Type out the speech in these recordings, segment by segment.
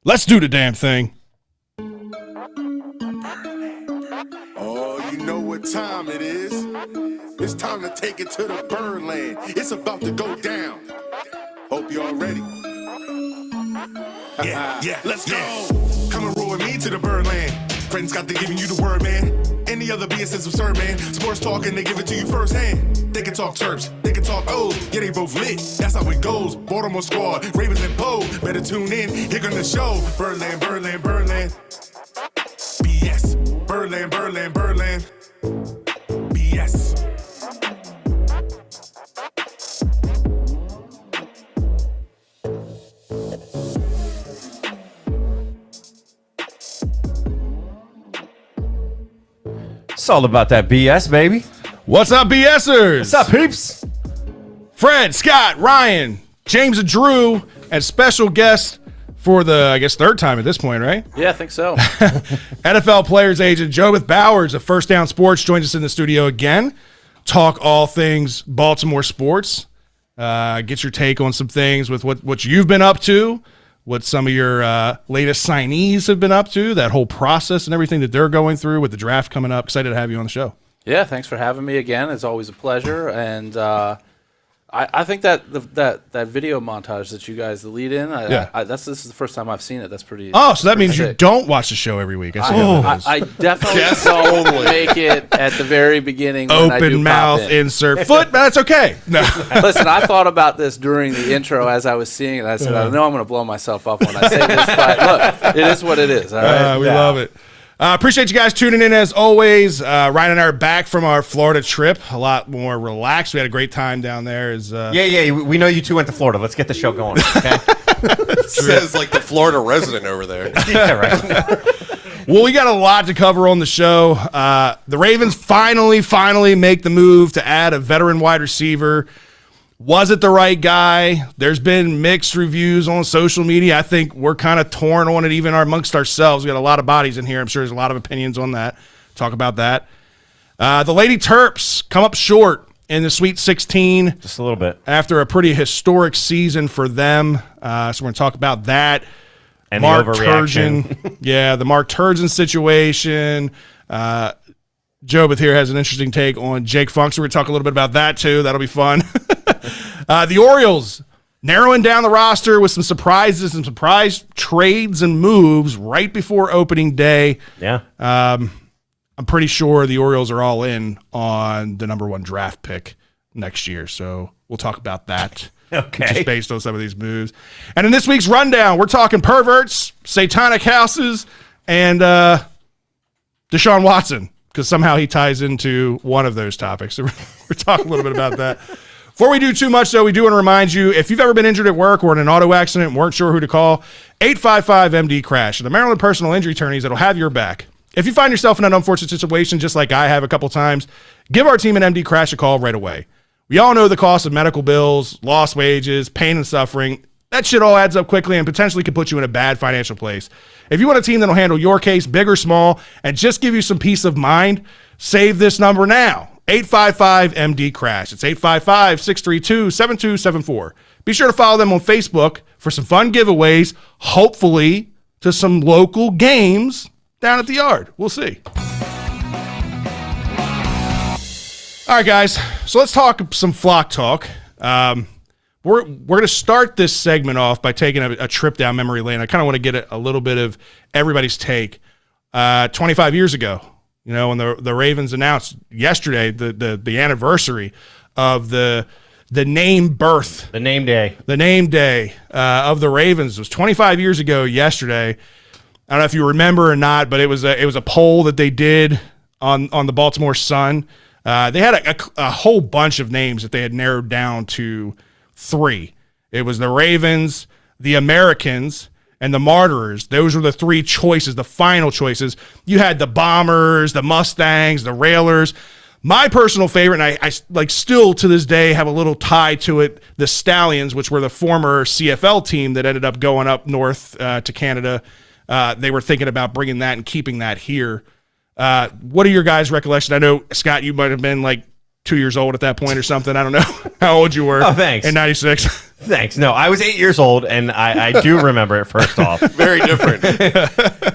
Let's do the damn thing. Oh, you know what time it is. It's time to take it to the Birdland. It's about to go down. Hope you all ready. Yeah, let's go. Come and roll with me to the Birdland. Friends got to giving you the word, man. Any other BS is absurd, man. Sports talking, they give it to you firsthand. They can talk Terps, they can talk O's. Yeah, they both lit. That's how it goes. Baltimore squad, Ravens and Poe. Better tune in, here gonna show. Birdland, Birdland, Birdland. BS. Birdland, Birdland, Birdland. BS. It's all about that BS, baby. What's up, BSers? What's up, peeps? Fred, Scott, Ryan, James and Drew, and special guest for the, I guess, third time at this point, right? Yeah, I think so. NFL players agent Jobeth Bowers of First Down Sports joins us in the studio again. Talk all things Baltimore sports. Get your take on some things with what you've been up to, what some of your latest signees have been up to, that whole process and everything that they're going through with the draft coming up. Excited to have you on the show. Yeah, thanks for having me again. It's always a pleasure. And I think that that video montage that you guys, the lead in, this is the first time I've seen it. That's pretty. Oh, so that means sick. You don't watch the show every week. I definitely don't make it at the very beginning. When I do Open mouth, insert foot, but that's okay. No. Listen, I thought about this during the intro as I was seeing it. I said, I know I'm going to blow myself up when I say this, but look, it is what it is. All right? We love it. Appreciate you guys tuning in as always. Ryan and I are back from our Florida trip, a lot more relaxed. We had a great time down there. We know you two went to Florida. Let's get the show going, okay? Says like the Florida resident over there. Yeah, right. Well, we got a lot to cover on the show. The Ravens finally make the move to add a veteran wide receiver. Was it the right guy? There's been mixed reviews on social media. I think we're kind of torn on it even amongst ourselves. We got a lot of bodies in here. I'm sure there's a lot of opinions on that. Talk about that. The Lady Terps come up short in the Sweet 16. Just a little bit. After a pretty historic season for them. So we're going to talk about that. And Mark the overreaction. Turgeon. The Mark Turgeon situation. Jobeth here has an interesting take on Jake Funk, so we're going to talk a little bit about that too. That'll be fun. The Orioles narrowing down the roster with some surprises and surprise trades and moves right before opening day. Yeah. I'm pretty sure the Orioles are all in on the number 1 draft pick next year, so we'll talk about that. Okay. Just based on some of these moves. And in this week's rundown, we're talking perverts, satanic houses, and Deshaun Watson, because somehow he ties into one of those topics. So we're talking a little bit about that. Before we do too much, though, we do want to remind you, if you've ever been injured at work or in an auto accident and weren't sure who to call, 855-MD-CRASH. The Maryland Personal Injury Attorneys that'll have your back. If you find yourself in an unfortunate situation, just like I have a couple times, give our team at MD Crash a call right away. We all know the cost of medical bills, lost wages, pain and suffering. That shit all adds up quickly and potentially could put you in a bad financial place. If you want a team that'll handle your case, big or small, and just give you some peace of mind, save this number now. 855-MD-CRASH. It's 855-632-7274. Be sure to follow them on Facebook for some fun giveaways, hopefully to some local games down at the yard. We'll see. All right, guys. So let's talk some flock talk. We're going to start this segment off by taking a trip down memory lane. I kind of want to get a little bit of everybody's take. 25 years ago, when the Ravens announced yesterday the anniversary of the name birth. The name day. The name day of the Ravens. It was 25 years ago yesterday. I don't know if you remember or not, but it was a poll that they did on the Baltimore Sun. They had a whole bunch of names that they had narrowed down to 3. It was the Ravens, the Americans, and the Martyrs. Those were the 3 choices, the final choices. You had the Bombers, the Mustangs, the Railers. My personal favorite, and I like still to this day have a little tie to it, the Stallions, which were the former CFL team that ended up going up north to Canada. They were thinking about bringing that and keeping that here. What are your guys' recollections? I know, Scott, you might have been like 2 years old at that point or something. I don't know how old you were. Oh, thanks. In 96. Thanks. No, I was 8 years old, and I do remember it, first off. Very different.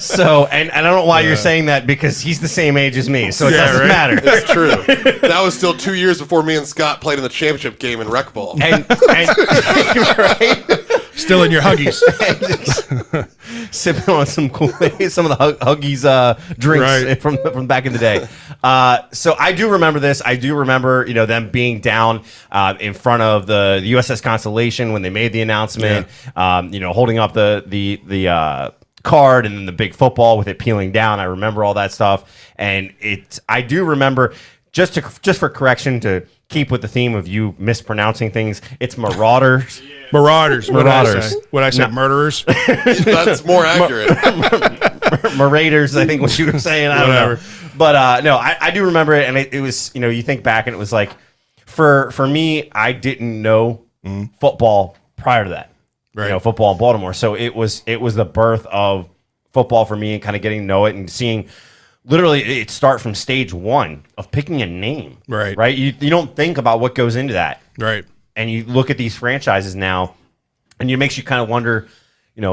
So, and I don't know why you're saying that, because he's the same age as me, so it doesn't matter. It's true. That was still 2 years before me and Scott played in the championship game in rec ball. And right? Still in your Huggies. Sipping on some Kool-Aid, some of the Huggies drinks from back in the day. So I do remember this. I do remember, them being down in front of the USS Constellation when they made the announcement. Yeah. Holding up the card and then the big football with it peeling down. I remember all that stuff, and I do remember, just for correction, to keep with the theme of you mispronouncing things, it's Marauders. Marauders. Marauders. What I say, murderers? That's more accurate. Marauders, I think what you were saying. I don't know. But no, I do remember it, and it was, you think back, and it was like, for me, I didn't know football prior to that. Right. Football in Baltimore. So it was the birth of football for me, and kind of getting to know it and seeing literally it start from stage one of picking a name. Right. You don't think about what goes into that. Right. And you look at these franchises now, and it makes you kind of wonder,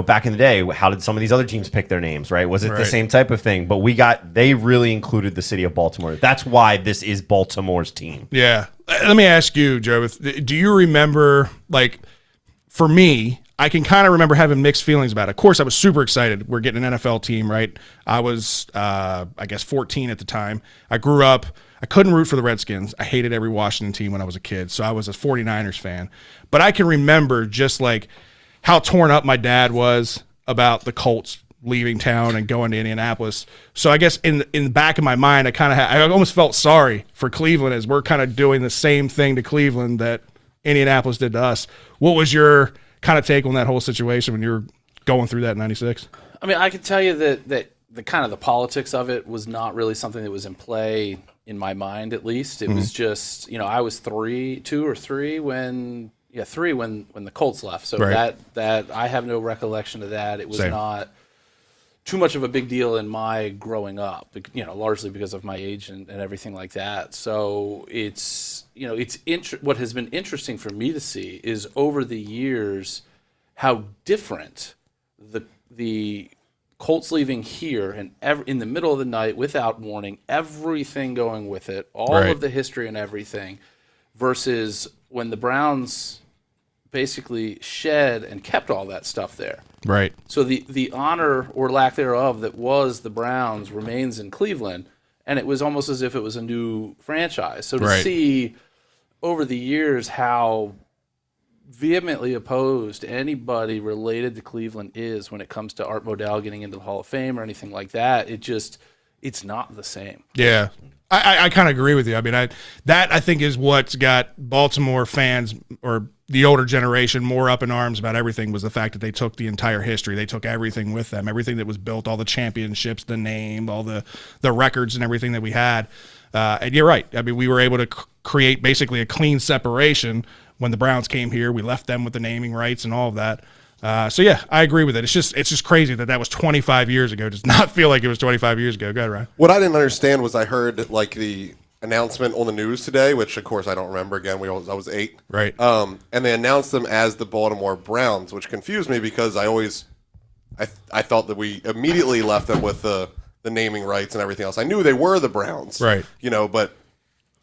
back in the day, how did some of these other teams pick their names, right? Was it the same type of thing? But they really included the city of Baltimore. That's why this is Baltimore's team. Yeah. Let me ask you, Joe, do you remember, for me, I can kind of remember having mixed feelings about it. Of course, I was super excited. We're getting an NFL team, right? I was, 14 at the time. I grew up. I couldn't root for the Redskins. I hated every Washington team when I was a kid, so I was a 49ers fan. But I can remember just how torn up my dad was about the Colts leaving town and going to Indianapolis. So I guess in the back of my mind, I almost felt sorry for Cleveland, as we're kind of doing the same thing to Cleveland that Indianapolis did to us. What was your kind of take on that whole situation when you were going through that in '96? I mean, I can tell you that the kind of the politics of it was not really something that was in play in my mind, at least. It was just, I was 2 or 3 when the Colts left. So that I have no recollection of that. It was not too much of a big deal in my growing up, largely because of my age and everything like that. So it's, what has been interesting for me to see is over the years how different the Colts leaving here and in the middle of the night without warning, everything going with it, all of the history and everything, versus when the Browns basically shed and kept all that stuff there. Right. So the honor or lack thereof that was the Browns remains in Cleveland, and it was almost as if it was a new franchise. So to see over the years how vehemently opposed anybody related to Cleveland is when it comes to Art Modell getting into the Hall of Fame or anything like that, it's not the same. Yeah. I kind of agree with you. I mean, I think is what's got Baltimore fans or the older generation more up in arms about everything, was the fact that they took the entire history. They took everything with them, everything that was built, all the championships, the name, all the records and everything that we had. And you're right. I mean, we were able to create basically a clean separation. When the Browns came here, we left them with the naming rights and all of that. So yeah, I agree with it. It's just crazy that was 25 years ago. It does not feel like it was 25 years ago. Go ahead, Ryan. What I didn't understand was I heard the announcement on the news today, which of course I don't remember. Again, I was 8. Right. And they announced them as the Baltimore Browns, which confused me because I thought that we immediately left them with the naming rights and everything else. I knew they were the Browns. Right. But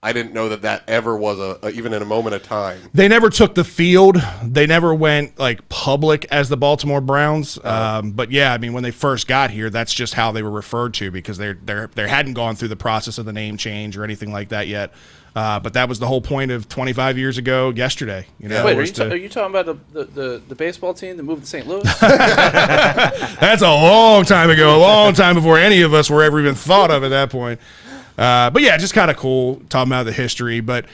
I didn't know that ever was even in a moment of time. They never took the field. They never went public as the Baltimore Browns. But yeah, I mean, when they first got here, that's just how they were referred to, because they hadn't gone through the process of the name change or anything like that yet. But that was the whole point of 25 years ago yesterday. Wait, are you talking about the baseball team that moved to St. Louis? That's a long time ago, a long time before any of us were ever even thought of at that point. But yeah, just kind of cool talking about the history. But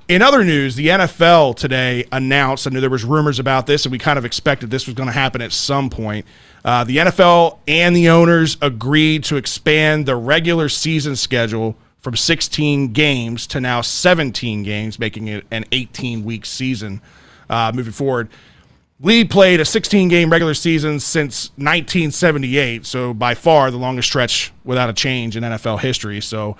in other news, the NFL today announced, I knew there was rumors about this, and we kind of expected this was going to happen at some point. The NFL and the owners agreed to expand the regular season schedule from 16 games to now 17 games, making it an 18-week season moving forward. We played a 16-game regular season since 1978, so by far the longest stretch without a change in NFL history. So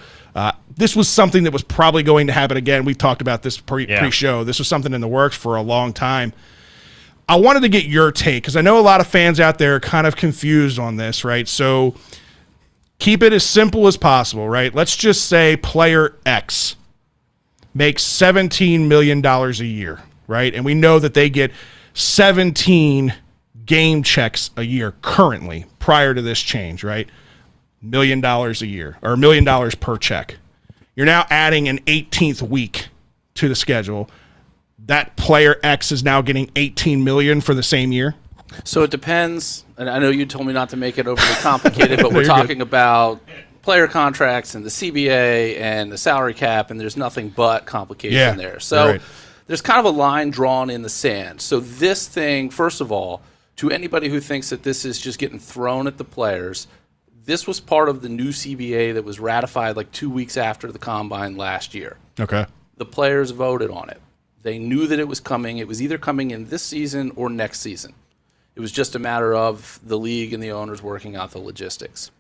this was something that was probably going to happen again. We've talked about this pre-show. This was something in the works for a long time. I wanted to get your take because I know a lot of fans out there are kind of confused on this, right? So keep it as simple as possible, right? Let's just say player X makes $17 million a year, right? And we know that they get 17 game checks a year currently prior to this change, right? $1 million a year or $1 million per check. You're now adding an 18th week to the schedule. That player X is now getting $18 million for the same year. So it depends, and I know you told me not to make it overly complicated, but we're talking about player contracts and the CBA and the salary cap, and there's nothing but complication there. So there's kind of a line drawn in the sand. So this thing, first of all, to anybody who thinks that this is just getting thrown at the players, this was part of the new CBA that was ratified like 2 weeks after the Combine last year. Okay. The players voted on it. They knew that it was coming. It was either coming in this season or next season. It was just a matter of the league and the owners working out the logistics.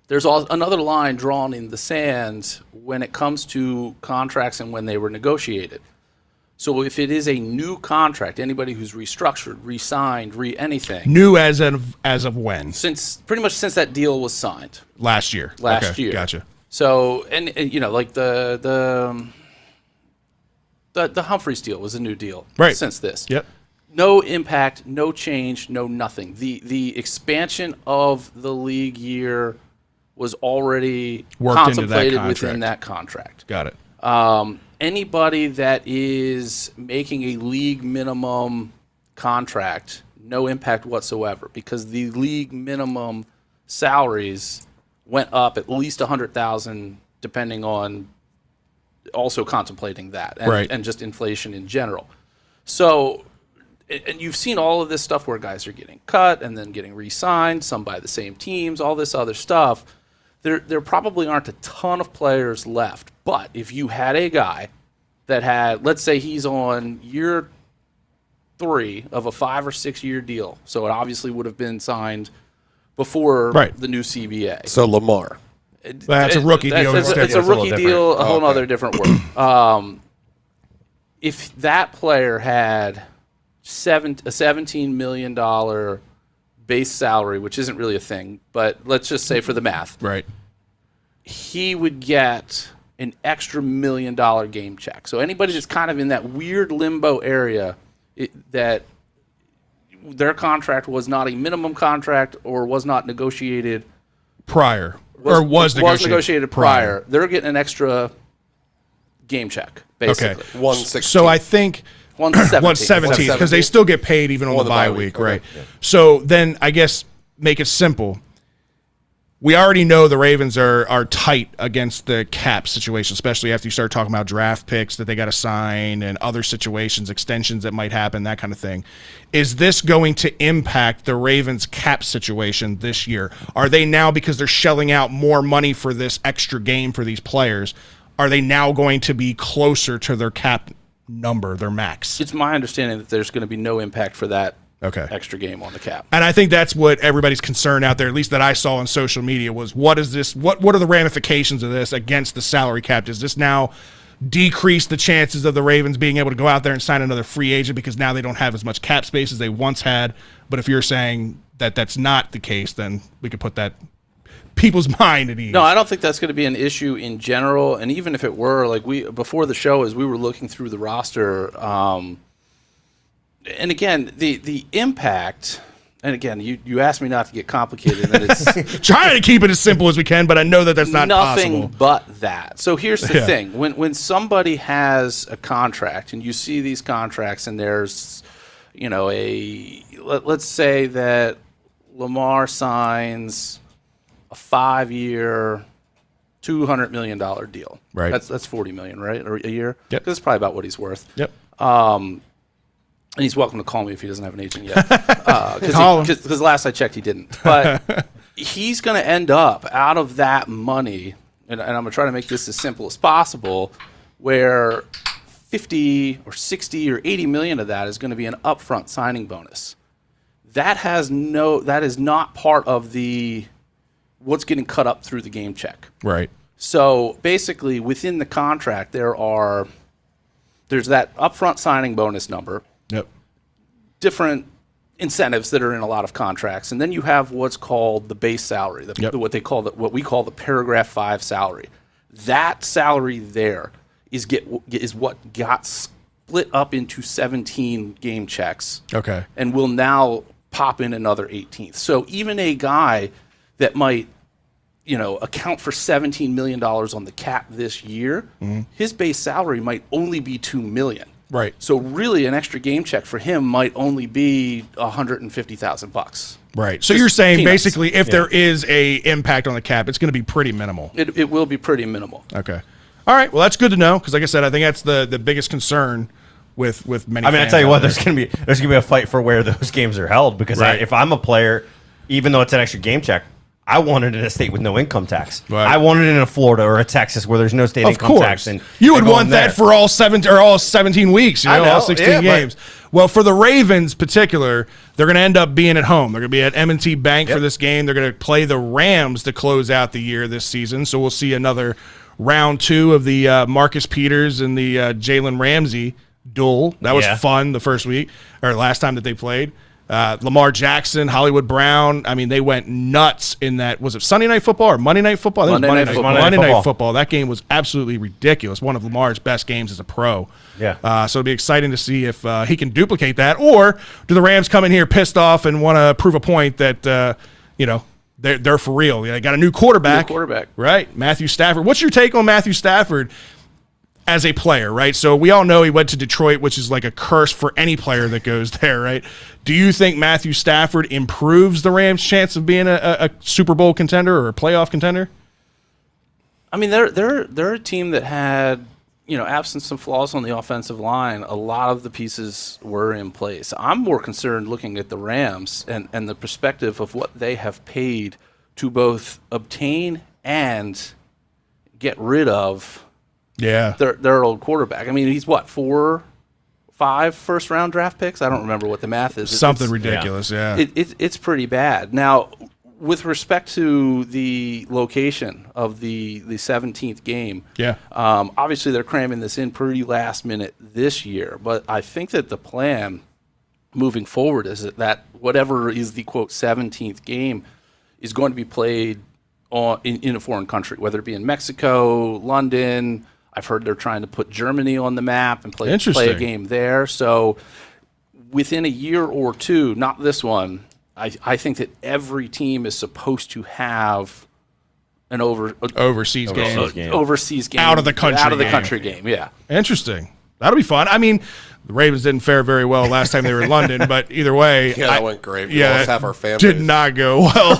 There's another line drawn in the sand when it comes to contracts and when they were negotiated. So if it is a new contract, anybody who's restructured, re-signed, anything. New as of when? Pretty much since that deal was signed. Last year. Last year. Gotcha. So, and you know, like the Humphreys deal was a new deal since this. Yep. No impact, no change, no nothing. The expansion of the league year was already contemplated within that contract. Got it. Anybody that is making a league minimum contract, no impact whatsoever, because the league minimum salaries went up at least $100,000, depending on also contemplating that and just inflation in general. So, and you've seen all of this stuff where guys are getting cut and then getting re-signed, some by the same teams, all this other stuff. There probably aren't a ton of players left. But if you had a guy that had, let's say he's on year 3 of a 5 or 6 year deal, so it obviously would have been signed before the new CBA. So Lamar. That's a rookie deal. It's a rookie deal, a whole other different word. If that player had a $17 million base salary, which isn't really a thing, but let's just say for the math, he would get an extra $1 million game check. So anybody that's kind of in that weird limbo area, that their contract was not a minimum contract or was not negotiated prior. Was negotiated prior. They're getting an extra game check, basically. Okay. 116. So I think 117 because they still get paid even on the bye week, right? Yeah. So then I guess make it simple. We already know the Ravens are tight against the cap situation, especially after you start talking about draft picks that they got to sign and other situations, extensions that might happen, that kind of thing. Is this going to impact the Ravens cap situation this year? Are they now, because they're shelling out more money for this extra game for these players, are they now going to be closer to their cap number, their max? It's my understanding that there's going to be no impact for that extra game on the cap. And I think that's what everybody's concern out there, at least that I saw on social media, was what is this? What are the ramifications of this against the salary cap? Does this now decrease the chances of the Ravens being able to go out there and sign another free agent because now they don't have as much cap space as they once had? But if you're saying that that's not the case, then we could put that people's mind at ease. No, I don't think that's going to be an issue in general. And even if it were, like before the show, as we were looking through the roster, and again, the impact, and again, you asked me not to get complicated. And it's trying to keep it as simple as we can, but I know that that's not nothing possible. But that. So here's the thing: when somebody has a contract, and you see these contracts, and there's, let's say that Lamar signs a 5-year, $200 million deal. Right. That's $40 million, right, or a year. Yep. That's probably about what he's worth. Yep. And he's welcome to call me if he doesn't have an agent yet. Because last I checked, he didn't. But he's going to end up out of that money, and I'm going to try to make this as simple as possible, where 50 or 60 or 80 million of that is going to be an upfront signing bonus. That is not part of what's getting cut up through the game check. Right. So basically, within the contract, there's that upfront signing bonus number. Yep. different incentives that are in a lot of contracts, and then you have what's called the base salary, what we call the paragraph 5 salary. That salary there is what got split up into 17 game checks. Okay. And will now pop in another 18th. So even a guy that might, account for $17 million on the cap this year, his base salary might only be $2 million. Right. So really, an extra game check for him might only be $150,000. Right. So you're saying basically, if there is a impact on the cap, it's going to be pretty minimal. It will be pretty minimal. Okay. All right. Well, that's good to know because, like I said, I think that's the biggest concern with many. I mean, I fans tell you out what, there. there's gonna be a fight for where those games are held because Right. if I'm a player, even though it's an extra game check, I want it in a state with no income tax. Right. I want it in a Florida or a Texas where there's no state Of income course. tax. And you would going want that there. for all 17 weeks, I know, all 16 yeah, but- games. Well, for the Ravens particular, they're going to end up being at home. They're going to be at M&T Bank for this game. They're going to play the Rams to close out the year this season. So we'll see another round 2 of the Marcus Peters and the Jalen Ramsey duel. That was fun the first week or last time that they played. Lamar Jackson, Hollywood Brown. I mean, they went nuts in that. Was it Sunday Night Football or Monday Night Football? I think it was Monday Night Football. That game was absolutely ridiculous. One of Lamar's best games as a pro. Yeah. So it'll be exciting to see if he can duplicate that, or do the Rams come in here pissed off and want to prove a point that they're for real. They got a new quarterback. Right, Matthew Stafford. What's your take on Matthew Stafford as a player, right? So we all know he went to Detroit, which is like a curse for any player that goes there, right? Do you think Matthew Stafford improves the Rams' chance of being a Super Bowl contender or a playoff contender? I mean, they're a team that had, absent some flaws on the offensive line, a lot of the pieces were in place. I'm more concerned looking at the Rams and the perspective of what they have paid to both obtain and get rid of their old quarterback. I mean, he's what, 4-5 first-round draft picks? I don't remember what the math is. Something ridiculous, yeah. It's pretty bad. Now, with respect to the location of the 17th game, obviously they're cramming this in pretty last minute this year, but I think that the plan moving forward is that whatever is the, quote, 17th game is going to be played in a foreign country, whether it be in Mexico, London. I've heard they're trying to put Germany on the map and play a game there. So within a year or two, not this one, I think that every team is supposed to have an overseas game out of the country game. Yeah, interesting. That'll be fun. I mean, the Ravens didn't fare very well last time they were in London, but either way, that went great. We lost half our fan did base. not go well.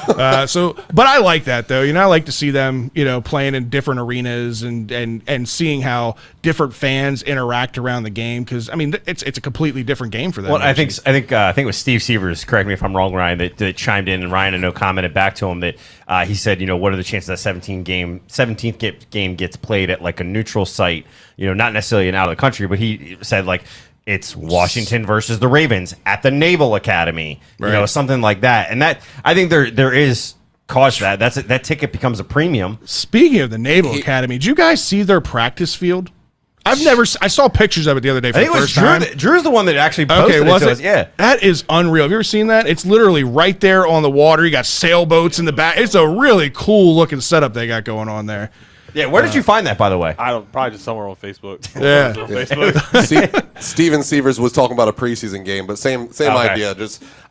But I like that though. I like to see them, playing in different arenas and seeing how different fans interact around the game. Because I mean, it's a completely different game for them. Well, I think it was Steve Severs. Correct me if I'm wrong, Ryan. That chimed in, and Ryan I know commented back to him that he said, what are the chances that 17th game gets played at like a neutral site? Not necessarily out of the country, but he said like it's Washington versus the Ravens at the Naval Academy, something like that. And that I think there is cause for that. That ticket becomes a premium. Speaking of the Naval Academy, did you guys see their practice field? I saw pictures of it the other day for the first time. Drew's the one that actually posted it to us. Yeah. That is unreal. Have you ever seen that? It's literally right there on the water. You got sailboats in the back. It's a really cool looking setup they got going on there. Yeah, where did you find that, by the way? Probably just somewhere on Facebook. Yeah. On Facebook. Steven Severs was talking about a preseason game, but same idea.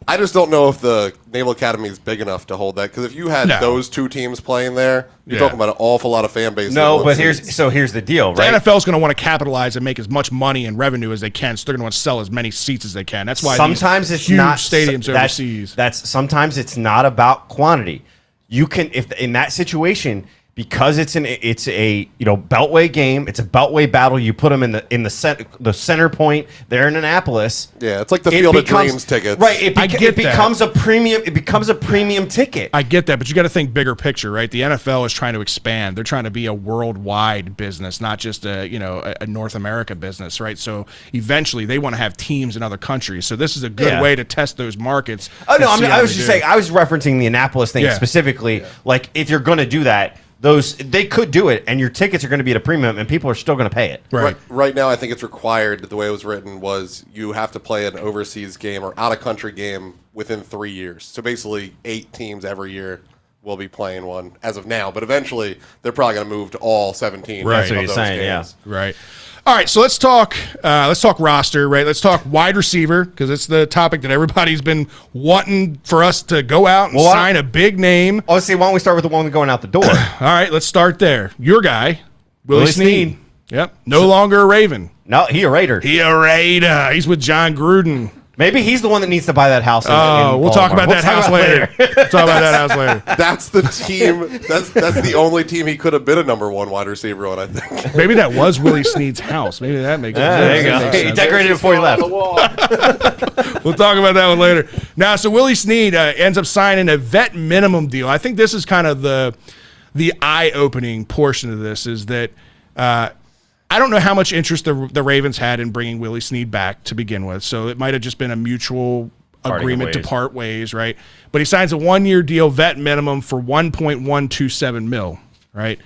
I just don't know if the Naval Academy is big enough to hold that. Because if you had those two teams playing there, you're talking about an awful lot of fan base. No, but here's the deal, right? The NFL is going to want to capitalize and make as much money and revenue as they can, so they're going to want to sell as many seats as they can. That's why sometimes it's huge not stadiums overseas. Sometimes it's not about quantity. You can, if in that situation, because it's a beltway game, it's a beltway battle. You put them in the center point there in Annapolis. Yeah, it's like the Field of Dreams tickets, right? It becomes a premium. It becomes a premium ticket. I get that, but you got to think bigger picture, right? The NFL is trying to expand. They're trying to be a worldwide business, not just a North America business, right? So eventually, they want to have teams in other countries. So this is a good way to test those markets. Oh no, I was just saying. I was referencing the Annapolis thing specifically. Yeah. Like if you're going to do that, they could do it, and your tickets are going to be at a premium, and people are still going to pay it. Right now, I think it's required. The way it was written was you have to play an overseas game or out-of-country game within 3 years. So basically, 8 teams every year will be playing one as of now. But eventually, they're probably going to move to all 17. Right. That's what you're saying, games. yeah. Right. All right, so let's talk roster, right? Let's talk wide receiver because it's the topic that everybody's been wanting for us to go out and sign a big name. Oh, see, why don't we start with the one going out the door? All right, let's start there. Your guy, Willie Snead. Yep, no longer a Raven. No, he a Raider. He's with John Gruden. Maybe he's the one that needs to buy that house. We'll talk about that house later. We'll talk about that house later. That's the team. That's the only team he could have been a number 1 wide receiver on, I think. Maybe that was Willie Snead's house. Maybe that makes sense. There you go. He decorated it before he left. We'll talk about that one later. Now, so Willie Snead ends up signing a vet minimum deal. I think this is kind of the eye-opening portion of this is that I don't know how much interest the Ravens had in bringing Willie Snead back to begin with, so it might have just been a mutual agreement to part ways, right? But he signs a 1-year deal, vet minimum for $1.127 million, right?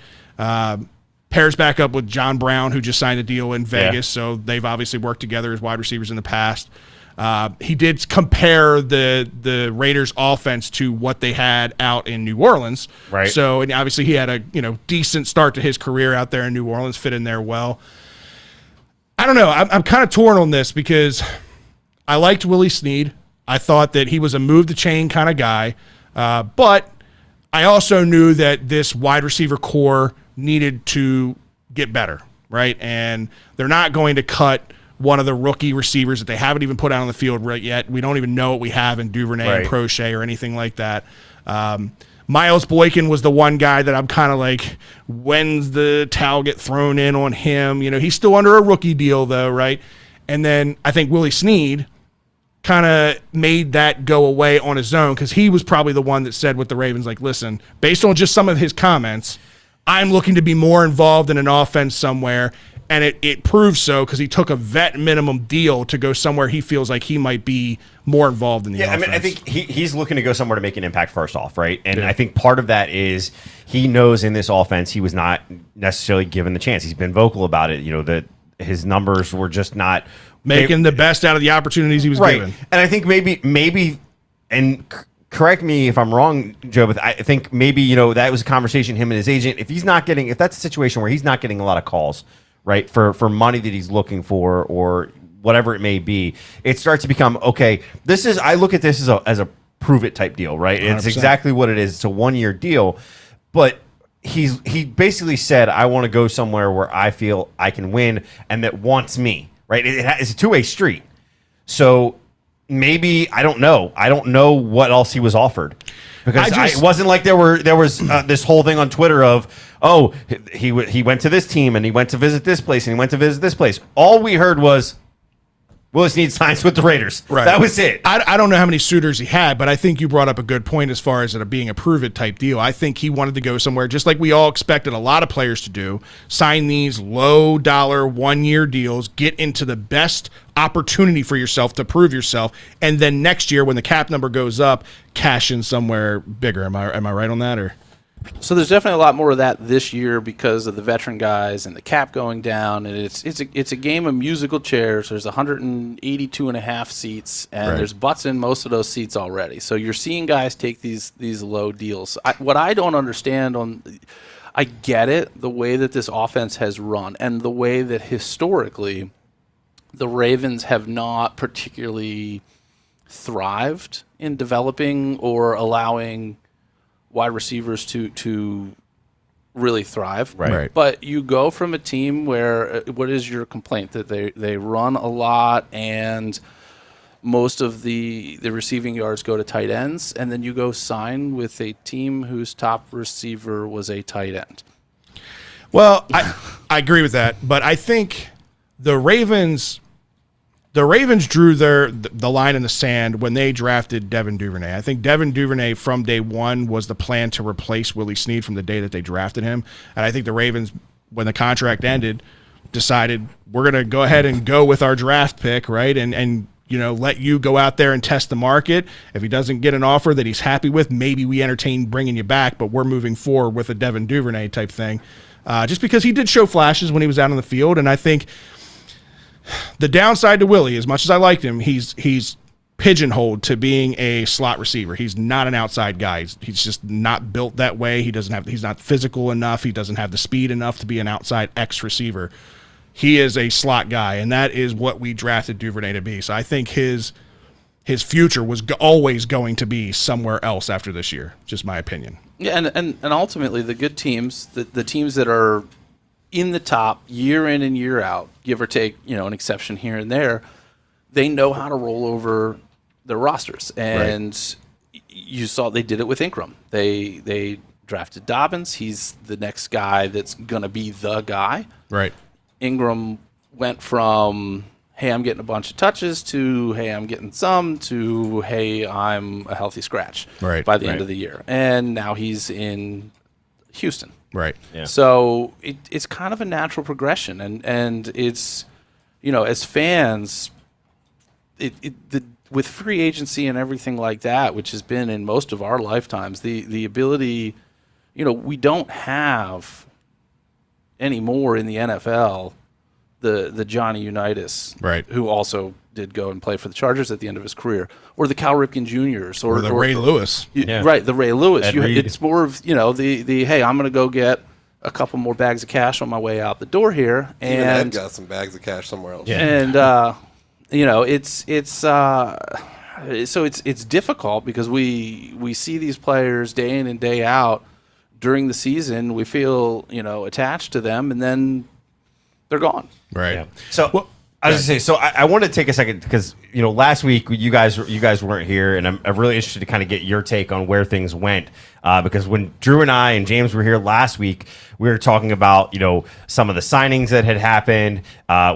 Pairs back up with John Brown, who just signed a deal in Vegas, so they've obviously worked together as wide receivers in the past. He did compare the Raiders' offense to what they had out in New Orleans. Right. So, and obviously he had a decent start to his career out there in New Orleans, fit in there well. I don't know. I'm kind of torn on this because I liked Willie Snead. I thought that he was a move the chain kind of guy, but I also knew that this wide receiver core needed to get better, right? And they're not going to cut one of the rookie receivers that they haven't even put out on the field right yet. We don't even know what we have in Duvernay and Prochet or anything like that. Miles Boykin was the one guy that I'm kind of like, when's the towel get thrown in on him? He's still under a rookie deal though, right? And then I think Willie Snead kind of made that go away on his own because he was probably the one that said with the Ravens, like, listen, based on just some of his comments, I'm looking to be more involved in an offense somewhere. And it proves so because he took a vet minimum deal to go somewhere he feels like he might be more involved in the offense. I think he's looking to go somewhere to make an impact first off, right? And I think part of that is he knows in this offense he was not necessarily given the chance. He's been vocal about it, that his numbers were just not making the best out of the opportunities he was given. And I think maybe, and correct me if I'm wrong, Joe, but I think maybe, that was a conversation him and his agent. If that's a situation where he's not getting a lot of calls, right, for money that he's looking for or whatever it may be, it starts to become, okay, I look at this as a prove it type deal, right? 100%. It's exactly what it is. It's a 1-year deal, but he basically said, I want to go somewhere where I feel I can win and that wants me, right? It's a two-way street. So maybe, I don't know what else he was offered. Because it wasn't like there was this whole thing on Twitter of, oh, he went to this team and he went to visit this place and he went to visit this place. All we heard was Willie Snead signs with the Raiders. Right. That was it. I don't know how many suitors he had, but I think you brought up a good point as far as it being a prove it type deal. I think he wanted to go somewhere just like we all expected a lot of players to do, sign these low dollar 1-year deals, get into the best opportunity for yourself to prove yourself, and then next year when the cap number goes up, cash in somewhere bigger. Am I right on that? Or so there's definitely a lot more of that this year because of the veteran guys and the cap going down, and it's a game of musical chairs. There's 182 and a half seats, and there's butts in most of those seats already. So you're seeing guys take these low deals. What I don't understand I get it, the way that this offense has run and the way that historically the Ravens have not particularly thrived in developing or allowing wide receivers to really thrive. Right. But you go from a team where, what is your complaint? That they run a lot and most of the receiving yards go to tight ends, and then you go sign with a team whose top receiver was a tight end. Well, I agree with that, but I think the Ravens drew the line in the sand when they drafted Devin Duvernay. I think Devin Duvernay from day one was the plan to replace Willie Snead from the day that they drafted him. And I think the Ravens, when the contract ended, decided we're going to go ahead and go with our draft pick, right? And let you go out there and test the market. If he doesn't get an offer that he's happy with, maybe we entertain bringing you back, but we're moving forward with a Devin Duvernay type thing. Just because he did show flashes when he was out on the field, and I think the downside to Willie, as much as I liked him, he's pigeonholed to being a slot receiver. He's not an outside guy. He's just not built that way. He's not physical enough. He doesn't have the speed enough to be an outside X receiver. He is a slot guy, and that is what we drafted Duvernay to be. So I think his future was always going to be somewhere else after this year. Just my opinion. Yeah, and ultimately the good teams, the teams that are in the top year in and year out, give or take, an exception here and there, they know how to roll over their rosters. And you saw they did it with Ingram. They drafted Dobbins. He's the next guy that's going to be the guy. Right. Ingram went from, hey, I'm getting a bunch of touches to, hey, I'm getting some to, hey, I'm a healthy scratch by the end of the year. And now he's in Houston. Right. Yeah. So it's kind of a natural progression. And it's, as fans, with free agency and everything like that, which has been in most of our lifetimes, the ability, we don't have anymore in the NFL the Johnny Unitas, who also did go and play for the Chargers at the end of his career, or the Cal Ripken Juniors, or the Ray Lewis. Right, the Ray Lewis. Reed. It's more of, the hey, I'm going to go get a couple more bags of cash on my way out the door here. And even Ed got some bags of cash somewhere else. Yeah. And, so it's difficult because we see these players day in and day out during the season. We feel, attached to them, and then they're gone. Right. Yeah. So I was going to say, so I want to take a second because, last week you guys weren't here, and I'm really interested to kind of get your take on where things went. Because when Drew and I and James were here last week, we were talking about, some of the signings that had happened.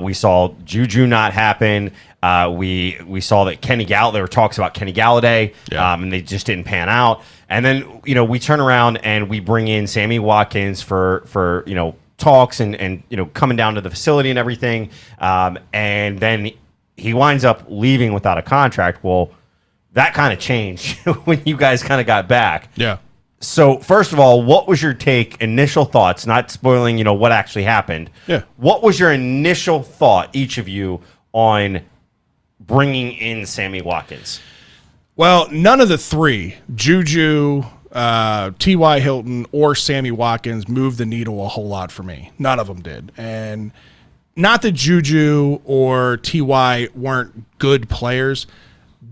We saw Juju not happen. We saw that there were talks about Kenny Galladay, and they just didn't pan out. And then, we turn around and we bring in Sammy Watkins for talks and coming down to the facility and everything. And then he winds up leaving without a contract. Well, that kind of changed when you guys kind of got back. Yeah. So first of all, what was your take, initial thoughts, not spoiling, what actually happened? Yeah. What was your initial thought, each of you, on bringing in Sammy Watkins? Well, none of the three, Juju, T.Y. Hilton, or Sammy Watkins, moved the needle a whole lot for me. None of them did. And not that Juju or T.Y. weren't good players.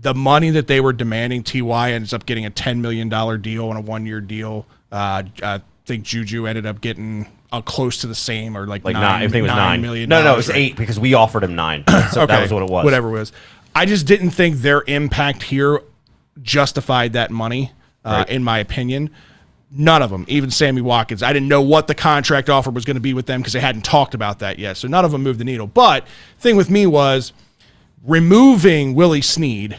The money that they were demanding, T.Y. ends up getting a $10 million deal on a one-year deal. I think Juju ended up getting close to the same, or like nine. I think it was $9 million. No, it was $8 because we offered him $9. So okay, that was what it was. Whatever it was. I just didn't think their impact here justified that money, in my opinion. None of them, even Sammy Watkins. I didn't know what the contract offer was going to be with them because they hadn't talked about that yet. So none of them moved the needle. But the thing with me was removing Willie Snead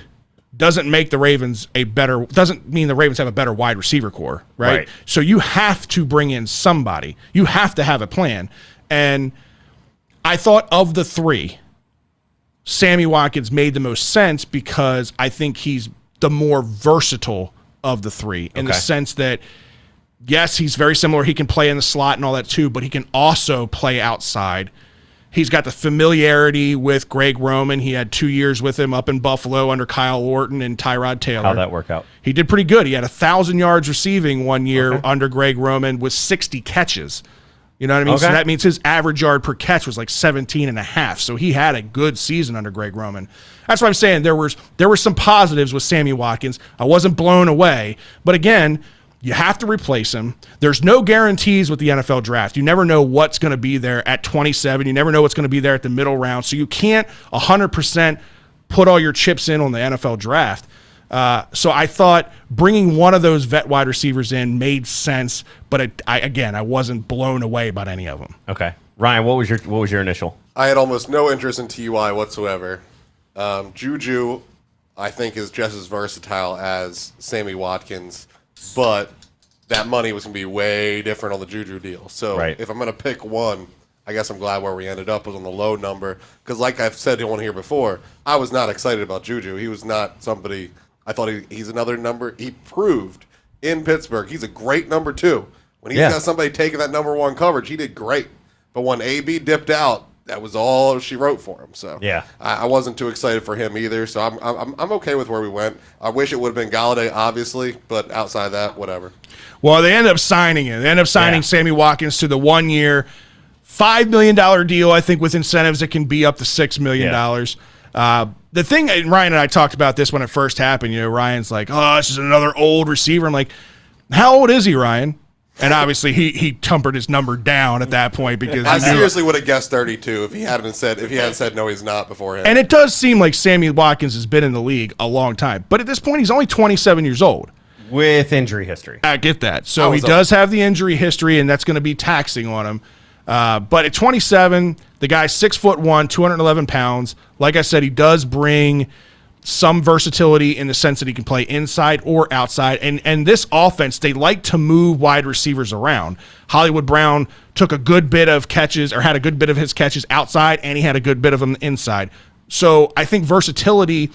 doesn't make the Ravens doesn't mean the Ravens have a better wide receiver core, right? So you have to bring in somebody. You have to have a plan. And I thought of the three, Sammy Watkins made the most sense because I think he's the more versatile of the three in the sense that, yes, he's very similar. He can play in the slot and all that too, but he can also play outside. He's got the familiarity with Greg Roman. He had 2 years with him up in Buffalo under Kyle Orton and Tyrod Taylor. How'd that work out? He did pretty good. He had 1,000 yards receiving 1 year under Greg Roman with 60 catches. You know what I mean? So that means his average yard per catch was like 17 and a half. So he had a good season under Greg Roman. That's what I'm saying. There were some positives with Sammy Watkins. I wasn't blown away. But again, you have to replace him. There's no guarantees with the NFL draft. You never know what's going to be there at 27. You never know what's going to be there at the middle round. So you can't 100% put all your chips in on the NFL draft. So I thought bringing one of those vet wide receivers in made sense, but I wasn't blown away by any of them. Okay, Ryan, what was your initial? I had almost no interest in T.Y. whatsoever. Juju, I think, is just as versatile as Sammy Watkins, but that money was going to be way different on the Juju deal. So if I'm going to pick one, I guess I'm glad where we ended up was on the low number. Because like I've said on here before, I was not excited about Juju. He was not somebody, I thought he's another number. He proved in Pittsburgh he's a great number 2. When he's got somebody taking that number 1 coverage, he did great. But when AB dipped out, that was all she wrote for him. So I wasn't too excited for him either. So I'm okay with where we went. I wish it would have been Galladay, obviously, but outside of that, whatever. Well, they end up signing him. They end up signing Sammy Watkins to the 1-year, $5 million deal. I think with incentives, it can be up to $6 million. The thing, and Ryan and I talked about this when it first happened. You know, Ryan's like, "Oh, this is another old receiver." I'm like, "How old is he, Ryan?" And obviously, he tempered his number down at that point because I seriously would have guessed 32 if he hadn't said no, he's not beforehand. And it does seem like Sammy Watkins has been in the league a long time, but at this point, he's only 27 years old with injury history. I get that, so he does have the injury history, and that's going to be taxing on him. But at 27, the guy's 6'1", 211 pounds. Like I said, he does bring some versatility in the sense that he can play inside or outside. And this offense, they like to move wide receivers around. Hollywood Brown took a good bit of catches, or had a good bit of his catches outside, and he had a good bit of them inside. So I think versatility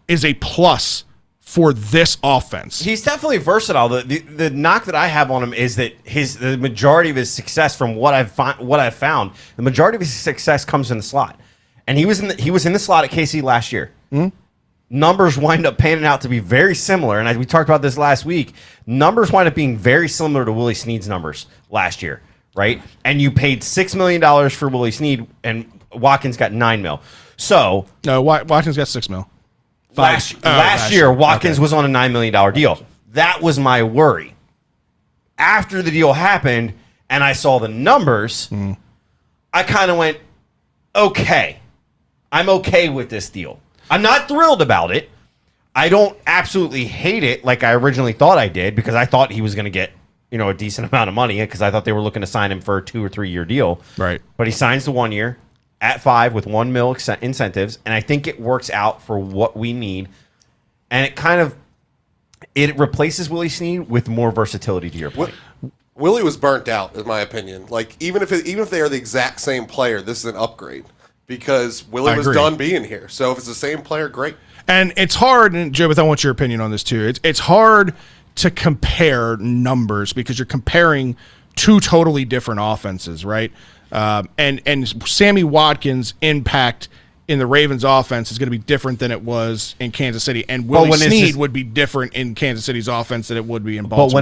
is a plus for this offense. He's definitely versatile. The knock that I have on him is that the majority of his success, from what I've found, the majority of his success comes in the slot. And he was in the slot at KC last year. Mm-hmm. Numbers wind up panning out to be very similar, and we talked about this last week. Numbers wind up being very similar to Willie Snead's numbers last year, right? And you paid $6 million for Willie Snead, and Watkins got $9 million. So no, Watkins got $6 million. Last year, Watkins was on a $9 million deal. That was my worry. After the deal happened, and I saw the numbers, I kind of went, okay, I'm okay with this deal. I'm not thrilled about it. I don't absolutely hate it like I originally thought I did, because I thought he was going to get, a decent amount of money, because I thought they were looking to sign him for a 2 or 3 year deal. Right. But he signs the 1 year at 5 with $1 million incentives, and I think it works out for what we need. And it replaces Willie Snead with more versatility, to your point. Willie was burnt out, in my opinion. Like even if they are the exact same player, this is an upgrade. Because Willie was done being here. So if it's the same player, great. And it's hard, and Joe, but I want your opinion on this too. It's hard to compare numbers because you're comparing 2 totally different offenses, right? And Sammy Watkins' impact in the Ravens offense is going to be different than it was in Kansas City. And Willie Snead would be different in Kansas City's offense than it would be in Baltimore. But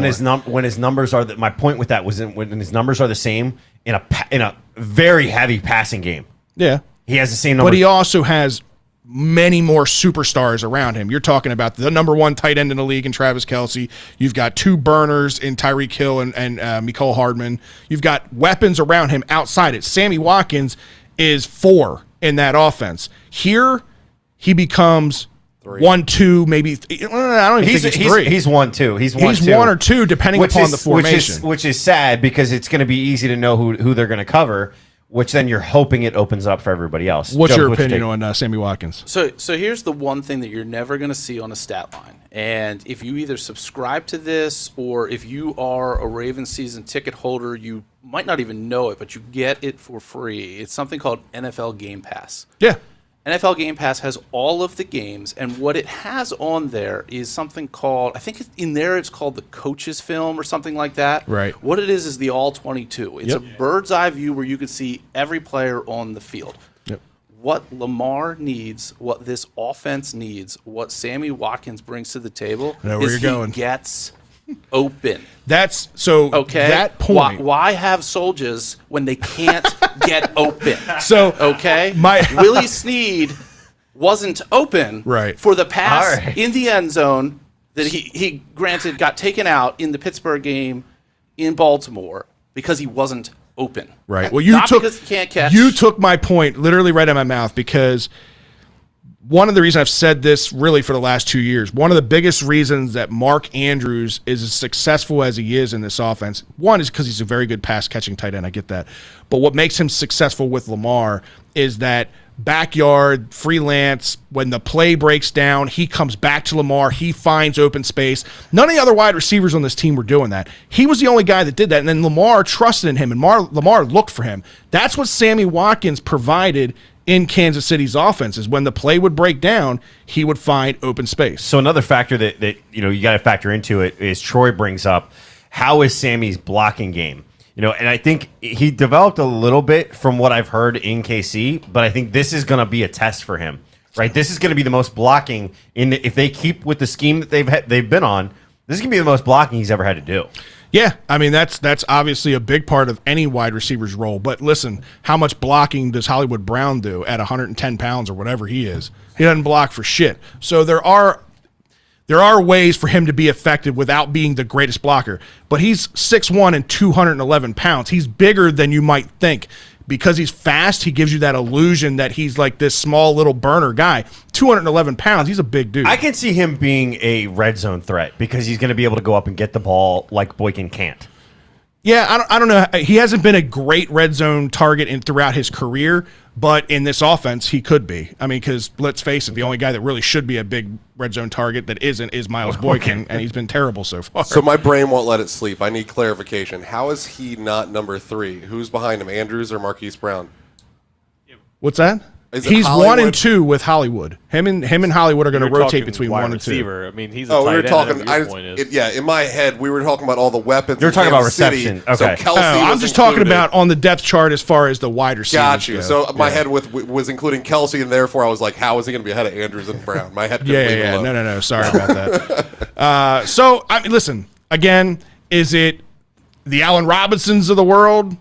when his numbers are, my point with that was when his numbers are the same in a very heavy passing game. Yeah. He has the same number. But he also has many more superstars around him. You're talking about the number 1 tight end in the league in Travis Kelce. You've got 2 burners in Tyreek Hill and Mecole Hardman. You've got weapons around him outside it. Sammy Watkins is 4 in that offense. Here, he becomes 1, 2, maybe. I don't even think he's 3. He's 1, 2. He's 1 or 2, depending upon the formation. Which is sad, because it's going to be easy to know who they're going to cover, which then you're hoping it opens up for everybody else. What's your opinion on Sammy Watkins? So here's the one thing that you're never going to see on a stat line. And if you either subscribe to this, or if you are a Ravens season ticket holder, you might not even know it, but you get it for free. It's something called NFL Game Pass. Yeah. NFL Game Pass has all of the games, and what it has on there is something called, I think in there it's called the coach's film or something like that. Right. What it is the all 22. It's a bird's eye view where you can see every player on the field. Yep. What Lamar needs, what this offense needs, what Sammy Watkins brings to the table is he gets open. That's so. Okay. That point. Why have soldiers when they can't get open? So okay. Willie Snead wasn't open for the pass in the end zone that he granted got taken out in the Pittsburgh game in Baltimore because he wasn't open. Right. Well, because he can't catch. You took my point literally right out of my mouth, because one of the reasons I've said this really for the last 2 years, one of the biggest reasons that Mark Andrews is as successful as he is in this offense, one is because he's a very good pass-catching tight end. I get that. But what makes him successful with Lamar is that backyard, freelance. When the play breaks down, he comes back to Lamar. He finds open space. None of the other wide receivers on this team were doing that. He was the only guy that did that, and then Lamar trusted in him, and Lamar looked for him. That's what Sammy Watkins provided in Kansas City's offense, is when the play would break down, he would find open space. So another factor that you got to factor into it is Troy brings up, how is Sammy's blocking game? And I think he developed a little bit from what I've heard in KC, but I think this is going to be a test for him, right? This is going to be the most blocking if they keep with the scheme that they've been on. This is going to be the most blocking he's ever had to do. Yeah, I mean, that's obviously a big part of any wide receiver's role. But listen, how much blocking does Hollywood Brown do at 110 pounds or whatever he is? He doesn't block for shit. So there are ways for him to be effective without being the greatest blocker. But he's 6'1" and 211 pounds. He's bigger than you might think. Because he's fast, he gives you that illusion that he's like this small little burner guy. 211 pounds, he's a big dude. I can see him being a red zone threat because he's going to be able to go up and get the ball like Boykin can't. Yeah, I don't know. He hasn't been a great red zone target throughout his career, but in this offense, he could be. I mean, because let's face it, the only guy that really should be a big red zone target that isn't is Miles Boykin, and he's been terrible so far. So my brain won't let it sleep. I need clarification. How is he not number 3? Who's behind him, Andrews or Marquise Brown? What's that? He's Hollywood? 1 and 2 with Hollywood. Him and Hollywood are going to rotate between 1 and 2. Receiver. I mean, he's a Oh, we tight were end. talking. I know what your point is. Yeah, in my head, we were talking about all the weapons. You were talking about City. reception. Okay. So Kelsey I'm was just talking included. about on the depth chart as far as the wide receivers. Got you. go. So my head was including Kelsey, and therefore I was like, how is he going to be ahead of Andrews and Brown? My head couldn't leave it Yeah. alone. No. Sorry about that. So, I mean, listen, again, is it the Allen Robinsons of the world?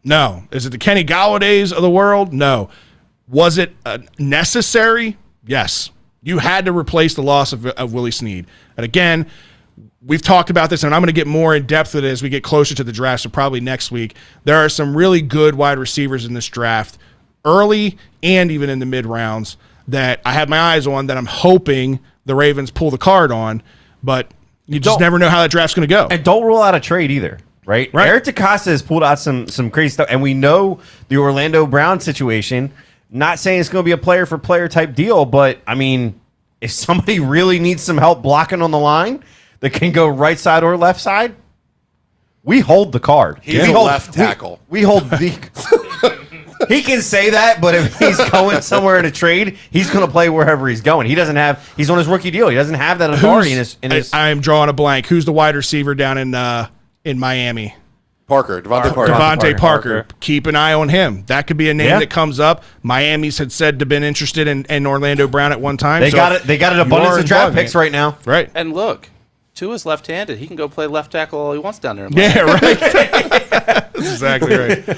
No. Is it the Kenny Gallaudays of the world? No. Was it necessary? Yes. You had to replace the loss of Willie Snead. And again, we've talked about this, and I'm going to get more in depth with it as we get closer to the draft, so probably next week. There are some really good wide receivers in this draft, early and even in the mid rounds, that I have my eyes on, that I'm hoping the Ravens pull the card on, but you just never know how that draft's going to go. And don't rule out a trade either, right? Eric DeCosta has pulled out some crazy stuff, and we know the Orlando Brown situation. Not saying it's going to be a player-for-player type deal, but, I mean, if somebody really needs some help blocking on the line that can go right side or left side, we hold the card. He's a left tackle. We hold the... He can say that, but if he's going somewhere in a trade, he's going to play wherever he's going. He's on his rookie deal. He doesn't have that authority in his... I am drawing a blank. Who's the wide receiver down in Miami? Devontae Parker. Devontae Parker. Keep an eye on him. That could be a name that comes up. Miami's had said to been interested in Orlando Brown at one time. They got an abundance of draft picks right now. Right. And look, Tua's left-handed. He can go play left tackle all he wants down there. Yeah, right. That's exactly right.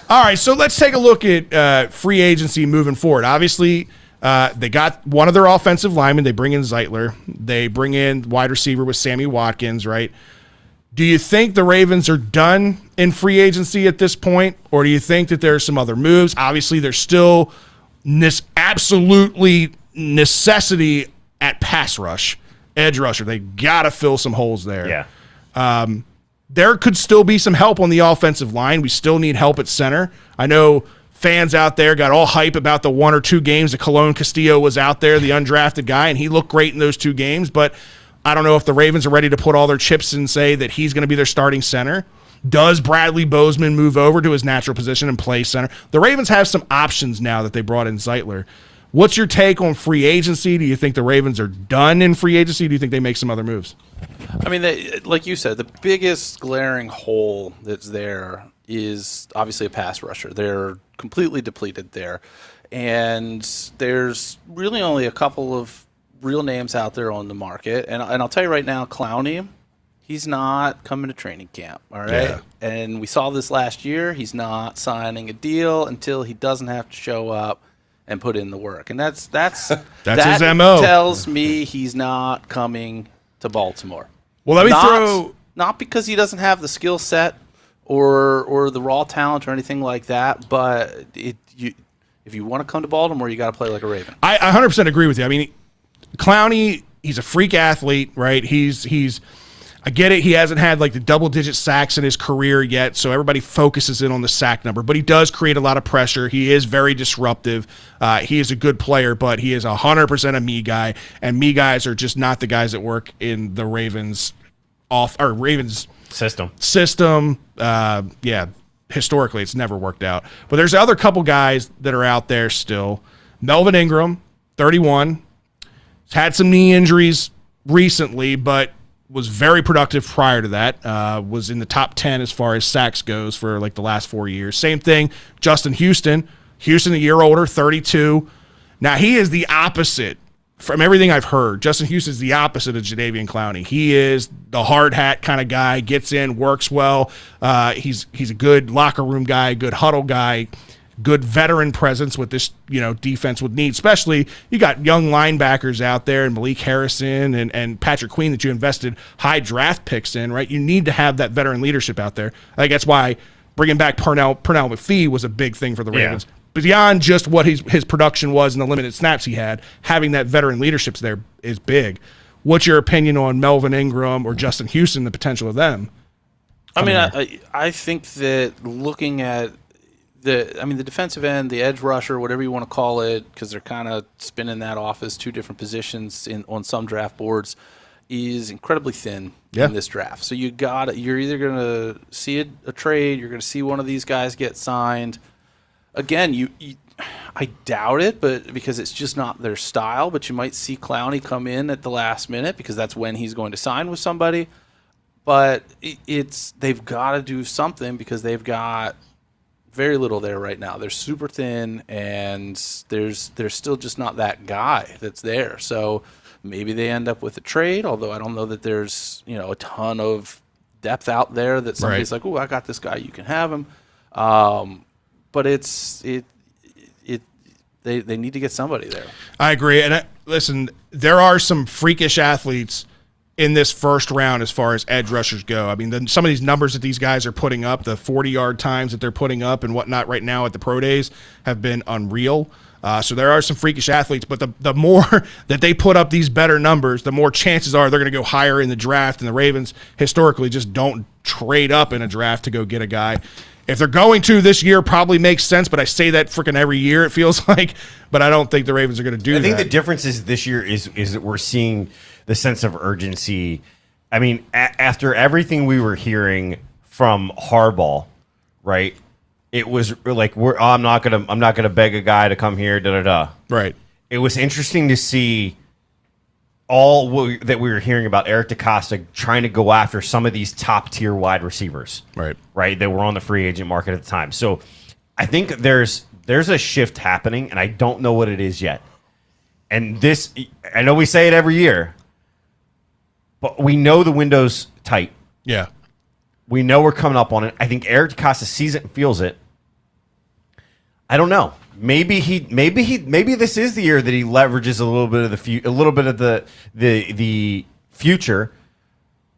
All right, so let's take a look at free agency moving forward. Obviously, they got one of their offensive linemen. They bring in Zeitler. They bring in wide receiver with Sammy Watkins, right? Do you think the Ravens are done in free agency at this point, or do you think that there's some other moves? Obviously, there's still absolutely necessity at pass rush, edge rusher. They got to fill some holes there. Yeah. There could still be some help on the offensive line. We still need help at center. I know fans out there got all hype about the 1 or 2 games that Cologne Castillo was out there, the undrafted guy, and he looked great in those 2 games, but I don't know if the Ravens are ready to put all their chips and say that he's going to be their starting center. Does Bradley Bozeman move over to his natural position and play center? The Ravens have some options now that they brought in Zeitler. What's your take on free agency? Do you think the Ravens are done in free agency? Do you think they make some other moves? I mean, like you said, the biggest glaring hole that's there is obviously a pass rusher. They're completely depleted there. And there's really only a couple of real names out there on the market. And I'll tell you right now, Clowney, he's not coming to training camp, all right? Yeah. And we saw this last year. He's not signing a deal until he doesn't have to show up and put in the work. And that's his MO. Tells me he's not coming to Baltimore. Well, let me not because he doesn't have the skill set or the raw talent or anything like that, but if you want to come to Baltimore, you got to play like a Raven. I 100% agree with you. I mean, Clowney, he's a freak athlete, right? He's I get it. He hasn't had like the double-digit sacks in his career yet, so everybody focuses in on the sack number. But he does create a lot of pressure. He is very disruptive. He is a good player, but he is 100% a me guy, and me guys are just not the guys that work in the Ravens system. Historically, it's never worked out. But there's other couple guys that are out there still. Melvin Ingram, 31, has had some knee injuries recently, but was very productive prior to that. Was in the top 10 as far as sacks goes for like the last 4 years. Same thing, Justin Houston. Houston, a year older, 32. Now, he is the opposite. From everything I've heard, Justin Houston is the opposite of Jadeveon Clowney. He is the hard hat kind of guy, gets in, works well. He's a good locker room guy, good huddle guy, good veteran presence with this, defense with need. Especially, you got young linebackers out there, and Malik Harrison and Patrick Queen that you invested high draft picks in, right? You need to have that veteran leadership out there. I think that's why bringing back Pernell McPhee was a big thing for the Ravens. But beyond just what his production was and the limited snaps he had, having that veteran leadership there is big. What's your opinion on Melvin Ingram or Justin Houston, the potential of them? I think that looking at the defensive end, the edge rusher, whatever you want to call it, because they're kind of spinning that off as two different positions on some draft boards, is incredibly thin in this draft. So you're either going to see a trade, you're going to see one of these guys get signed. Again, I doubt it, but because it's just not their style. But you might see Clowney come in at the last minute because that's when he's going to sign with somebody. But they've got to do something because they've got very little there right now. They're super thin, and there's still just not that guy that's there. So maybe they end up with a trade, although I don't know that there's a ton of depth out there that somebody's like, oh, I got this guy, you can have him. But they need to get somebody there. I agree. And listen, there are some freakish athletes in this first round as far as edge rushers go. I mean, some of these numbers that these guys are putting up, the 40-yard times that they're putting up and whatnot right now at the pro days have been unreal. So there are some freakish athletes, but the more that they put up these better numbers, the more chances are they're going to go higher in the draft. And the Ravens historically just don't trade up in a draft to go get a guy. If they're going to this year, probably makes sense, but I say that freaking every year, it feels like. But I don't think the Ravens are going to do that. I think the difference is this year is that we're seeing the sense of urgency. I mean, after everything we were hearing from Harbaugh, right? It was like I'm not gonna beg a guy to come here. Right. It was interesting to see that we were hearing about Eric DeCosta trying to go after some of these top tier wide receivers, right, that were on the free agent market at the time. So I think there's a shift happening, and I don't know what it is yet. And this, I know we say it every year, but we know the window's tight. Yeah, we know we're coming up on it. I think Eric DeCosta sees it and feels it. I don't know. Maybe this is the year that he leverages a little bit of the future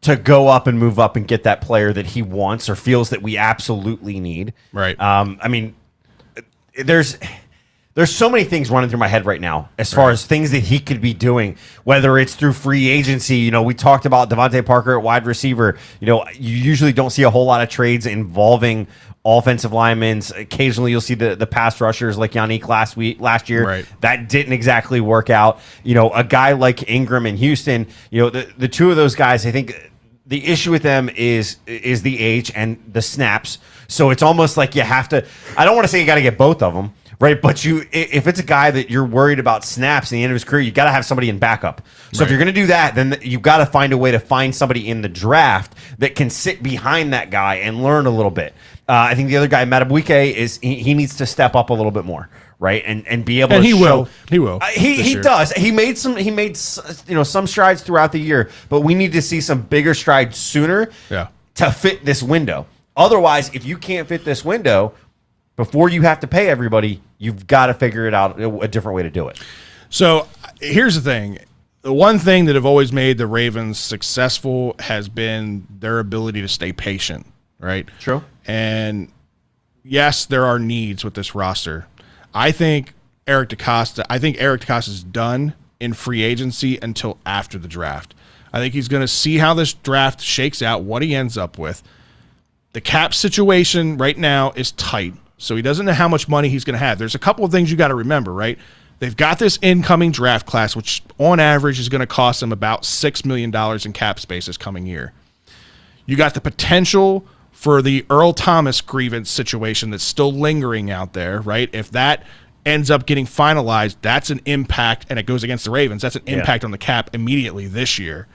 to go up and move up and get that player that he wants or feels that we absolutely need. Right. I mean, there's so many things running through my head right now as far as things that he could be doing, whether it's through free agency. We talked about Devontae Parker at wide receiver. You usually don't see a whole lot of trades involving offensive linemen. Occasionally you'll see the pass rushers like Yannick last year. Right. That didn't exactly work out. A guy like Ingram in Houston, the two of those guys, I think the issue with them is the age and the snaps. So it's almost like you have to, I don't want to say you got to get both of them, right? But if it's a guy that you're worried about snaps in the end of his career, you got to have somebody in backup. So if you're going to do that, then you've got to find a way to find somebody in the draft that can sit behind that guy and learn a little bit. I think the other guy, Madubuike, he needs to step up a little bit more, right, and be able. And to he will. He does. He made some strides throughout the year, but we need to see some bigger strides sooner. Yeah. To fit this window. Otherwise, if you can't fit this window, before you have to pay everybody, you've got to figure it out a different way to do it. So here's the thing. The one thing that have always made the Ravens successful has been their ability to stay patient, right? True. And yes, there are needs with this roster. I think Eric DeCosta is done in free agency until after the draft. I think he's going to see how this draft shakes out, what he ends up with. The cap situation right now is tight, so he doesn't know how much money he's going to have. There's a couple of things you got to remember, right? They've got this incoming draft class, which on average is going to cost them about $6 million in cap space this coming year. You got the potential for the Earl Thomas grievance situation that's still lingering out there, right? If that ends up getting finalized, that's an impact, and it goes against the Ravens. That's an impact on the cap immediately this year.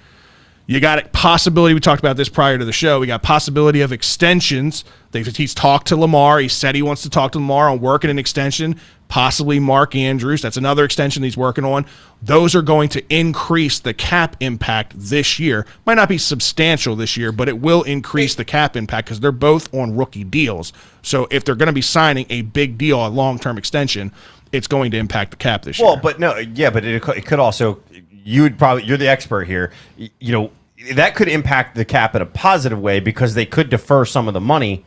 You got a possibility, we talked about this prior to the show, we got possibility of extensions. He's talked to Lamar. He said he wants to talk to Lamar on working an extension, possibly Mark Andrews. That's another extension he's working on. Those are going to increase the cap impact this year. Might not be substantial this year, but it will increase the cap impact because they're both on rookie deals. So if they're going to be signing a big deal, a long-term extension, it's going to impact the cap this year. Well, but no, yeah, but it could also, you're the expert here, you know, that could impact the cap in a positive way because they could defer some of the money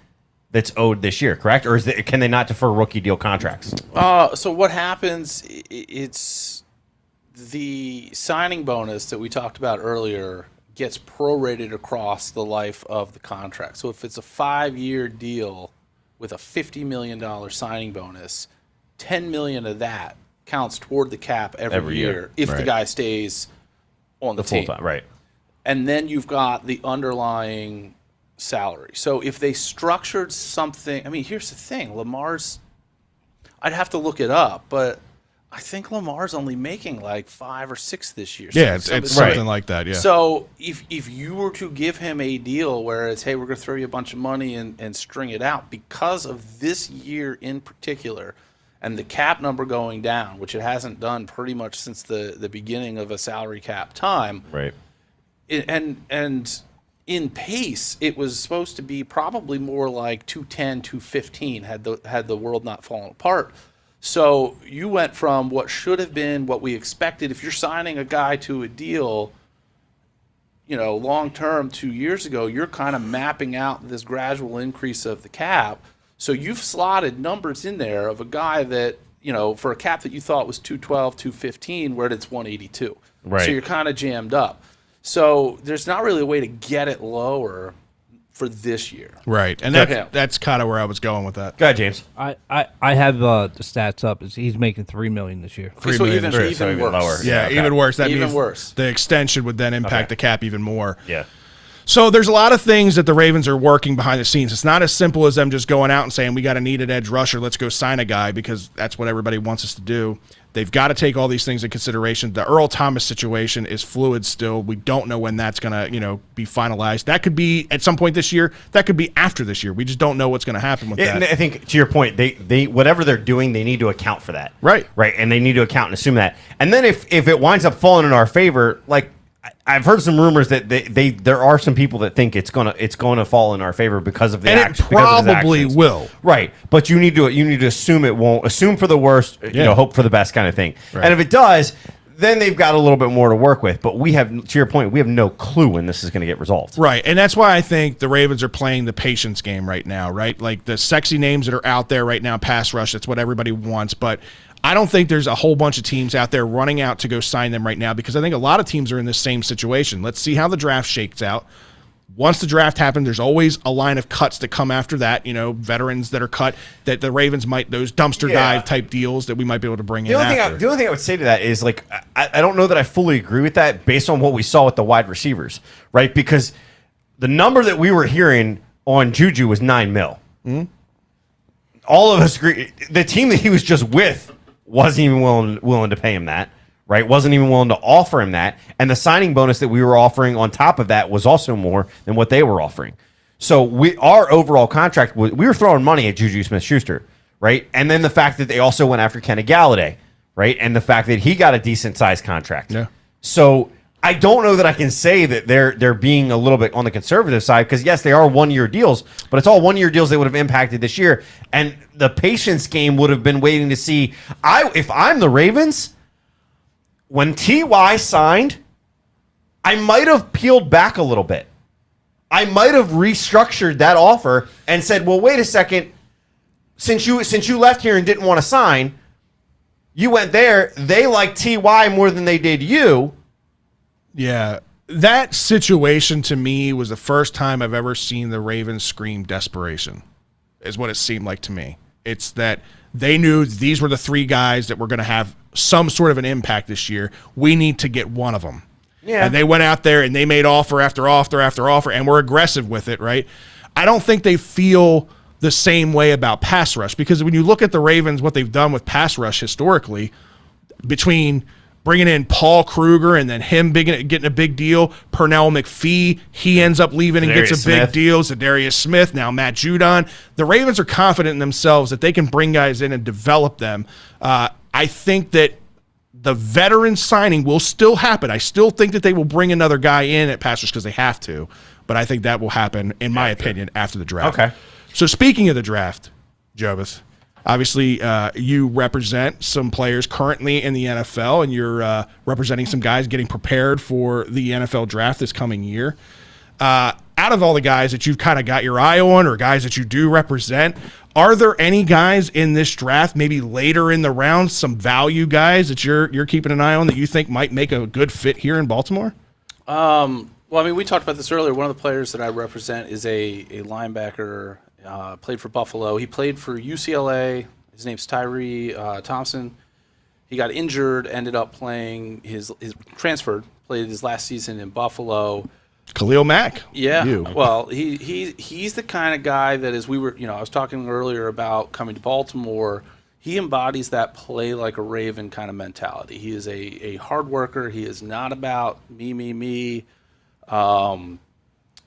that's owed this year, correct? Or can they not defer rookie deal contracts? So what happens, it's the signing bonus that we talked about earlier gets prorated across the life of the contract. So if it's a 5-year deal with a $50 million signing bonus, $10 million of that counts toward the cap every year if the guy stays on the team. Full time, right. And then you've got the underlying salary. So if they structured something, I mean, here's the thing, Lamar's, I'd have to look it up, but I think Lamar's only making like 5 or 6 this year. Yeah, it's something like that, yeah. So if you were to give him a deal where it's, hey, we're going to throw you a bunch of money and string it out because of this year in particular and the cap number going down, which it hasn't done pretty much since the beginning of a salary cap time. Right. And in pace, it was supposed to be probably more like 210, 215 had the world not fallen apart. So you went from what should have been what we expected. If you're signing a guy to a deal, you know, long term 2 years ago, you're kind of mapping out this gradual increase of the cap. So you've slotted numbers in there of a guy that, you know, for a cap that you thought was 212, 215, where it's 182. Right. So you're kind of jammed up. So there's not really a way to get it lower for this year. Right. And that's kind of where I was going with that. Go ahead, James. I have the stats up. He's making $3 million this year. Okay, so even worse. Lower. Yeah, even worse. That even means worse. The extension would then impact the cap even more. Yeah. So there's a lot of things that the Ravens are working behind the scenes. It's not as simple as them just going out and saying, we got a needed edge rusher, let's go sign a guy, because that's what everybody wants us to do. They've got to take all these things in consideration. The Earl Thomas situation is fluid still. We don't know when that's going to, be finalized. That could be at some point this year. That could be after this year. We just don't know what's going to happen with that. And I think, to your point, they whatever they're doing, they need to account for that. Right. Right, and they need to account and assume that. And then if it winds up falling in our favor, like, I've heard some rumors that there are some people that think it's gonna fall in our favor because of the and it probably will. Right, but you need to assume it won't. Assume for the worst, hope for the best kind of thing. Right. And if it does, then they've got a little bit more to work with. But we have, to your point, we have no clue when this is going to get resolved. Right, and that's why I think the Ravens are playing the patience game right now. Right, like the sexy names that are out there right now, pass rush. That's what everybody wants, but I don't think there's a whole bunch of teams out there running out to go sign them right now, because I think a lot of teams are in this same situation. Let's see how the draft shakes out. Once the draft happens, there's always a line of cuts that come after that, veterans that are cut, that the Ravens might, those dumpster dive type deals that we might be able to bring in after. The only thing I would say to that is, like, I don't know that I fully agree with that based on what we saw with the wide receivers, right? Because the number that we were hearing on Juju was $9 million. Mm-hmm. All of us agree. The team that he was just with wasn't even willing to pay him that, right? Wasn't even willing to offer him that. And the signing bonus that we were offering on top of that was also more than what they were offering. So our overall contract, we were throwing money at Juju Smith-Schuster, right? And then the fact that they also went after Kenny Galladay, right? And the fact that he got a decent-sized contract. Yeah. So I don't know that I can say that they're being a little bit on the conservative side, because yes, they are 1-year deals, but it's all 1-year deals that would have impacted this year. And the patience game would have been waiting to see. If I'm the Ravens, when T.Y. signed, I might have peeled back a little bit. I might have restructured that offer and said, well, wait a second. Since you left here and didn't want to sign, you went there. They like T.Y. more than they did you. Yeah. that situation to me was the first time I've ever seen the Ravens scream desperation, is what it seemed like to me. It's that they knew these were the three guys that were going to have some sort of an impact this year. We need to get one of them. Yeah. And they went out there and they made offer after offer after offer and were aggressive with it, right? I don't think they feel the same way about pass rush, because when you look at the Ravens, what they've done with pass rush historically, between bringing in Paul Kruger and then him getting a big deal, Pernell McPhee, he ends up leaving and gets a big deal, Zadarius Smith, now Matt Judon. The Ravens are confident in themselves that they can bring guys in and develop them. I think that the veteran signing will still happen. I still think that they will bring another guy in at pass rush because they have to, but I think that will happen, in my opinion, after the draft. Okay. So speaking of the draft, Jobis, obviously you represent some players currently in the NFL, and you're representing some guys getting prepared for the NFL draft this coming year. Out of all the guys that you've kind of got your eye on, or guys that you do represent, are there any guys in this draft, maybe later in the round, some value guys that you're keeping an eye on that you think might make a good fit here in Baltimore? Well, I mean, we talked about this earlier. One of the players that I represent is a linebacker. Played for Buffalo. He played for UCLA. His name's Tyree Thompson. He got injured, ended up playing transferred, played his last season in Buffalo. Khalil Mack. Yeah. Well, he's the kind of guy that, as we were, I was talking earlier about coming to Baltimore, he embodies that play like a Raven kind of mentality. He is a hard worker. He is not about me.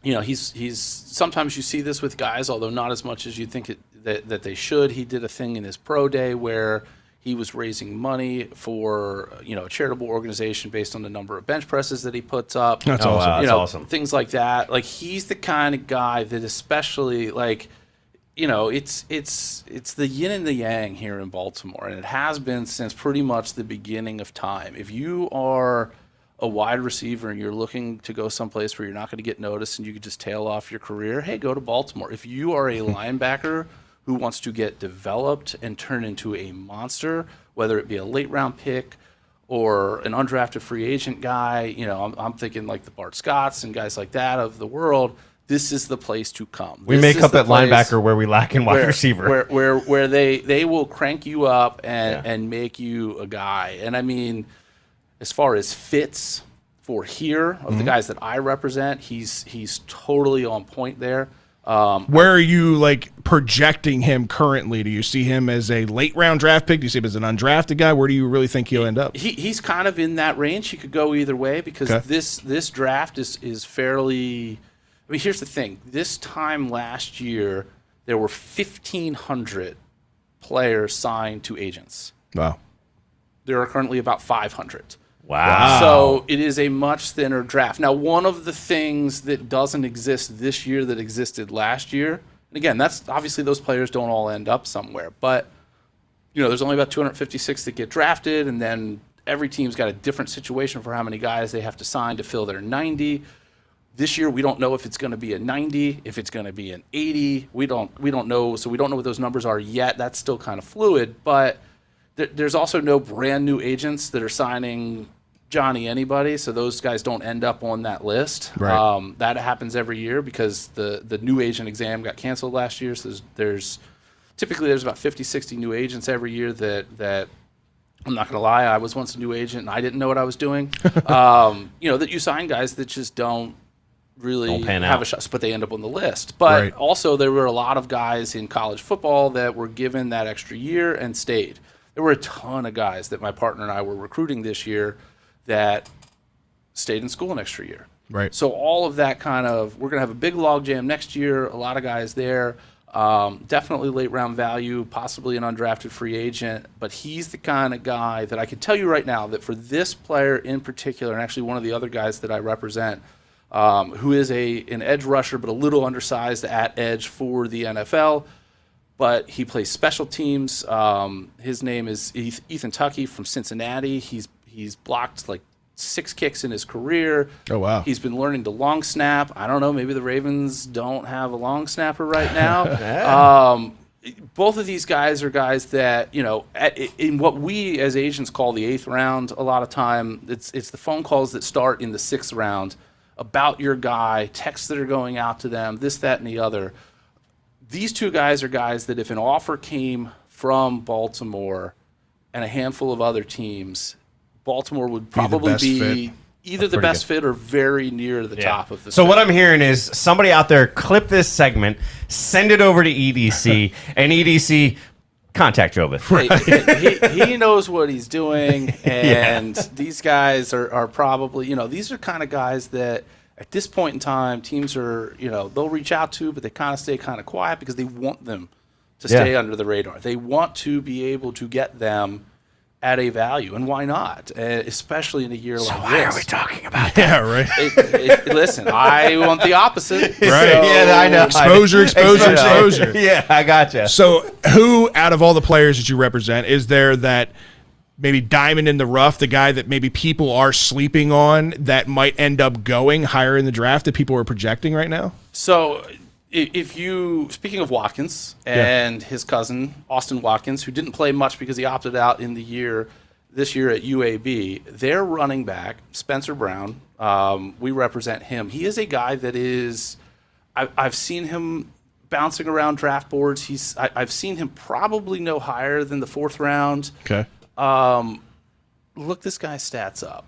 He's sometimes you see this with guys, although not as much as you think that they should. He did a thing in his pro day where he was raising money for a charitable organization based on the number of bench presses that he puts up. That's awesome. Wow, that's awesome. Things like that. Like, he's the kind of guy that, especially it's the yin and the yang here in Baltimore, and it has been since pretty much the beginning of time. If you are a wide receiver and you're looking to go someplace where you're not going to get noticed and you could just tail off your career, hey, go to Baltimore. If you are a linebacker who wants to get developed and turn into a monster, whether it be a late round pick or an undrafted free agent guy, I'm thinking like the Bart Scotts and guys like that of the world, this is the place to come. We make up at linebacker where we lack in wide receiver. Where they will crank you up and make you a guy. And I mean, as far as fits for here, of the guys that I represent, he's totally on point there. Where are you projecting him currently? Do you see him as a late round draft pick? Do you see him as an undrafted guy? Where do you really think he'll end up? He's kind of in that range. He could go either way because this draft is fairly. I mean, here's the thing. This time last year, there were 1,500 players signed to agents. Wow. There are currently about 500. Wow. So it is a much thinner draft. Now, one of the things that doesn't exist this year that existed last year, and again, that's obviously those players don't all end up somewhere, but there's only about 256 that get drafted, and then every team's got a different situation for how many guys they have to sign to fill their 90. This year, we don't know if it's going to be a 90, if it's going to be an 80. We don't know, so we don't know what those numbers are yet. That's still kind of fluid, but there's also no brand new agents that are signing Johnny anybody, so those guys don't end up on that list. Right. That happens every year because the new agent exam got canceled last year, so there's typically about 50, 60 new agents every year that I'm not going to lie, I was once a new agent and I didn't know what I was doing. That you sign guys that just don't really have a shot, but they end up on the list. But also there were a lot of guys in college football that were given that extra year and stayed. There were a ton of guys that my partner and I were recruiting this year that stayed in school an extra year. Right. So all of that we're going to have a big log jam next year, a lot of guys there. Definitely late round value, possibly an undrafted free agent, but he's the kind of guy that I can tell you right now that for this player in particular, and actually one of the other guys that I represent, who is an edge rusher but a little undersized at edge for the NFL, but he plays special teams. His name is Ethan Tuckey from Cincinnati. He's blocked 6 kicks in his career. Oh, wow. He's been learning to long snap. I don't know, maybe the Ravens don't have a long snapper right now. Both of these guys are guys that, in what we as agents call the 8th round, a lot of time, it's the phone calls that start in the 6th round about your guy, texts that are going out to them, this, that, and the other. These two guys are guys that if an offer came from Baltimore and a handful of other teams, Baltimore would probably be either the best fit or very near the top of the So fit. what I'm hearing is somebody out there clip this segment, send it over to EDC, and EDC contact Jobeth. He knows what he's doing, and these guys are probably, these are kind of guys that at this point in time, teams are, they'll reach out to, but they kind of stay kind of quiet because they want them to stay under the radar. They want to be able to get them at a value, and why not? Especially in a year like this. Why are we talking about that? Yeah, right. Listen, I want the opposite. Right. Yeah, I know. Exposure. Yeah, I gotcha. So, who out of all the players that you represent is there that maybe diamond in the rough, the guy that maybe people are sleeping on that might end up going higher in the draft that people are projecting right now? So, speaking of Watkins and his cousin, Austin Watkins, who didn't play much because he opted out in this year at UAB, their running back, Spencer Brown, we represent him. He is a guy that is, I've seen him bouncing around draft boards. I've seen him probably no higher than the 4th round. Okay. Look this guy's stats up.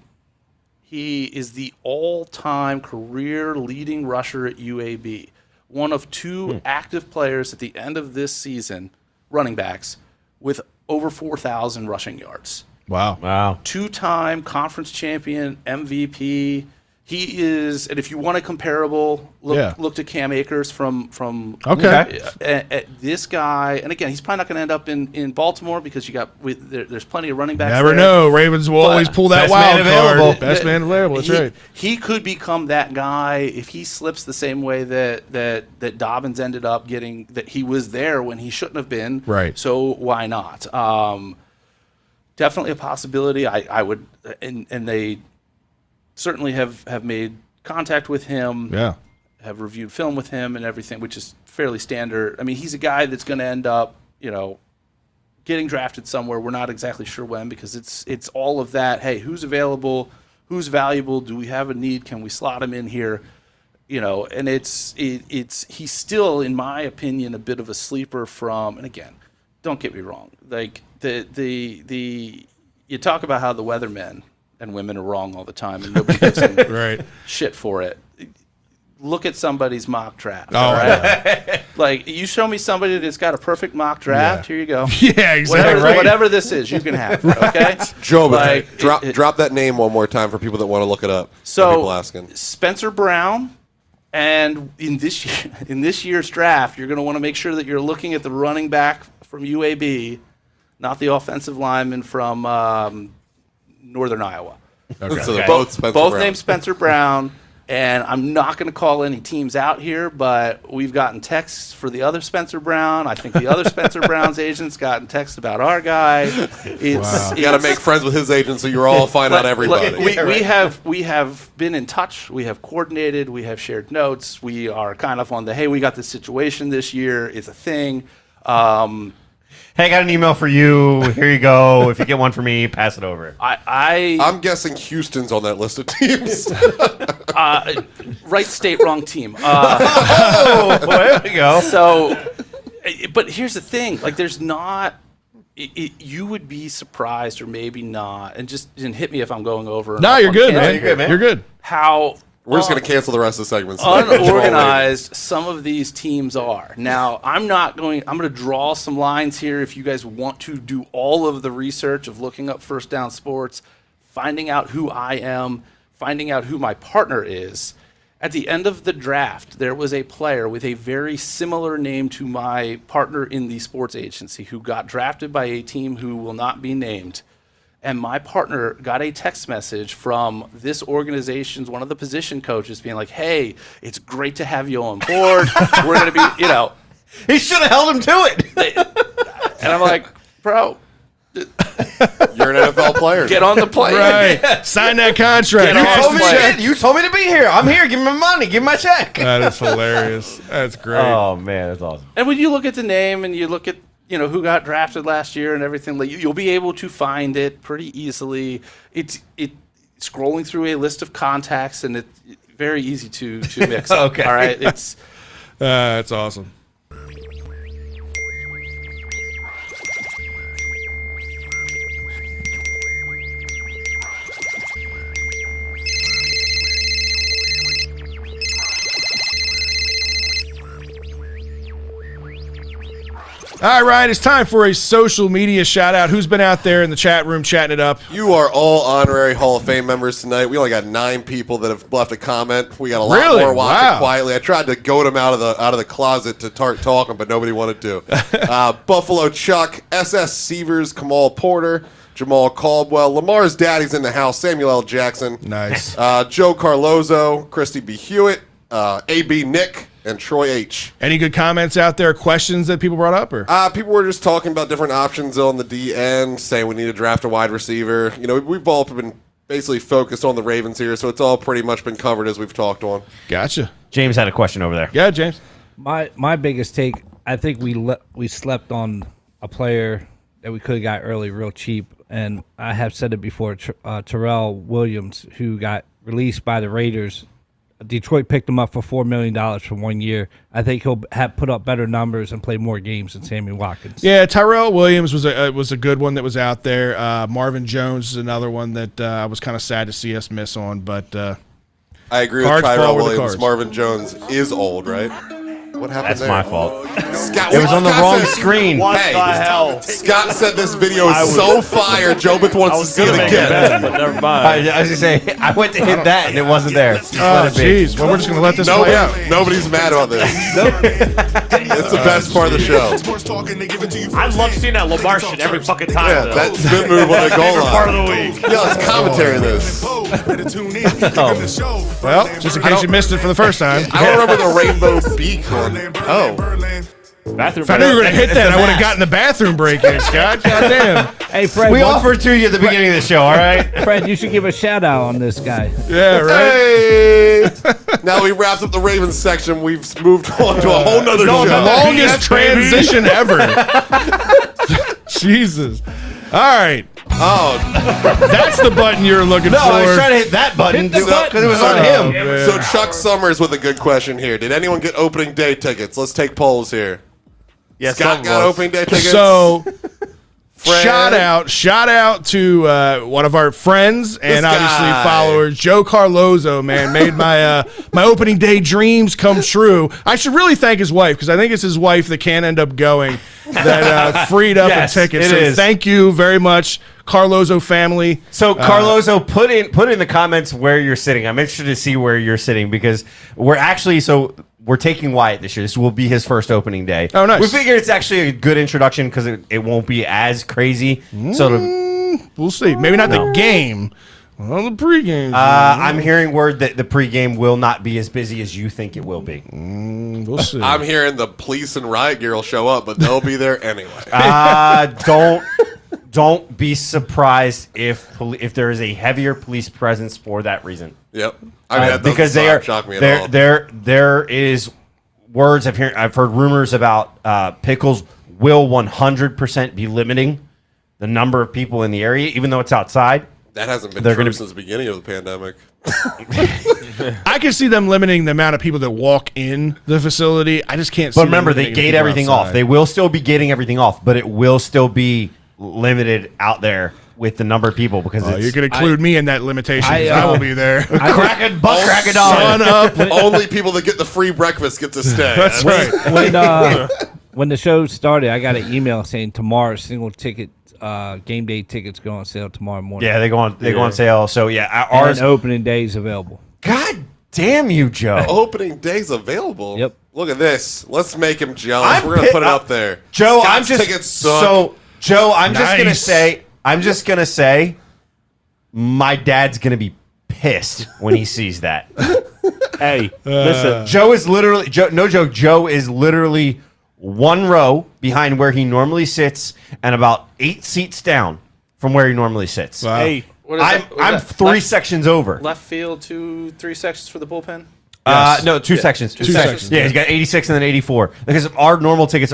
He is the all-time career leading rusher at UAB. One of 2 active players at the end of this season, running backs, with over 4,000 rushing yards. Wow. 2-time conference champion, MVP. He is, and if you want a comparable, look to Cam Akers from this guy. And again, he's probably not going to end up in Baltimore because there's plenty of running backs. Never know. Ravens will always pull that wild card. Best man available. That's right. He could become that guy if he slips the same way that Dobbins ended up getting. That he was there when he shouldn't have been. Right. So why not? Definitely a possibility. I would, and they certainly have made contact with him. Yeah. Have reviewed film with him and everything, which is fairly standard. I mean, he's a guy that's going to end up, getting drafted somewhere. We're not exactly sure when because it's all of that. Hey, who's available? Who's valuable? Do we have a need? Can we slot him in here? And he's still, in my opinion, a bit of a sleeper from. And again, don't get me wrong. Like you talk about how the weathermen and women are wrong all the time, and nobody gives them shit for it. Look at somebody's mock draft. All right. Like, you show me somebody that's got a perfect mock draft, here you go. Yeah, exactly. Whatever this is, you can have it, okay? Joe, drop that name one more time for people that want to look it up. So, people asking. Spencer Brown, and in this year's draft, you're going to want to make sure that you're looking at the running back from UAB, not the offensive lineman from Northern Iowa. Okay. So they're both Spencer Both Brown. named Spencer Brown, and I'm not going to call any teams out here, but we've gotten texts for the other Spencer Brown. I think the other Spencer Brown's agent's gotten texts about our guy. You got to make friends with his agent so you're all find out everybody. We have been in touch. We have coordinated. We have shared notes. We are kind of on the, hey, we got this situation this year. It's a thing. Hey, I got an email for you. Here you go. If you get one for me, pass it over. I'm guessing Houston's on that list of teams. Right state, wrong team. There we go. So, but here's the thing. Like, there's not... you would be surprised, or maybe not, and hit me if I'm going over. No, you're good, man. You're good. How... We're just going to cancel the rest of the segments. Unorganized some of these teams are. Now, I'm going to draw some lines here if you guys want to do all of the research of looking up First Down Sports, finding out who I am, finding out who my partner is. At the end of the draft, there was a player with a very similar name to my partner in the sports agency who got drafted by a team who will not be named. And my partner got a text message from this organization's one of the position coaches being like, hey, it's great to have you on board. We're going to be, He should have held him to it. And I'm like, bro. You're an NFL player. Get on the plane. Right. Sign that contract. You told me to be here. I'm here. Give me my money. Give me my check. That is hilarious. That's great. Oh, man. That's awesome. And when you look at the name and you look at, who got drafted last year and everything, like you'll be able to find it pretty easily. It's scrolling through a list of contacts, and very easy to mix up. Okay. All right. It's awesome. All right, Ryan, it's time for a social media shout out. Who's been out there in the chat room chatting it up? You are all honorary Hall of Fame members tonight. We only got 9 people that have left a comment. We got a lot more watching quietly. I tried to goad them out of the closet to start talking, but nobody wanted to. Buffalo Chuck, SS Severs, Kamal Porter, Jamal Caldwell, Lamar's daddy's in the house, Samuel L. Jackson. Nice. Joe Carlozo, Christy B. Hewitt, A.B. Nick, and Troy H. Any good comments out there, questions that people brought up? Or people were just talking about different options on the DN, saying we need to draft a wide receiver. You know, we've all been basically focused on the Ravens here, so it's all pretty much been covered as we've talked on. Gotcha. James had a question over there. Yeah, James. My biggest take, I think we slept on a player that we could have got early real cheap, and I have said it before, Terrell Williams, who got released by the Raiders. Detroit picked him up for $4 million for 1 year. I think he'll have put up better numbers and play more games than Sammy Watkins. Yeah, Tyrell Williams was a good one that was out there. Marvin Jones is another one that I was kind of sad to see us miss on. But I agree with Tyrell Williams. Marvin Jones is old, right? What happened That's there? my fault. Scott, It was on the wrong said- screen. What Hey, the hell? Scott said this video is so fire. Jobeth I wants to was see gonna it make it again. better, but never mind. I was going to say, I went to hit that and it wasn't there. Just oh, let it be. jeez. Well, we're just gonna let this play out. Nobody's mad about this. It's the best part of the show. Sports talking, they give it to you I first love hand. seeing that Lamar shit every fucking time. Yeah, though. that spin move on the goal Favorite part of line. the week. Yeah, it's commentary in this. Better tune in. The show. Well, just in case you missed it for the first time. I don't remember the rainbow beak one. Oh. Bathroom If I knew you were going to hit that, I would have gotten the bathroom break in, Scott. Goddamn. Hey, Fred, We offered to you at the beginning of the show, all right? Fred, you should give a shout out on this guy. Yeah, right? Hey! Now we wrapped up the Ravens section. We've moved on to a whole nother show. Longest transition ever. Jesus. All right. Oh, That's the button you're looking No, for. I was trying to hit that button because it was on him. so Chuck Summers with a good question here. Did anyone get opening day tickets? Let's take polls here. Yes, Scott got opening day tickets. So, Fred. shout out to one of our friends and This obviously guy. followers, Joe Carlozo. Man, made my my opening day dreams come true. I should really thank his wife because I think it's his wife that can't end up going that freed up Yes, a ticket. it So is. thank you very much, Carlozo family. So Carlozo, put in the comments where you're sitting. I'm interested to see where you're sitting because we're taking Wyatt this year. This will be his first opening day. Oh, nice. We figured it's actually a good introduction because it won't be as crazy. We'll see. Maybe not the game. Well, the pregame. I'm hearing word that the pregame will not be as busy as you think it will be. We'll see. I'm hearing the police and riot gear will show up, but they'll be there anyway. Don't be surprised if there is a heavier police presence for that reason. Yep. I mean, that Because doesn't shock me at all. there is words I've heard rumors about Pickles will 100% be limiting the number of people in the area, even though it's outside. That hasn't been They're true gonna- since the beginning of the pandemic. I can see them limiting the amount of people that walk in the facility. I just can't see But them remember, they limiting the gate people everything outside. off. They will still be gating everything off, but it will still be limited out there with the number of people because Oh, you could include me in that limitation. I will be there. crack a dollar. Son up. Only people that get the free breakfast get to stay. That's right. When the show started, I got an email saying tomorrow single ticket game day tickets go on sale tomorrow morning. Yeah, they go on sale. So yeah, ours. And opening day is available. God damn you, Joe. Opening day's available. Yep. Look at this. Let's make him jealous. I'm We're gonna pi- put it up there. Joe, Scott's I'm just tickets suck. so Joe. I'm Nice. just gonna say, my dad's gonna be pissed when he sees that. Hey, listen. Joe is literally no joke. Joe is literally one row behind where he normally sits and about 8 seats down from where he normally sits. Wow. Hey, What is that? I'm What is that? 3 Left- sections over. Left field, 2-3 sections for the bullpen. No, 2 sections. Two sections. Yeah, he's got 86 and then 84. Because our normal tickets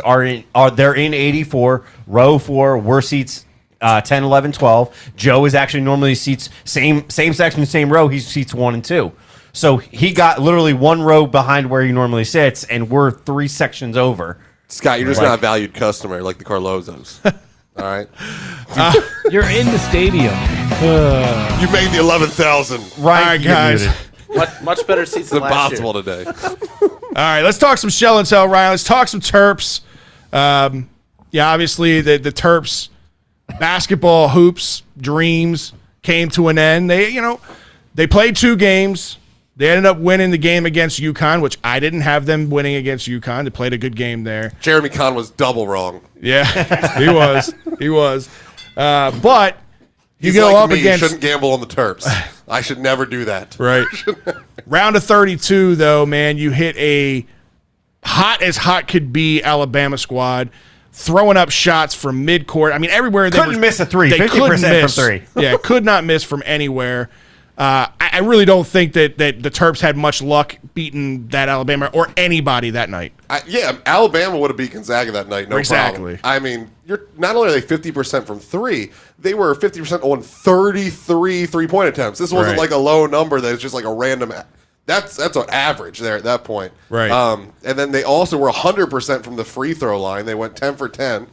they're in 84, row 4, we're seats 10, 11, 12. Joe is actually normally seats same section, same row. He seats 1 and 2. So he got literally one row behind where he normally sits, and we're 3 sections over. Scott, you're just not a valued customer like the Carlozos. All right. You're in the stadium. You made the 11,000. Right, All right, guys. Much better seats It's than last year. impossible today. All right, let's talk some shell and tell, Ryan. Let's talk some Terps. Obviously the Terps basketball hoops dreams came to an end. They played 2 games. They ended up winning the game against UConn, which I didn't have them winning against UConn. They played a good game there. Jeremy Kahn was double wrong. Yeah, he was. He was. But you He's go like up me, against. shouldn't gamble on the Terps. I should never do that. Right. Round of 32, though, man, you hit a hot as hot could be Alabama squad, throwing up shots from midcourt. I mean, everywhere they Couldn't miss a three, they 50% couldn't from miss. 3. Yeah, could not miss from anywhere. I really don't think that the Terps had much luck beating that Alabama or anybody that night. Alabama would have beat Gonzaga that night. No Exactly. problem. I mean, not only are they 50% from 3, they were 50% on 33 3-point attempts. This wasn't Right. like a low number that was just like a random. That's an average there at that point. Right. And then they also were 100% from the free throw line. They went 10 for 10.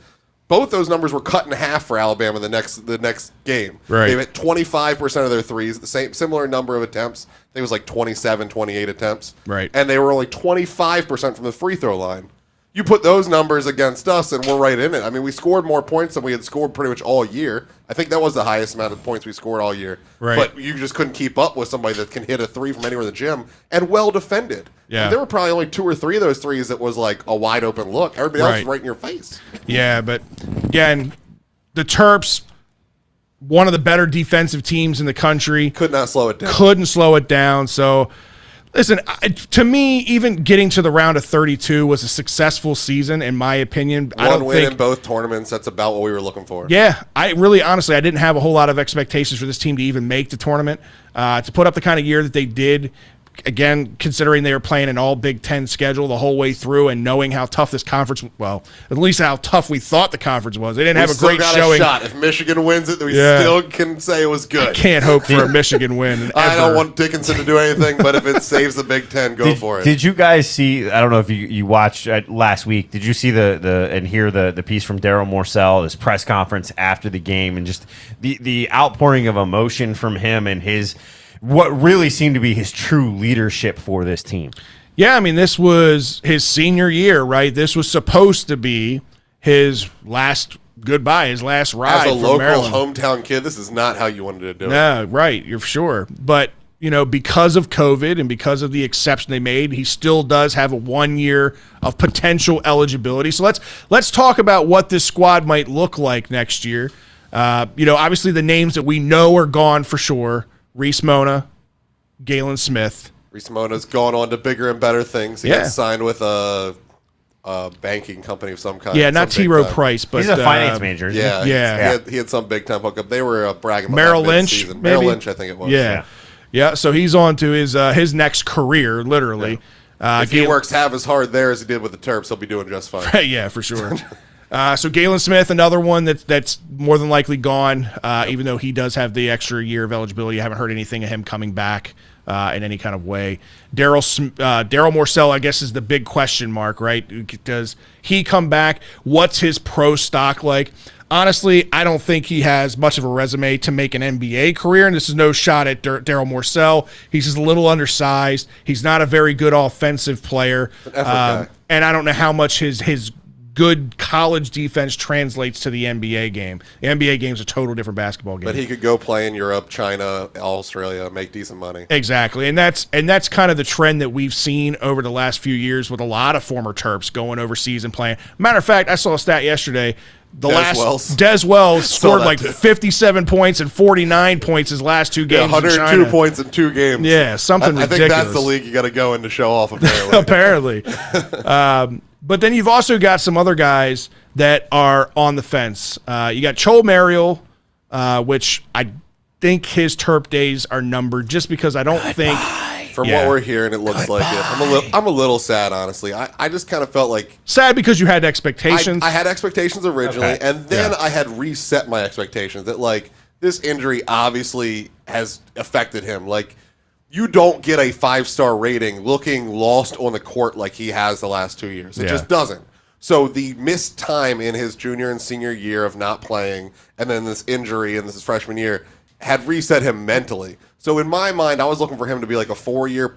Both those numbers were cut in half for Alabama the next game. Right. They hit 25% of their threes, the similar number of attempts. I think it was like 27, 28 attempts. Right. And they were only 25% from the free throw line. You put those numbers against us, and we're right in it. I mean, we scored more points than we had scored pretty much all year. I think that was the highest amount of points we scored all year. Right. But you just couldn't keep up with somebody that can hit a 3 from anywhere in the gym and well defended. Yeah. And there were probably only 2 or 3 of those threes that was like a wide open look. Everybody else was right in your face. Yeah, but again, the Terps, one of the better defensive teams in the country, Could not slow it down. couldn't slow it down. So, listen, to me, even getting to the round of 32 was a successful season, in my opinion. I One don't win think in both tournaments. That's about what we were looking for. Yeah, I really, honestly, I didn't have a whole lot of expectations for this team to even make the tournament. To put up the kind of year that they did, again, considering they were playing an all Big Ten schedule the whole way through and knowing how tough this conference, well, at least how tough we thought the conference was. They didn't have a still great got showing. A shot. If Michigan wins it, we Yeah. still can say it was good. Can't hope for a Michigan win. I ever. don't want Dickinson to do anything, but if it saves the Big Ten, go for it. Did you guys see? I don't know if you watched last week. Did you see and hear the piece from Daryl Morcell, his press conference after the game, and just the outpouring of emotion from him and his what really seemed to be his true leadership for this team? Yeah, I mean, this was his senior year, right? This was supposed to be his last goodbye, his last ride. As a from local Maryland. hometown kid, this is not how you wanted to do it. No, right, you're sure. But, because of COVID and because of the exception they made, he still does have a 1 year of potential eligibility. So let's talk about what this squad might look like next year. Obviously the names that we know are gone for sure. Reese Mona, Galen Smith. Reese Mona's gone on to bigger and better things. He Yeah. got signed with a banking company of some kind. Yeah, not some big T. Rowe time. Price, but He's a finance major. Isn't he? Yeah, Yeah. He had some big time hookup. They were bragging about Merrill that Lynch, mid-season. maybe? Merrill Lynch, I think it was. Yeah. So he's on to his next career, literally. If he works half as hard there as he did with the Terps, he'll be doing just fine. Yeah, for sure. So Galen Smith, another one that's more than likely gone, even though he does have the extra year of eligibility. I haven't heard anything of him coming back in any kind of way. Daryl Morcell, I guess, is the big question mark, right? Does he come back? What's his pro stock like? Honestly, I don't think he has much of a resume to make an NBA career, and this is no shot at Daryl Morcell. He's just a little undersized. He's not a very good offensive player. guy. And I don't know how much his good college defense translates to the NBA game. The NBA game is a total different basketball game. But he could go play in Europe, China, Australia, make decent money. Exactly, and that's kind of the trend that we've seen over the last few years with a lot of former Terps going overseas and playing. Matter of fact, I saw a stat yesterday. Des Wells scored like 57 points and 49 points his last 2 games. 102 in China. points in 2 games. Yeah, something I ridiculous. think that's the league you got to go in to show off, apparently. Apparently. But then you've also got some other guys that are on the fence. You got Chol Mariel, which I think his Terp days are numbered just because I don't think. From what we're hearing, it looks like it. I'm a little sad, honestly. I just kind of felt like Sad because you had expectations. I had expectations originally, and then I had reset my expectations that like this injury obviously has affected him. Like you don't get a 5-star rating looking lost on the court like he has the last 2 years. It just doesn't. So the missed time in his junior and senior year of not playing, and then this injury in this freshman year, had reset him mentally. So in my mind, I was looking for him to be like a 4-year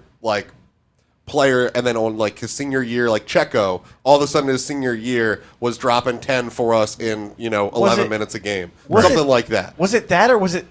player, and then on like his senior year, like Checo, all of a sudden his senior year was dropping 10 for us in 11 minutes a game, something like that. Was it that, or was it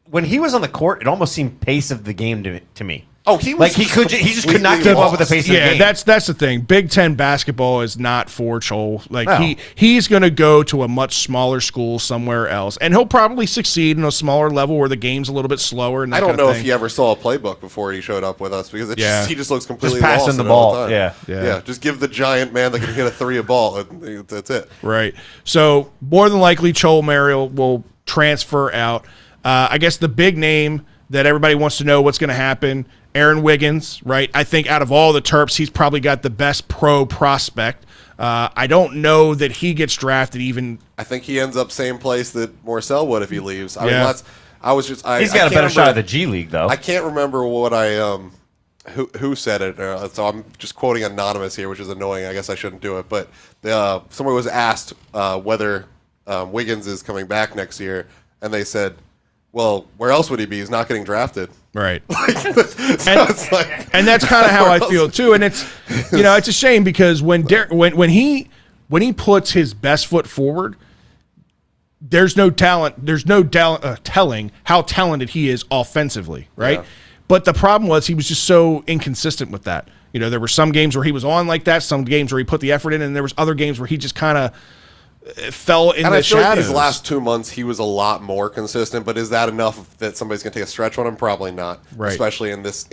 when he was on the court? It almost seemed pace of the game to me. Oh, he was like he just could not keep up with the pace of the game. Yeah, that's the thing. Big Ten basketball is not for Chol. Like No. he's going to go to a much smaller school somewhere else, and he'll probably succeed in a smaller level where the game's a little bit slower. And that I don't kind of know thing. if he ever saw a playbook before he showed up with us, because he just looks completely Just passing lost the in it all ball. time. Yeah. Just give the giant man that can hit a 3 a ball. That's it. Right. So more than likely, Chol Merrill will transfer out. I guess the big name that everybody wants to know what's going to happen, Aaron Wiggins, right? I think out of all the Terps, he's probably got the best pro prospect. I don't know that he gets drafted even. I think he ends up same place that Morcell would if he leaves. I mean, Yeah. He's got a better shot at the G League, though. I can't remember what who said it, so I'm just quoting anonymous here, which is annoying. I guess I shouldn't do it, but somebody was asked whether Wiggins is coming back next year, and they said, well, where else would he be? He's not getting drafted. Right. It's like, And that's kind of how I where feel else? too. And it's it's a shame because when he puts his best foot forward, there's no talent. There's no telling how talented he is offensively, right? Yeah. But the problem was he was just so inconsistent with that. There were some games where he was on like that, some games where he put the effort in, and there was other games where he just kind of fell in and the I feel like shadows. these last 2 months he was a lot more consistent. But is that enough that somebody's going to take a stretch on him? Probably not. Right. Especially in this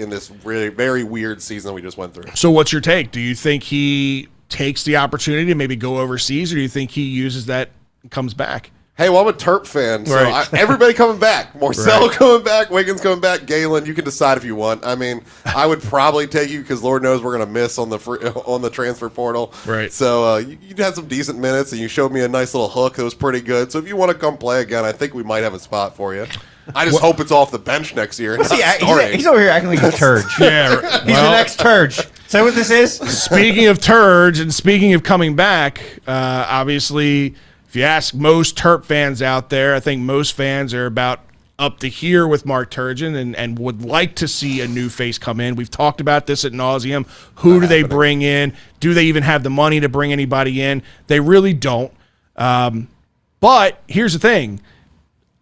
really very weird season we just went through. So what's your take? Do you think he takes the opportunity to maybe go overseas, or do you think he uses that and comes back? Hey, well, I'm a Terp fan, so Right. everybody coming back. Morcell Right. coming back, Wiggins coming back, Galen. You can decide if you want. I mean, I would probably take you because Lord knows we're going to miss on the transfer portal. Right. So you had some decent minutes, and you showed me a nice little hook that was pretty good. So if you want to come play again, I think we might have a spot for you. I just hope it's off the bench next year. And not starting. He's over here acting like a turd. Yeah. He's the next turd. Is that what this is? Speaking of turds and speaking of coming back, obviously, if you ask most Terp fans out there, I think most fans are about up to here with Mark Turgeon and would like to see a new face come in. We've talked about this at nauseum. Who do they bring in? Do they even have the money to bring anybody in? They really don't. But here's the thing.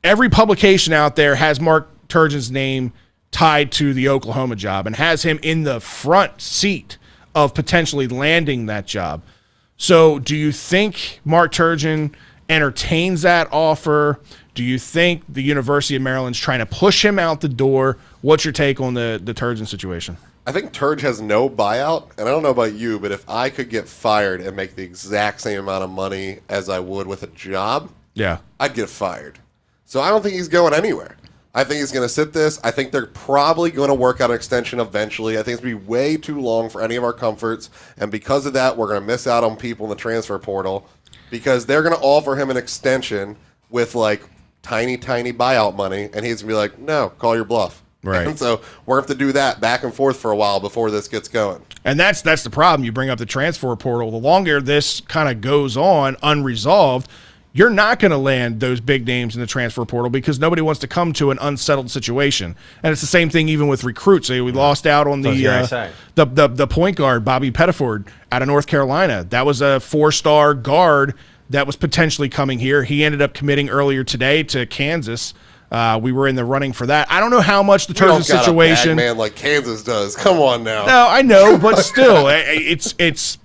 Every publication out there has Mark Turgeon's name tied to the Oklahoma job and has him in the front seat of potentially landing that job. So do you think Mark Turgeon entertains that offer? Do you think the University of Maryland's trying to push him out the door? What's your take on the Turgeon situation? I think Turge has no buyout, and I don't know about you, but if I could get fired and make the exact same amount of money as I would with a job, Yeah. I'd get fired. So I don't think he's going anywhere. I think he's going to sit this. I think they're probably going to work out an extension eventually. I think it's going to be way too long for any of our comforts. And because of that, we're going to miss out on people in the transfer portal because they're going to offer him an extension with like tiny, tiny buyout money. And he's going to be like, no, call your bluff. Right. And so we're going to have to do that back and forth for a while before this gets going. And that's the problem. You bring up the transfer portal. The longer this kind of goes on unresolved, you're not going to land those big names in the transfer portal because nobody wants to come to an unsettled situation. And it's the same thing even with recruits. We lost out on the point guard, Bobby Pettiford, out of North Carolina. That was a 4-star guard that was potentially coming here. He ended up committing earlier today to Kansas. We were in the running for that. I don't know how much the Turgeon situation. A bag man like Kansas does. Come on now. No, I know, but still, it's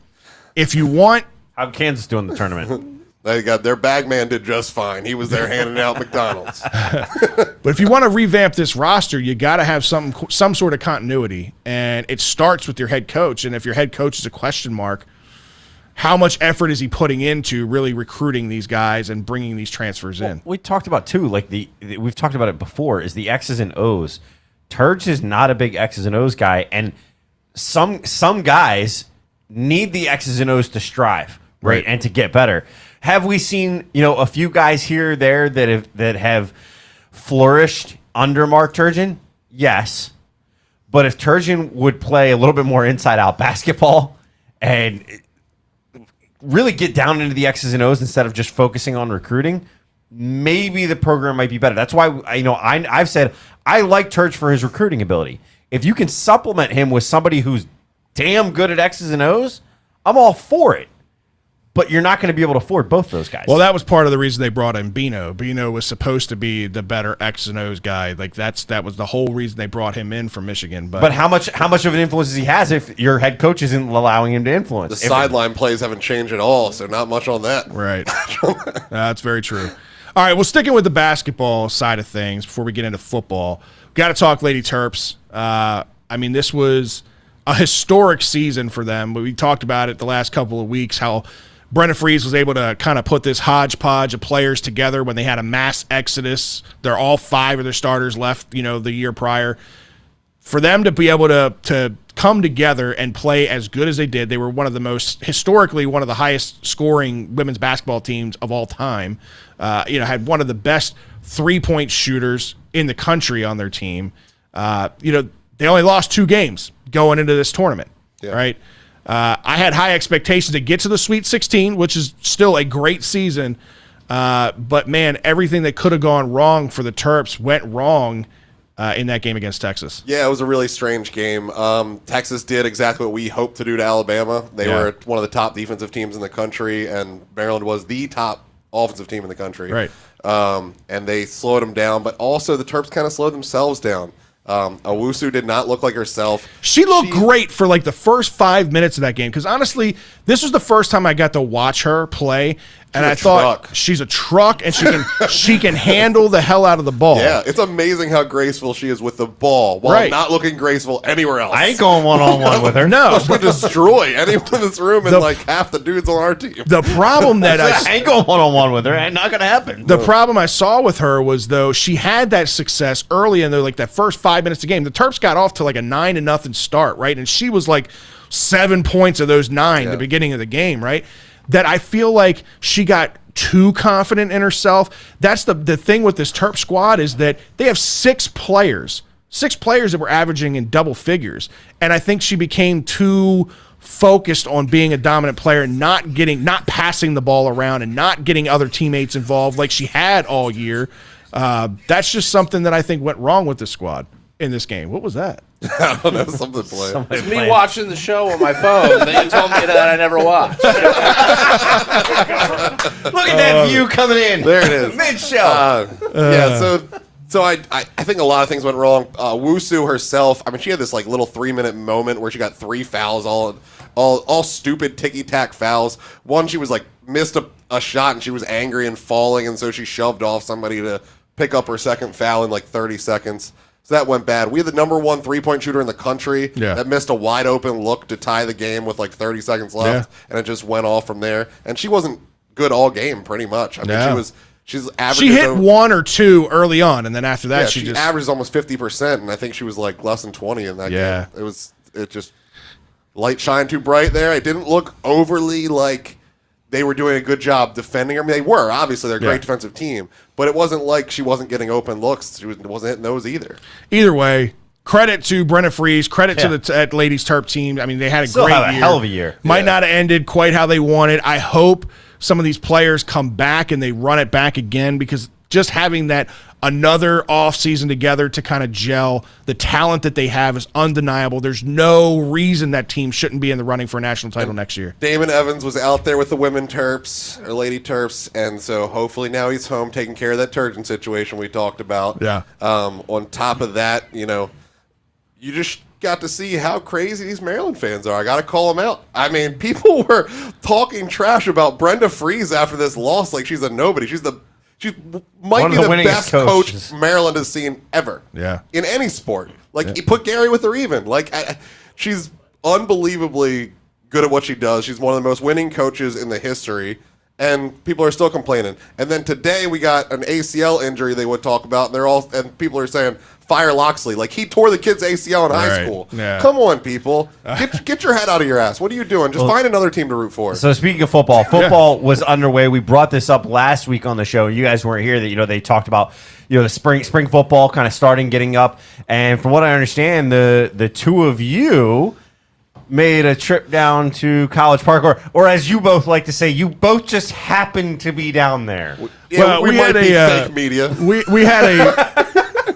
if you want. How'd Kansas do in the tournament? They got their bag man did just fine. He was there handing out McDonald's. But if you want to revamp this roster, you got to have some sort of continuity, and it starts with your head coach. And if your head coach is a question mark, how much effort is he putting into really recruiting these guys and bringing these transfers in? We talked about too, like we've talked about it before, is the X's and O's. Turge is not a big X's and O's guy, and some guys need the X's and O's to strive, right, and to get better. Have we seen, a few guys here or there that have flourished under Mark Turgeon? Yes. But if Turgeon would play a little bit more inside-out basketball and really get down into the X's and O's instead of just focusing on recruiting, maybe the program might be better. That's why I've said I like Turge for his recruiting ability. If you can supplement him with somebody who's damn good at X's and O's, I'm all for it. But you're not going to be able to afford both those guys. Well, that was part of the reason they brought in Bino. Bino was supposed to be the better X and O's guy. Like that was the whole reason they brought him in from Michigan. But how much of an influence does he has if your head coach isn't allowing him to influence? The sideline plays haven't changed at all, so not much on that. Right. That's very true. All right, well, sticking with the basketball side of things before we get into football, got to talk Lady Terps. I mean, this was a historic season for them. We talked about it the last couple of weeks, how Brenda Fries was able to kind of put this hodgepodge of players together when they had a mass exodus. They're all 5 of their starters left, the year prior. For them to be able to come together and play as good as they did, they were historically one of the highest scoring women's basketball teams of all time. Had one of the best 3-point shooters in the country on their team. They only lost 2 games going into this tournament, right? I had high expectations to get to the Sweet 16, which is still a great season. But, man, everything that could have gone wrong for the Terps went wrong in that game against Texas. Yeah, it was a really strange game. Texas did exactly what we hoped to do to Alabama. They were one of the top defensive teams in the country, and Maryland was the top offensive team in the country. Right. And they slowed them down, but also the Terps kind of slowed themselves down. Owusu did not look like herself. She looked great for like the first 5 minutes of that game because honestly, this was the first time I got to watch her play, and I thought she's a truck and she can handle the hell out of the ball. Yeah, it's amazing how graceful she is with the ball while not looking graceful anywhere else. I ain't going one-on-one with her. No, she'll destroy anyone in this room and like half the dudes on our team. The problem that I ain't going one-on-one with her. Ain't not gonna happen. The problem I saw with her was though she had that success early in that first 5 minutes of the game. The Terps got off to like a 9-0 start, right? And she was like 7 points of those 9 at the beginning of the game, right? That I feel like she got too confident in herself. That's the thing with this Terp squad is that they have 6 players that were averaging in double figures. And I think she became too focused on being a dominant player, not passing the ball around and not getting other teammates involved like she had all year. That's just something that I think went wrong with the squad in this game. What was that? I don't know, something playing. It's me watching the show on my phone. Then you told me that I never watched. Look at that view coming in. There it is. Mid-show. So I think a lot of things went wrong. Wusu herself, I mean, she had this like little 3-minute moment where she got 3 fouls, all stupid ticky-tack fouls. One, she was like missed a shot and she was angry and falling, and so she shoved off somebody to pick up her second foul in like 30 seconds. So that went bad. We had the number 1 3-point shooter in the country that missed a wide open look to tie the game with like 30 seconds left, and it just went off from there. And she wasn't good all game, pretty much. I mean, she's averaging. She hit 1 or 2 early on, and then after that, she just averages almost 50%, and I think she was like less than 20 in that game. It just light shine too bright there. It didn't look overly like they were doing a good job defending her. I mean, they were. Obviously, they're a great defensive team. But it wasn't like she wasn't getting open looks. She wasn't hitting those either. Either way, credit to Brenna Fries. Credit to the Ladies Terp team. I mean, they had a Still great have a year. hell of a year. Might not have ended quite how they wanted. I hope some of these players come back and they run it back again because just having that another offseason together to kind of gel, the talent that they have is undeniable. There's no reason that team shouldn't be in the running for a national title next year. Damon Evans was out there with the women Terps, or Lady Terps, and so hopefully now he's home taking care of that Turgeon situation we talked about. Yeah. On top of that, you just got to see how crazy these Maryland fans are. I got to call them out. I mean, people were talking trash about Brenda Fries after this loss like she's a nobody. She might be the best coach Maryland has seen ever. Yeah. In any sport. Like, put Gary with her even. Like, she's unbelievably good at what she does. She's one of the most winning coaches in the history. and people are still complaining. And then today we got an ACL injury they would talk about, and people are saying, fire Loxley. Like, he tore the kid's ACL in high school. Yeah. Come on, people. Get your head out of your ass. What are you doing? Just find another team to root for. So speaking of football was underway. We brought this up last week on the show. You guys weren't here. That they talked about the spring football kind of getting up. And from what I understand, the two of you made a trip down to College Park, or as you both like to say, you both just happened to be down there. Yeah, we might be fake media.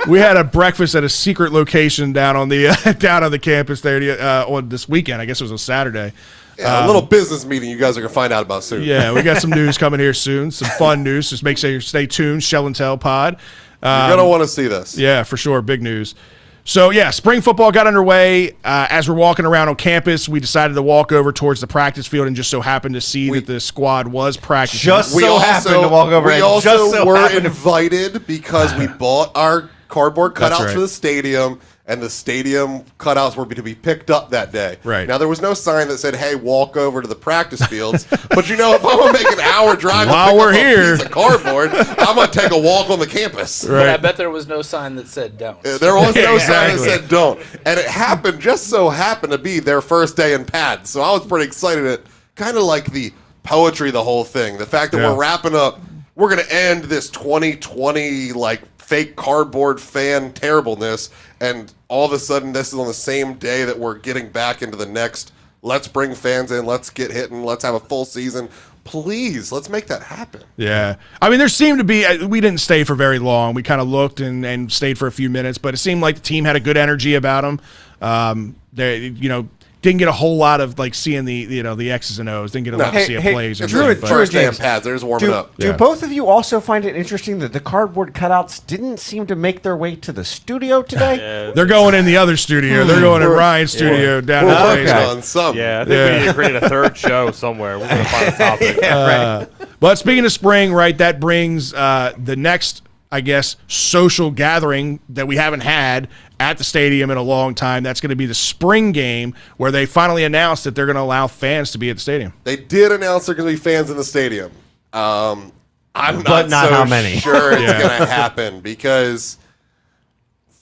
We had a breakfast at a secret location down on the campus there on this weekend. I guess it was a Saturday. Yeah, a little business meeting you guys are going to find out about soon. Yeah, we got some news coming here soon. Some fun news. Just make sure you stay tuned. Shell and Tell Pod. You're going to want to see this. Yeah, for sure. Big news. So, yeah, spring football got underway. As we're walking around on campus, we decided to walk over towards the practice field and just so happened to see that the squad was practicing. We also were invited because we bought our cardboard cutouts for the stadium, and the stadium cutouts were to be picked up that day. Right. Now, there was no sign that said, hey, walk over to the practice fields. But, if I'm going to make an hour drive while we're here, a piece of cardboard, I'm going to take a walk on the campus. Right. But I bet there was no sign that said don't. There was no sign that said don't. And it just so happened to be their first day in pads. So I was pretty excited at kind of like the poetry of the whole thing. The fact that we're wrapping up, we're going to end this 2020, fake cardboard fan terribleness, and all of a sudden this is on the same day that we're getting back into the next, let's bring fans in, let's get hitting, let's have a full season. Please, let's make that happen. Yeah. I mean, there seemed to be, we didn't stay for very long. We kind of looked and stayed for a few minutes, but it seemed like the team had a good energy about them. They, didn't get a whole lot of seeing the X's and O's. Didn't get a lot to see of plays. Drew, first day in pads. They're just warming up. Do both of you also find it interesting that the cardboard cutouts didn't seem to make their way to the studio today? Yeah. They're going in the other studio. They're going in Ryan's studio down in the basement. On some. Yeah, I think we need to create a third show somewhere. We're going to find a topic. But speaking of spring, right, that brings the next, I guess, social gathering that we haven't had at the stadium in a long time. That's going to be the spring game, where they finally announced that they're going to allow fans to be at the stadium. They did announce there are going to be fans in the stadium. I'm not so how many. Sure it's going to happen, because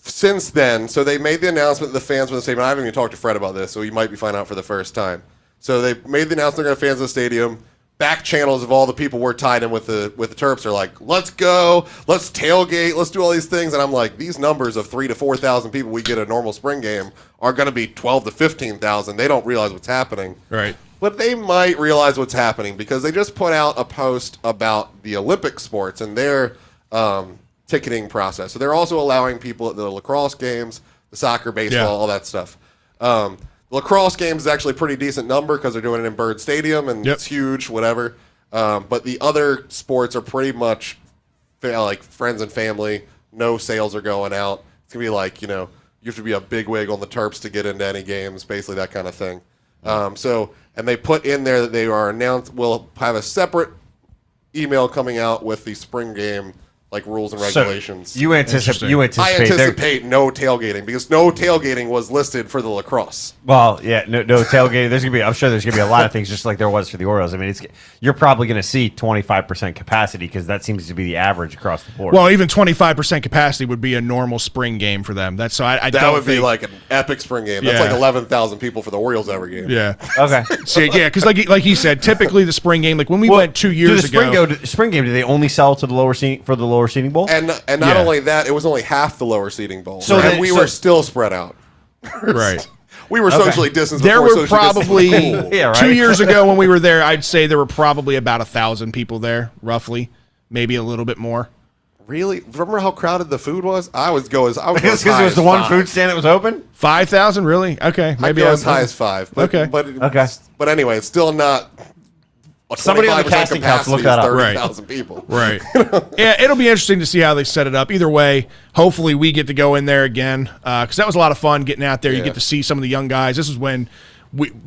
since then, so they made the announcement that the fans were in the stadium. I haven't even talked to Fred about this, so you might be finding out for the first time. So they made the announcement they're going to have fans in the stadium. Back channels of all the people we're tied in with the Terps are like, let's go, let's tailgate, let's do all these things. And I'm like, these numbers of 3,000 to 4,000 people we get at a normal spring game are going to be 12,000 to 15,000. They don't realize what's happening. Right. But they might realize what's happening, because they just put out a post about the Olympic sports and their ticketing process. So they're also allowing people at the lacrosse games, the soccer, baseball, all that stuff. Lacrosse games is actually a pretty decent number because they're doing it in Bird Stadium, and it's huge, whatever. But the other sports are pretty much like friends and family. No sales are going out. It's going to be you have to be a bigwig on the Terps to get into any games, basically that kind of thing. And they put in there that they are announced, we'll have a separate email coming out with the spring game rules and regulations. So you anticipate I anticipate no tailgating, because no tailgating was listed for the lacrosse. Well, yeah, no tailgating. I'm sure there's gonna be a lot of things just like there was for the Orioles. I mean, you're probably gonna see 25% capacity, because that seems to be the average across the board. Well, even 25% capacity would be a normal spring game for them. That's so I that don't would think, be like an epic spring game. That's 11,000 people for the Orioles every game. Yeah. Okay. So, yeah, because like he said, typically the spring game, when we went 2 years ago, spring game, do they only sell to the lower seating seating bowl? And not only that, it was only half the lower seating bowl. So we were still spread out. Right. We were socially distanced. There before were socially probably distanced. 2 years ago when we were there, I'd say there were probably about 1,000 people there, roughly, maybe a little bit more. Really? Remember how crowded the food was? I was because it was the one food stand that was open. 5,000, really? Okay, maybe as high as 5. But, okay, but anyway, it's still not. Somebody on the casting couch look that up. 30,000 people. Right. Yeah, it'll be interesting to see how they set it up. Either way, hopefully we get to go in there again, because that was a lot of fun getting out there. You get to see some of the young guys. This is when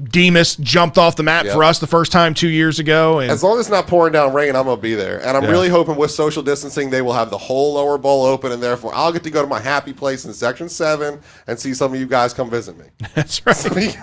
Demas jumped off the mat for us the first time 2 years ago. And as long as it's not pouring down rain, I'm going to be there. And I'm really hoping with social distancing, they will have the whole lower bowl open, and therefore I'll get to go to my happy place in Section 7 and see some of you guys come visit me. That's right.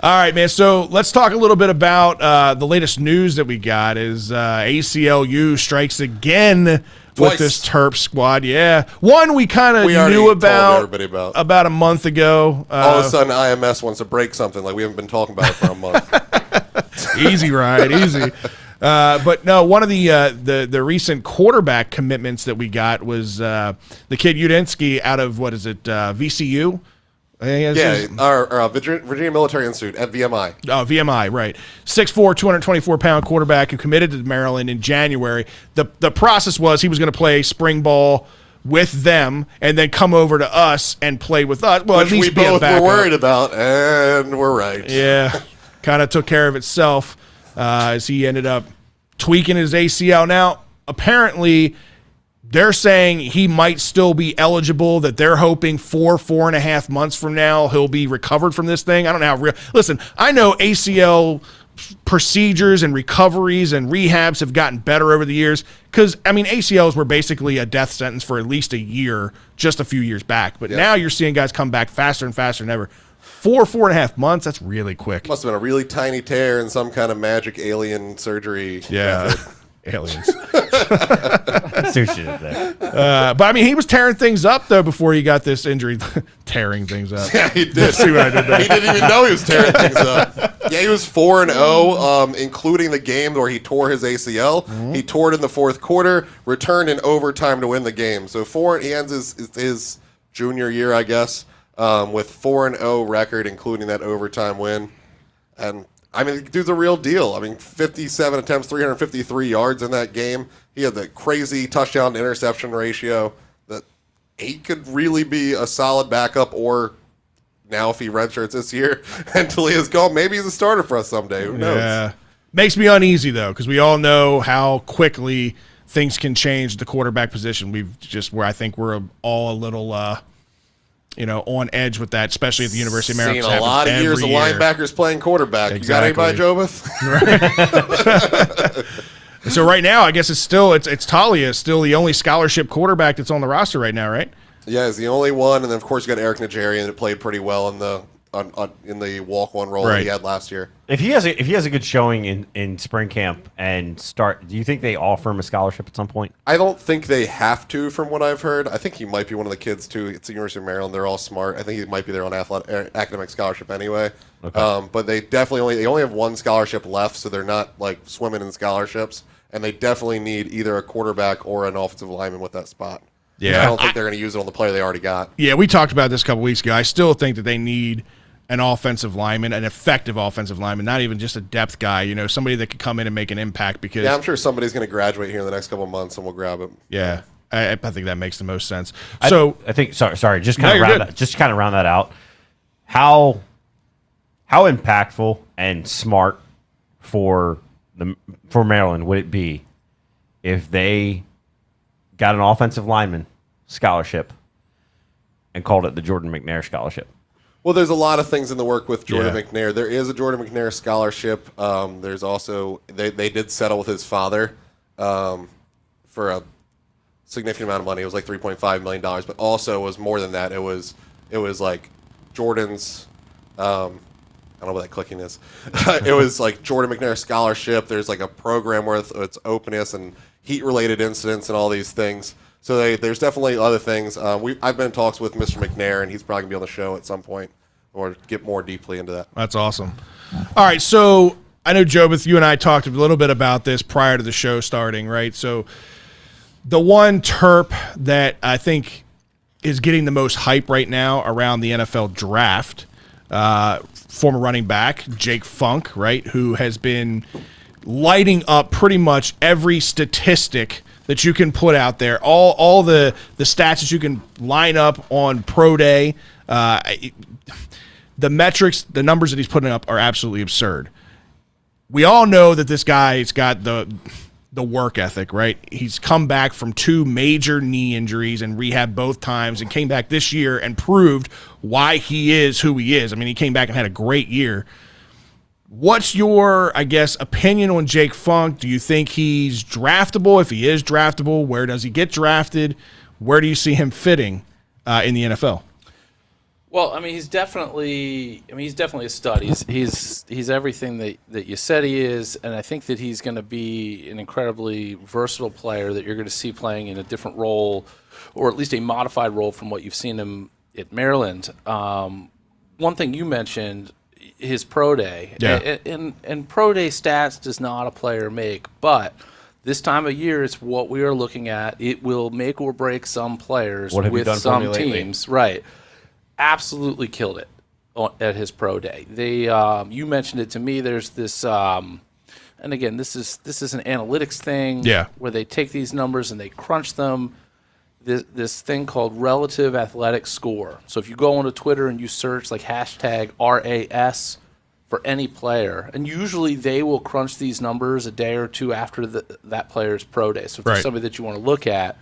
All right, man. So let's talk a little bit about the latest news that we got is ACLU strikes again with Twice. this Terps squad. Yeah. One we kind of already knew told about everybody about. about a month ago. All of a sudden, IMS wants to break something like we haven't been talking about it for a month. Easy, Ryan. Easy. But no, one of the recent quarterback commitments that we got was the kid Udinsky out of, what is it, VCU? Our Virginia Military Institute at VMI. Oh, VMI, right. 6'4", 224-pound quarterback who committed to Maryland in January. The process was he was going to play spring ball with them and then come over to us and play with us. Well, Which at least we be a both were backup. worried about, and we're right. Yeah, kind of took care of itself as he ended up tweaking his ACL. Now, apparently, they're saying he might still be eligible, that they're hoping 4.5 months from now he'll be recovered from this thing. I don't know how real. Listen, I know ACL procedures and recoveries and rehabs have gotten better over the years because, I mean, ACLs were basically a death sentence for at least a year just a few years back. But now you're seeing guys come back faster and faster than ever. 4.5 months, that's really quick. Must have been a really tiny tear in some kind of magic alien surgery. Yeah. Aliens. Sushi is there. But I mean, he was tearing things up though before he got this injury. Tearing things up. Yeah, he did. See what I did there? He didn't even know he was tearing things up. Yeah, he was 4-0, including the game where he tore his ACL. Mm-hmm. He tore it in the fourth quarter, returned in overtime to win the game. So he ends his junior year, I guess, with 4-0 record, including that overtime win. And I mean, the dude's a real deal. I mean, 57 attempts, 353 yards in that game. He had the crazy touchdown to interception ratio that he could really be a solid backup, or now if he redshirts this year until he is gone, maybe he's a starter for us someday. Who knows? Yeah. Makes me uneasy though, because we all know how quickly things can change at the quarterback position. Where I think we're all a litlittle on edge with that, especially at the University of Maryland. Seen a lot of years of linebackers playing quarterback. Exactly. You got anybody, Jobeth? So right now, I guess it's Talia, still the only scholarship quarterback that's on the roster right now, right? Yeah, he's the only one, and then of course you got Eric Najarian that played pretty well in the walk-on role that he had last year. If he has a good showing in spring camp and start, do you think they offer him a scholarship at some point? I don't think they have to, from what I've heard. I think he might be one of the kids too. It's the University of Maryland; they're all smart. I think he might be there on academic scholarship anyway. Okay. But they only have one scholarship left, so they're not like swimming in scholarships. And they definitely need either a quarterback or an offensive lineman with that spot. Yeah, I don't think they're going to use it on the player they already got. Yeah, we talked about this a couple weeks ago. I still think that they need an offensive lineman, an effective offensive lineman, not even just a depth guy, somebody that could come in and make an impact. Because I'm sure somebody's going to graduate here in the next couple of months, and we'll grab him. Yeah, I think that makes the most sense. I think sorry, just kind of round that out. How impactful and smart for Maryland would it be if they got an offensive lineman scholarship and called it the Jordan McNair scholarship? Well, there's a lot of things in the work with Jordan McNair. There is a Jordan McNair scholarship. There's also they did settle with his father for a significant amount of money. It was like $3.5 million, but also was more than that. It was like Jordan's. I don't know what that clicking is. It was like Jordan McNair scholarship. There's like a program where it's openness and heat-related incidents and all these things. So there's definitely other things. I've been in talks with Mr. McNair, and he's probably going to be on the show at some point or get more deeply into that. That's awesome. All right, so I know, Jobeth, you and I talked a little bit about this prior to the show starting, right? So the one Terp that I think is getting the most hype right now around the NFL draft, former running back Jake Funk, right, who has been lighting up pretty much every statistic that you can put out there, all the stats that you can line up on Pro Day. The metrics, the numbers that he's putting up are absolutely absurd. We all know that this guy's got the work ethic, right? He's come back from 2 major knee injuries and rehab both times and came back this year and proved why he is who he is. I mean, he came back and had a great year. What's your, I guess, opinion on Jake Funk? Do you think he's draftable? If he is draftable, where does he get drafted? Where do you see him fitting in the NFL? Well, I mean, he's definitely a stud. He's everything that you said he is, and I think that he's going to be an incredibly versatile player that you're going to see playing in a different role, or at least a modified role from what you've seen him at Maryland. One thing you mentioned, his pro day, and pro day stats does not a player make, but this time of year, it's what we are looking at. It will make or break some players with some teams, right? Absolutely killed it at his pro day. You mentioned it to me. There's this, and again, this is an analytics thing. Yeah. Where they take these numbers and they crunch them. This thing called relative athletic score. So if you go onto Twitter and you search like hashtag RAS for any player, and usually they will crunch these numbers a day or two after that player's pro day. So if there's somebody that you want to look at,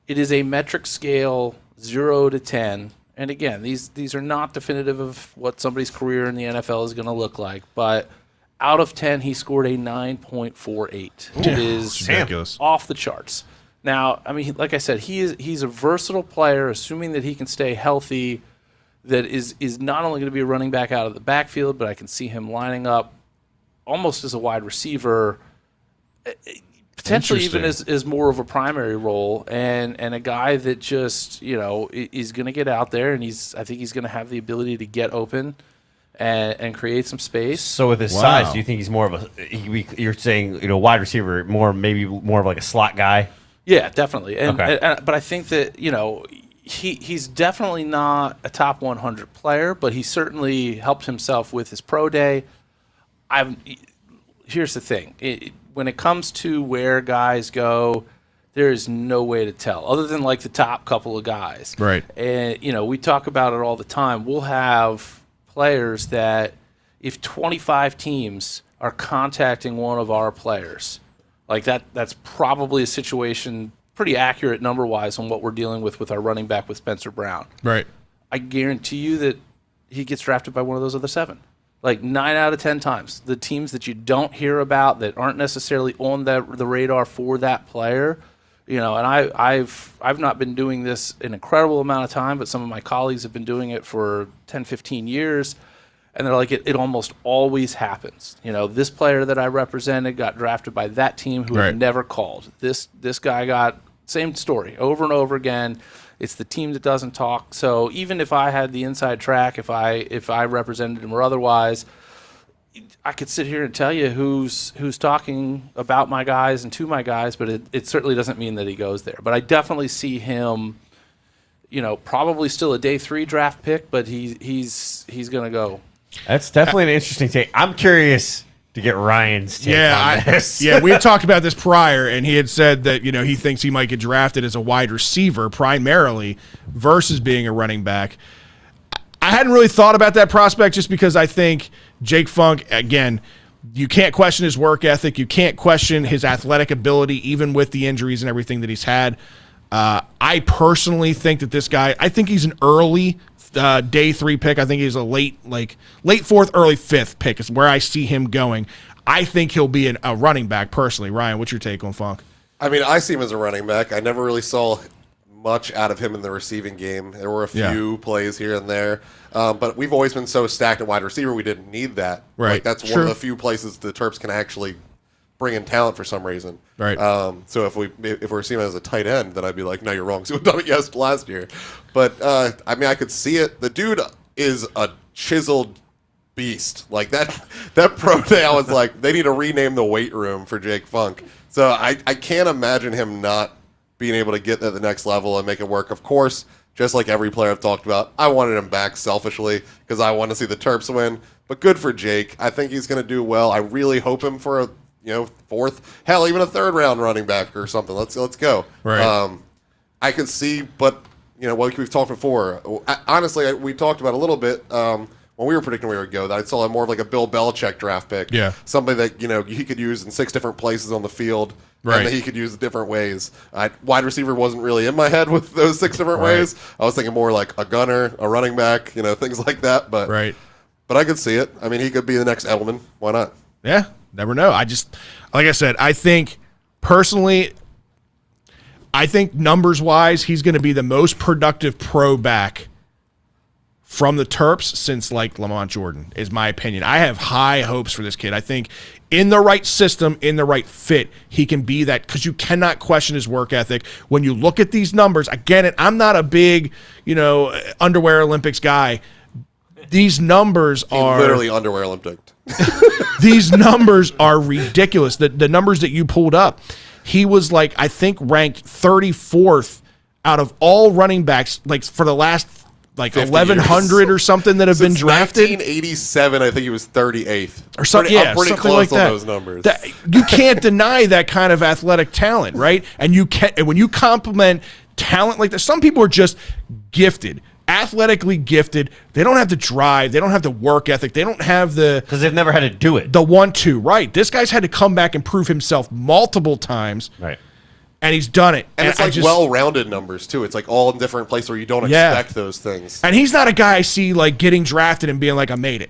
it is a metric scale 0 to 10. And again, these are not definitive of what somebody's career in the NFL is going to look like. But out of 10, he scored a 9.48. It is ridiculous, off the charts. Now, I mean, like I said, he's a versatile player, assuming that he can stay healthy. That is not only going to be a running back out of the backfield, but I can see him lining up almost as a wide receiver, potentially even as more of a primary role, and a guy that just, is going to get out there, and I think he's going to have the ability to get open and create some space. So with his size, do you think he's more of you're saying, wide receiver, maybe more of like a slot guy? Yeah, definitely. But I think that, he's definitely not a top 100 player, but he certainly helped himself with his pro day. Here's the thing. When it comes to where guys go, there is no way to tell, other than like the top couple of guys. Right. And, we talk about it all the time. We'll have players that if 25 teams are contacting one of our players, like that's probably a situation pretty accurate number-wise on what we're dealing with our running back with Spencer Brown. Right. I guarantee you that he gets drafted by one of those other 7. Like 9 out of 10 times. The teams that you don't hear about that aren't necessarily on the radar for that player, and I've not been doing this an incredible amount of time, but some of my colleagues have been doing it for 10, 15 years, and they're like, it almost always happens. This player that I represented got drafted by that team who had never called. This guy got, same story, over and over again. It's the team that doesn't talk. So even if I had the inside track, if I represented him or otherwise, I could sit here and tell you who's talking about my guys and to my guys, but it certainly doesn't mean that he goes there. But I definitely see him, probably still a day 3 draft pick, but he's going to go. That's definitely an interesting take. I'm curious to get Ryan's take on this. We had talked about this prior, and he had said that he thinks he might get drafted as a wide receiver primarily versus being a running back. I hadn't really thought about that prospect just because I think Jake Funk, again, you can't question his work ethic. You can't question his athletic ability, even with the injuries and everything that he's had. I personally think that this guy, I think he's an early day 3 pick. I think he's a late 4th, early 5th pick is where I see him going. I think he'll be a running back personally. Ryan, what's your take on Funk? I mean, I see him as a running back. I never really saw much out of him in the receiving game. There were a few plays here and there, but we've always been so stacked at wide receiver, we didn't need that. Right. Like, that's one of the few places the Terps can actually bring in talent for some reason. Right. So if we're seeing him as a tight end, then I'd be like, no, you're wrong. So we've done it last year. But I mean, I could see it. The dude is a chiseled beast. Like that pro day, I was like, they need to rename the weight room for Jake Funk. So I can't imagine him not being able to get to the next level and make it work. Of course, just like every player I've talked about, I wanted him back selfishly because I want to see the Terps win. But good for Jake. I think he's going to do well. I really hope him for a 4th, hell, even a 3rd round running back or something. Let's go. Right. I could see, but what we've talked before. Honestly, we talked about a little bit when we were predicting a year ago that I saw more of like a Bill Belichick draft pick. Yeah. Somebody that he could use in 6 different places on the field. Right. And that he could use different ways. Wide receiver wasn't really in my head with those 6 different ways. I was thinking more like a gunner, a running back, things like that. But I could see it. I mean, he could be the next Edelman. Why not? Yeah, never know. Like I said, I think personally, numbers-wise, he's going to be the most productive pro back from the Terps since like Lamont Jordan, is my opinion. I have high hopes for this kid. I think in the right system, in the right fit, he can be that, because you cannot question his work ethic. When you look at these numbers, again, I'm not a big, underwear Olympics guy. These numbers are literally underwear Olympic. These numbers are ridiculous. The numbers that you pulled up, he was like, I think ranked 34th out of all running backs, like for the last 1,100 or something that have been drafted. 1987, I think he was 38th or something. I'm pretty something close like on that. those numbers. You can't deny that kind of athletic talent, right? And when you compliment talent like that, some people are just gifted. Athletically gifted, they don't have the drive, they don't have the work ethic, they don't have because they've never had to do it. The 1-2, right? This guy's had to come back and prove himself multiple times, right? And he's done it. And it's like well-rounded numbers too. It's like all in different places where you don't expect those things. And he's not a guy I see like getting drafted and being like, I made it.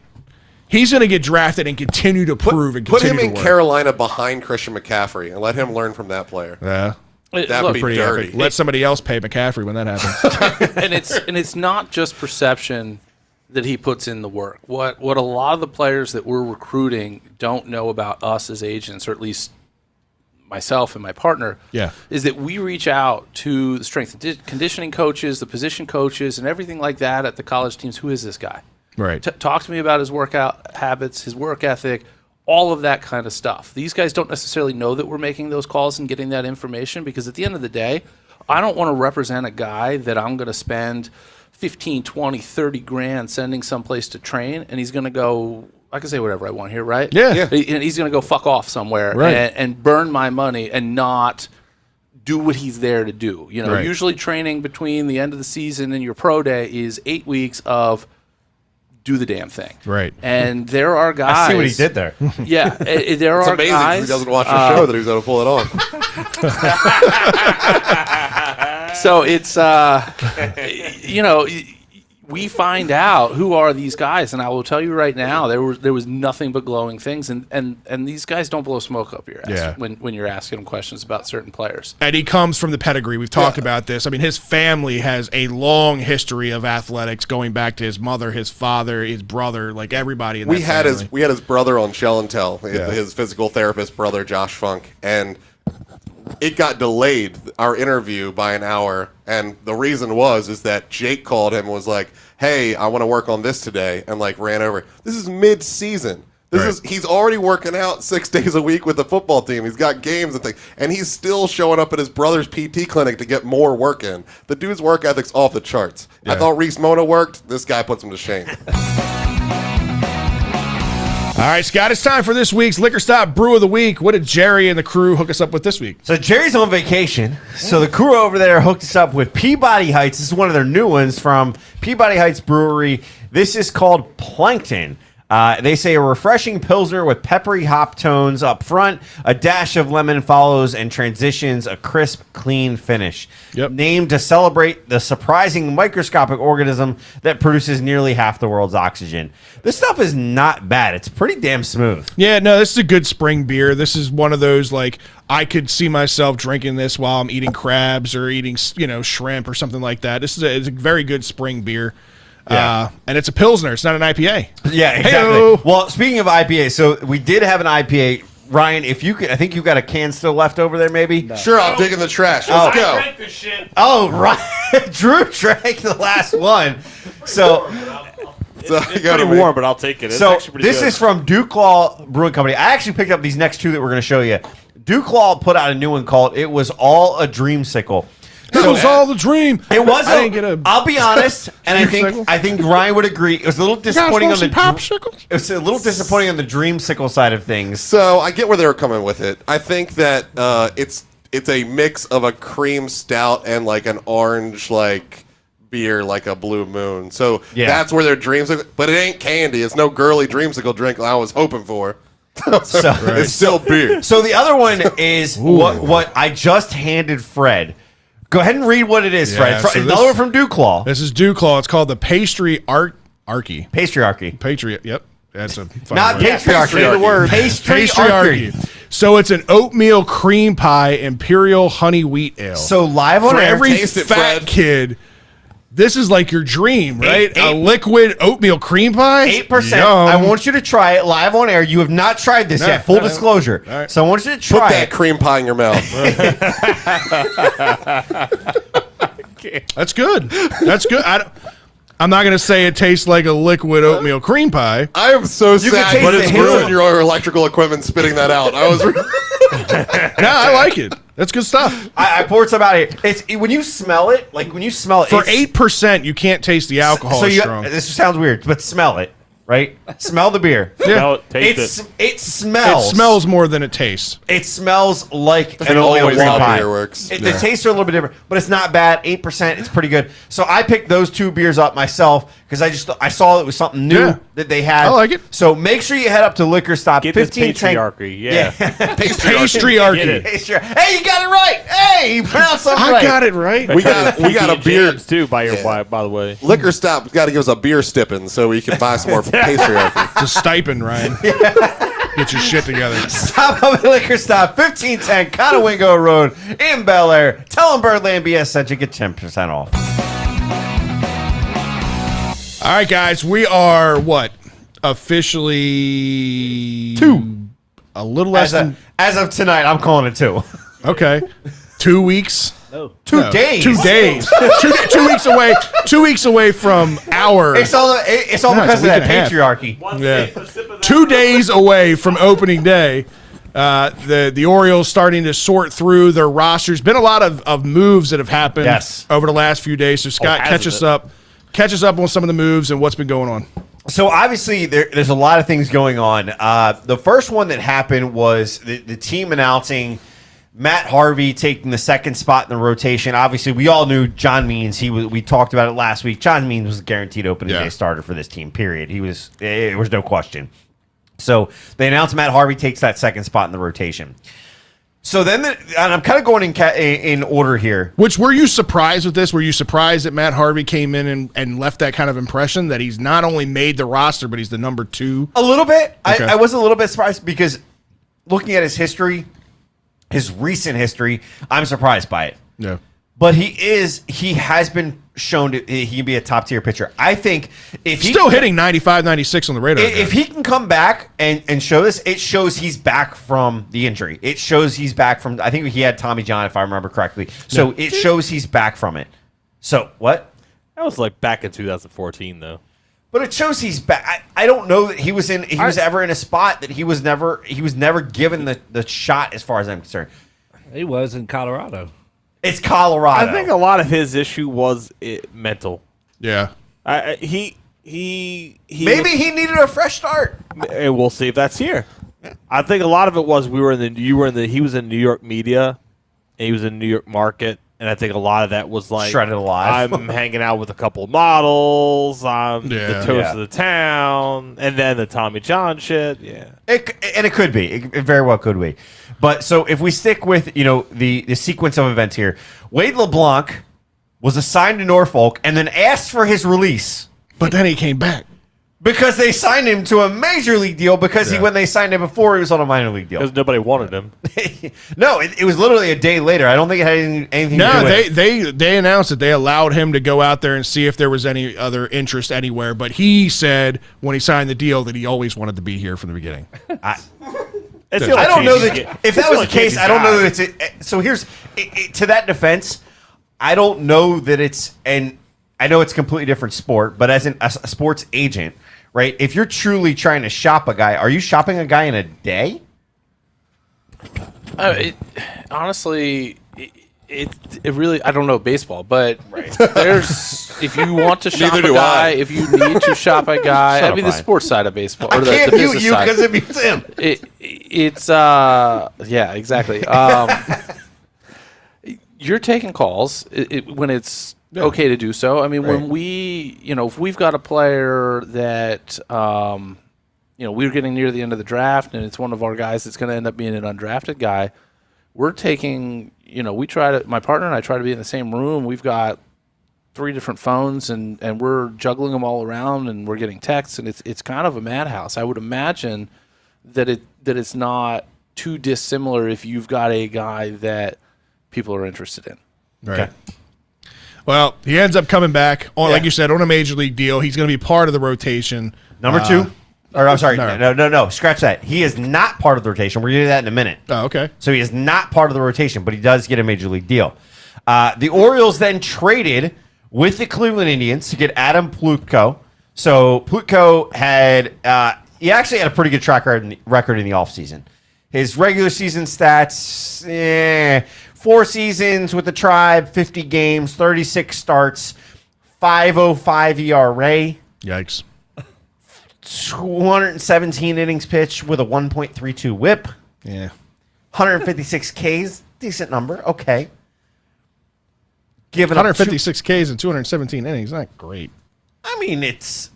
He's going to get drafted and continue to prove and continue to Put him in work. Carolina behind Christian McCaffrey and let him learn from that player. Yeah. That'd be pretty dirty. epic. Let somebody else pay McCaffrey when that happens. and it's not just perception that he puts in the work. What a lot of the players that we're recruiting don't know about us as agents, or at least myself and my partner, is that we reach out to the strength and conditioning coaches, the position coaches, and everything like that at the college teams. Who is this guy? Right. Talk to me about his workout habits, his work ethic, all of that kind of stuff. These guys don't necessarily know that we're making those calls and getting that information, because at the end of the day, I don't want to represent a guy that I'm going to spend 15, 20, 30 grand sending someplace to train, and he's going to go, I can say whatever I want here, right? Yeah. And he's going to go fuck off somewhere and burn my money and not do what he's there to do. Usually training between the end of the season and your pro day is 8 weeks of do the damn thing. Right. And there are guys. I see what he did there. Yeah. There It's are amazing guys. he doesn't watch the show that he's going to pull it on. So it's, we find out who are these guys, and I will tell you right now, there was nothing but glowing things, and these guys don't blow smoke up your ass when you're asking them questions about certain players. And he comes from the pedigree. We've talked about this. I mean, his family has a long history of athletics, going back to his mother, his father, his brother, like everybody in that family. We had his brother on Shell and Tell, his physical therapist brother, Josh Funk, and it got delayed, our interview, by an hour, and the reason is that Jake called him and was like, hey, I want to work on this today, and like ran over. This is mid-season. He's already working out 6 days a week with the football team. He's got games and things, and he's still showing up at his brother's PT clinic to get more work in. The dude's work ethic's off the charts. I thought Reese Mona worked. This guy puts him to shame. All right, Scott, it's time for this week's Liquor Stop Brew of the Week. What did Jerry and the crew hook us up with this week? So Jerry's on vacation. So the crew over there hooked us up with Peabody Heights. This is one of their new ones from Peabody Heights Brewery. This is called Plankton. They say a refreshing Pilsner with peppery hop tones up front, a dash of lemon follows, and transitions a crisp, clean finish. Yep. Named to celebrate the surprising microscopic organism that produces nearly half the world's oxygen. This stuff is not bad. It's pretty damn smooth. Yeah, no, this is a good spring beer. This is one of those, like, I could see myself drinking this while I'm eating crabs or eating, shrimp or something like that. It's a very good spring beer. Yeah. And it's a Pilsner. It's not an IPA. Yeah, exactly. Hey-o. Well, speaking of IPA, so we did have an IPA. Ryan, if you could, I think you've got a can still left over there, maybe? No. Sure, I'll dig in the trash. Let's go. I drank this shit. Oh, right. Drew drank the last one. So it's pretty warm, but I'll take it. It's actually pretty this good. is from Duke Law Brewing Company. I actually picked up these next two that we're going to show you. Duke Law put out a new one called It Was All a Dreamsicle. That was all the dream. It was. I didn't get a. I'll be honest, and I think Ryan would agree. It was a little disappointing on the popsicles. It was a little disappointing on the dreamsicle side of things. So I get where they were coming with it. I think that it's a mix of a cream stout and like an orange beer, like a Blue Moon. So that's where their dreamsicle. But it ain't candy. It's no girly dreamsicle drink I was hoping for. It's still beer. So the other one is what I just handed Fred. Go ahead and read what it is, Fred. So Another one from Duke Law. This is Duke Law. It's called the Patriarchy. Patriarchy. Patriot. Yep. That's a fun Not word. patriarchy. The word patriarchy. So it's an oatmeal cream pie imperial honey wheat ale. So live on for air, every taste it, fat Fred. kid This is like your dream, right? Eight- A liquid oatmeal cream pie? 8%. Yum. I want you to try it live on air. You have not tried this yet. Full disclosure. right. So I want you to Put try that it. cream pie in your mouth. That's good. That's good. I'm not going to say it tastes like a liquid oatmeal cream pie. I am so can sad taste you the just hill. ruined your electrical equipment spitting that out. I was. No, I like it. That's good stuff. I poured some out here. When you smell it, For 8%, you can't taste the alcohol So strong. this sounds weird, but smell it, right? Smell the beer. Smell it, taste it. It smells. It smells more than it tastes. It smells like an always oatmeal cream how pie. beer works. The tastes are a little bit different, but it's not bad. 8%, it's pretty good. So I picked those 2 beers up myself because I saw it was something new Yeah. that they had. I like it. So make sure you head up to Liquor Stop. Get this 15 tank. patriarchy. Yeah. Pastryarchy. Hey, you got it right. Hey, you pronounced something I right. got it right. We got a beer. Jams, too, by the way. Liquor Stop got to give us a beer stipping so we can buy some more patriarchy. It's a stipend, Ryan. Get your shit together. Stop up at Liquor Stop, 1510 Conowingo Road in Bel Air. Tell them Birdland BS sent you, get 10% off. All right, guys. We are, officially 2. A little less than... As of tonight, I'm calling it 2. Okay. 2 weeks. No. 2 days. 2 days. 2 weeks away. 2 weeks away from our... It's all No, because it's of a that week and a half. patriarchy. Yeah. 2 days away from opening day. The Orioles starting to sort through their rosters. Been a lot of moves that have happened over the last few days. So Scott, catch us up on some of the moves and what's been going on. So obviously there's a lot of things going on. The first one that happened was the team announcing Matt Harvey taking the second spot in the rotation. Obviously, we all knew John Means. We talked about it last week. John Means was a guaranteed opening day starter for this team. Period. It was no question. So they announced Matt Harvey takes that second spot in the rotation. So then, and I'm kind of going in order here. Which, were you surprised with this? Were you surprised that Matt Harvey came in and left that kind of impression that he's not only made the roster, but he's the number 2? A little bit. Okay. I was a little bit surprised because looking at his history, his recent history, I'm surprised by it. Yeah. But he has been shown he can be a top tier pitcher. I think if he Still hitting 95, 96 on the radar. if he can come back and show this, it shows he's back from the injury. It shows he's back from, I think he had Tommy John, if I remember correctly. So it shows he's back from it. So what? That was like back in 2014, though. But it shows he's back. I don't know that he was ever in a spot that he was never given the shot as far as I'm concerned. He was in Colorado. It's Colorado. I think a lot of his issue was mental. Yeah. He Maybe he needed a fresh start. and we'll see if that's here. I think a lot of it was he was in New York media, and he was in New York market, and I think a lot of that was like Shredded alive. I'm hanging out with a couple of models. I'm the toast of the town, and then the Tommy John shit. Yeah, It could be. It very well could be. But so if we stick with the sequence of events here, Wade LeBlanc was assigned to Norfolk and then asked for his release But then he came back. because they signed him to a major league deal because when they signed him before, he was on a minor league deal. because nobody wanted him. No, it was literally a day later. I don't think it had anything to do No, with it. they announced that they allowed him to go out there and see if there was any other interest anywhere. But he said when he signed the deal that he always wanted to be here from the beginning. It's the only I don't chance know he's that get- if it's that was only the case, chance I don't know he's that it's so here's to that defense, I don't know that it's, and I know it's a completely different sport, but as a sports agent, right? If you're truly trying to shop a guy, are you shopping a guy in a day? Honestly, it really, I don't know baseball, but there's, if you want to shop a Neither do guy, I. if you need to shop a guy, Shut I up, mean the Ryan. sports side of baseball I or the can't mute business you side. because it mutes him. It's yeah, exactly. You're taking calls when it's okay to do so. I mean, when we, if we've got a player that, we're getting near the end of the draft and it's one of our guys that's going to end up being an undrafted guy, we're taking, my partner and I try to be in the same room. We've got 3 different phones and we're juggling them all around and we're getting texts and it's kind of a madhouse. I would imagine that it's not too dissimilar if you've got a guy that people are interested in. Right. Well, he ends up coming back on, like Yeah. you said, on a major league deal. He's going to be part of the rotation. Number two. Or I'm sorry. no. No. Scratch that. He is not part of the rotation. We're going to do that in a minute. Oh, okay. So he is not part of the rotation, but he does get a major league deal. The Orioles then traded with the Cleveland Indians to get Adam Plutko. So Plutko had he actually had a pretty good track record in the offseason. His regular season stats, 4 seasons with the Tribe, 50 games, 36 starts, 5.05 ERA. Yikes. 217 innings pitched with a 1.32 whip. Yeah. 156 Ks, decent number. Okay. Giving up 156 Ks and 217 innings. Not great. I mean, it's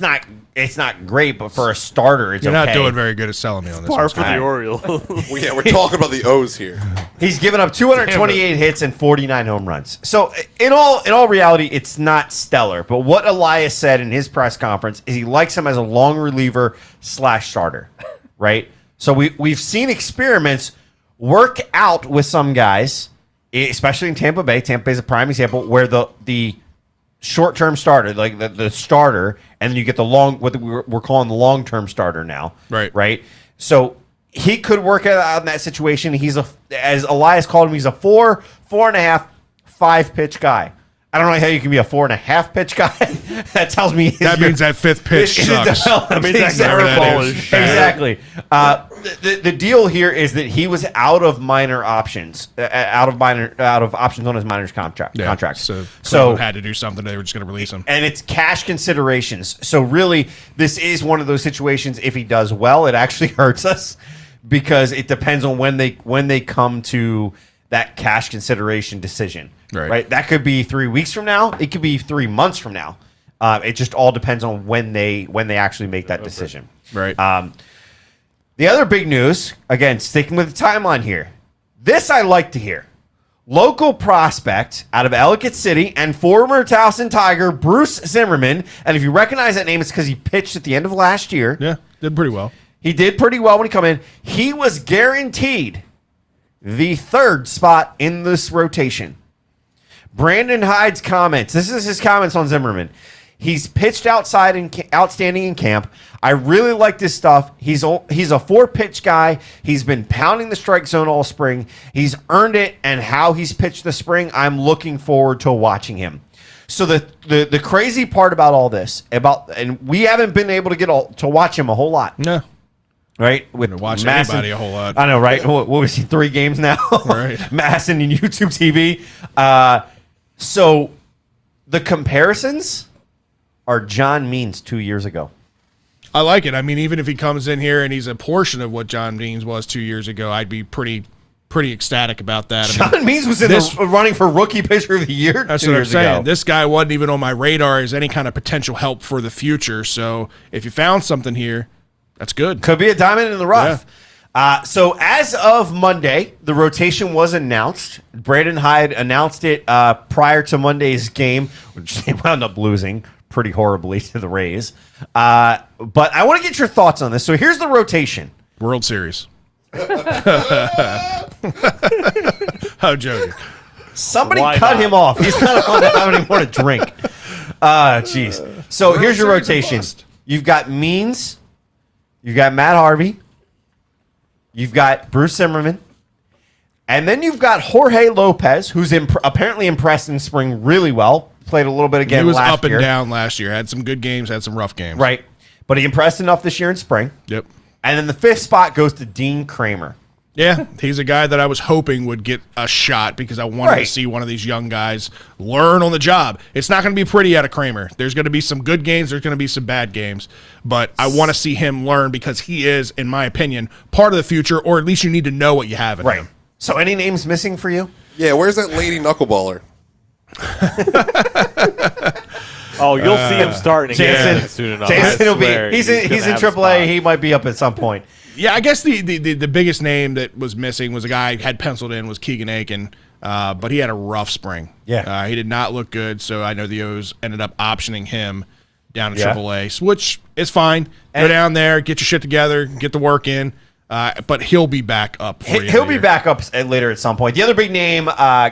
not great, but for a starter, it's You're okay. not doing very good at selling me on this. Par one, for the Orioles. We're talking about the O's here. He's given up 228 hits and 49 home runs. So in all reality, it's not stellar. But what Elias said in his press conference is he likes him as a long reliever / starter, right? So we've seen experiments work out with some guys, especially in Tampa Bay. Tampa Bay is a prime example where the short-term starter, like the starter, and then you get the what we're calling the long-term starter now. Right. So he could work out in that situation. He's as Elias called him, he's a 4.5, 5 pitch guy. I don't know how you can be a 4.5 pitch guy. That tells me that means that 5th pitch sucks. That means that curveball is Exactly. The deal here is that he was out of minor options, out of options on his minors contract. So So had to do something. They were just going to release him. and it's cash considerations. So really, this is one of those situations. If he does well, it actually hurts us because it depends on when they come to that cash consideration decision. Right. That could be 3 weeks from now. It could be 3 months from now. It just all depends on when they actually make that decision. Right. The other big news, again, sticking with the timeline here. This I like to hear. Local prospect out of Ellicott City and former Towson Tiger, Bruce Zimmerman. And if you recognize that name, it's because he pitched at the end of last year. Yeah, did pretty well. He did pretty well when he came in. He was guaranteed the 3rd spot in this rotation. Brandon Hyde's comments. This is his comments on Zimmerman. He's pitched outstanding in camp. I really like this stuff. He's a 4-pitch guy. He's been pounding the strike zone all spring. He's earned it, and how he's pitched this spring, I'm looking forward to watching him. So the crazy part about all this, and we haven't been able to to watch him a whole lot. No. Right? With Watch Masson. anybody a whole lot. I know, right? What was he, 3 games now? Right. Masson and YouTube TV. So the comparisons are John Means 2 years ago. I like it. I mean, even if he comes in here and he's a portion of what John Means was 2 years ago, I'd be pretty ecstatic about that. John Means was in the running for Rookie Pitcher of the Year. That's 2 what I'm years saying. ago. This guy wasn't even on my radar as any kind of potential help for the future. So if you found something here, that's good. Could be a diamond in the rough. So as of Monday, the rotation was announced. Brandon Hyde announced it prior to Monday's game, which they wound up losing pretty horribly to the Rays. But I want to get your thoughts on this. So here's the rotation. World Series. I'm joking. Somebody Why cut not? him off. He's not going to have any more to drink. Jeez. So here's your Series rotation. bust. You've got Means. You've got Matt Harvey. You've got Bruce Zimmerman. And then you've got Jorge Lopez, who's apparently impressed in spring really well. Played a little bit again He was last up and year. down last year. Had some good games, had some rough games. Right. But he impressed enough this year in spring. Yep. And then the 5th spot goes to Dean Kramer. Yeah, he's a guy that I was hoping would get a shot because I wanted to see one of these young guys learn on the job. It's not going to be pretty out of Kramer. There's going to be some good games. There's going to be some bad games. But I want to see him learn because he is, in my opinion, part of the future, or at least you need to know what you have in him. So any names missing for you? Yeah, where's that lady knuckleballer? Oh, you'll see him starting again Jason, soon enough. Jason I will be. swear, He's in gonna have a AAA. spot. He might be up at some point. Yeah, I guess the biggest name that was missing was a guy I had penciled in was Keegan Aiken, but he had a rough spring. Yeah. He did not look good, so I know the O's ended up optioning him down to Yeah. AAA, which is fine. Go And- down there, get your shit together, get the work in. But he'll be back up. For you He'll be back up later at some point. The other big name,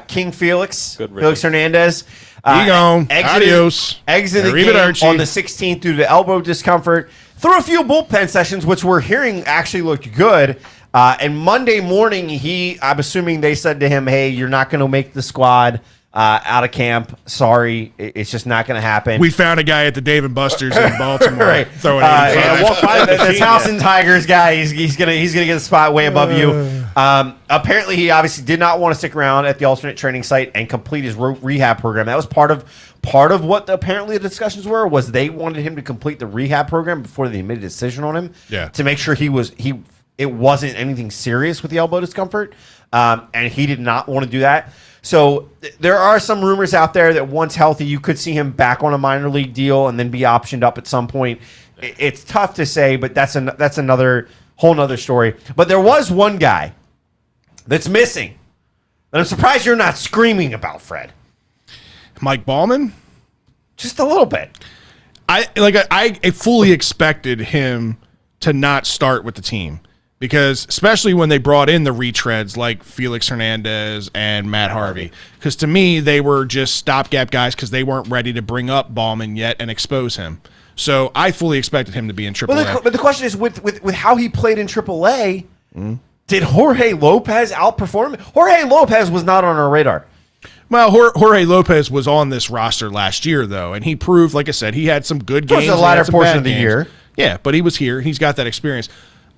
King Felix. Felix Hernandez. He gone. Adios. Exited the game on the 16th due to elbow discomfort. Threw a few bullpen sessions, which we're hearing actually looked good. And Monday morning, I'm assuming they said to him, hey, you're not going to make the squad out of camp. Sorry, it's just not going to happen. We found a guy at the Dave & Buster's in Baltimore. Right. Throwing this House and Tigers guy, he's gonna get a spot way above you. Apparently, he obviously did not want to stick around at the alternate training site and complete his rehab program. That was part of what apparently the discussions were. Was they wanted him to complete the rehab program before they made a decision on him. Yeah. To make sure it wasn't anything serious with the elbow discomfort, and he did not want to do that. So there are some rumors out there that once healthy, you could see him back on a minor league deal and then be optioned up at some point. It's tough to say, but that's another whole nother story. But there was one guy that's missing that I'm surprised you're not screaming about, Fred. Mike Baumann? Just a little bit. I fully expected him to not start with the team. Because especially when they brought in the retreads like Felix Hernandez and Matt Harvey. Because to me, they were just stopgap guys because they weren't ready to bring up Baumann yet and expose him. So I fully expected him to be in AAA. But the question is, with how he played in AAA, did Jorge Lopez outperform him? Jorge Lopez was not on our radar. Well, Jorge Lopez was on this roster last year, though, and he proved, like I said, he had some good games. It was the latter portion of the year. Yeah, but he was here. He's got that experience.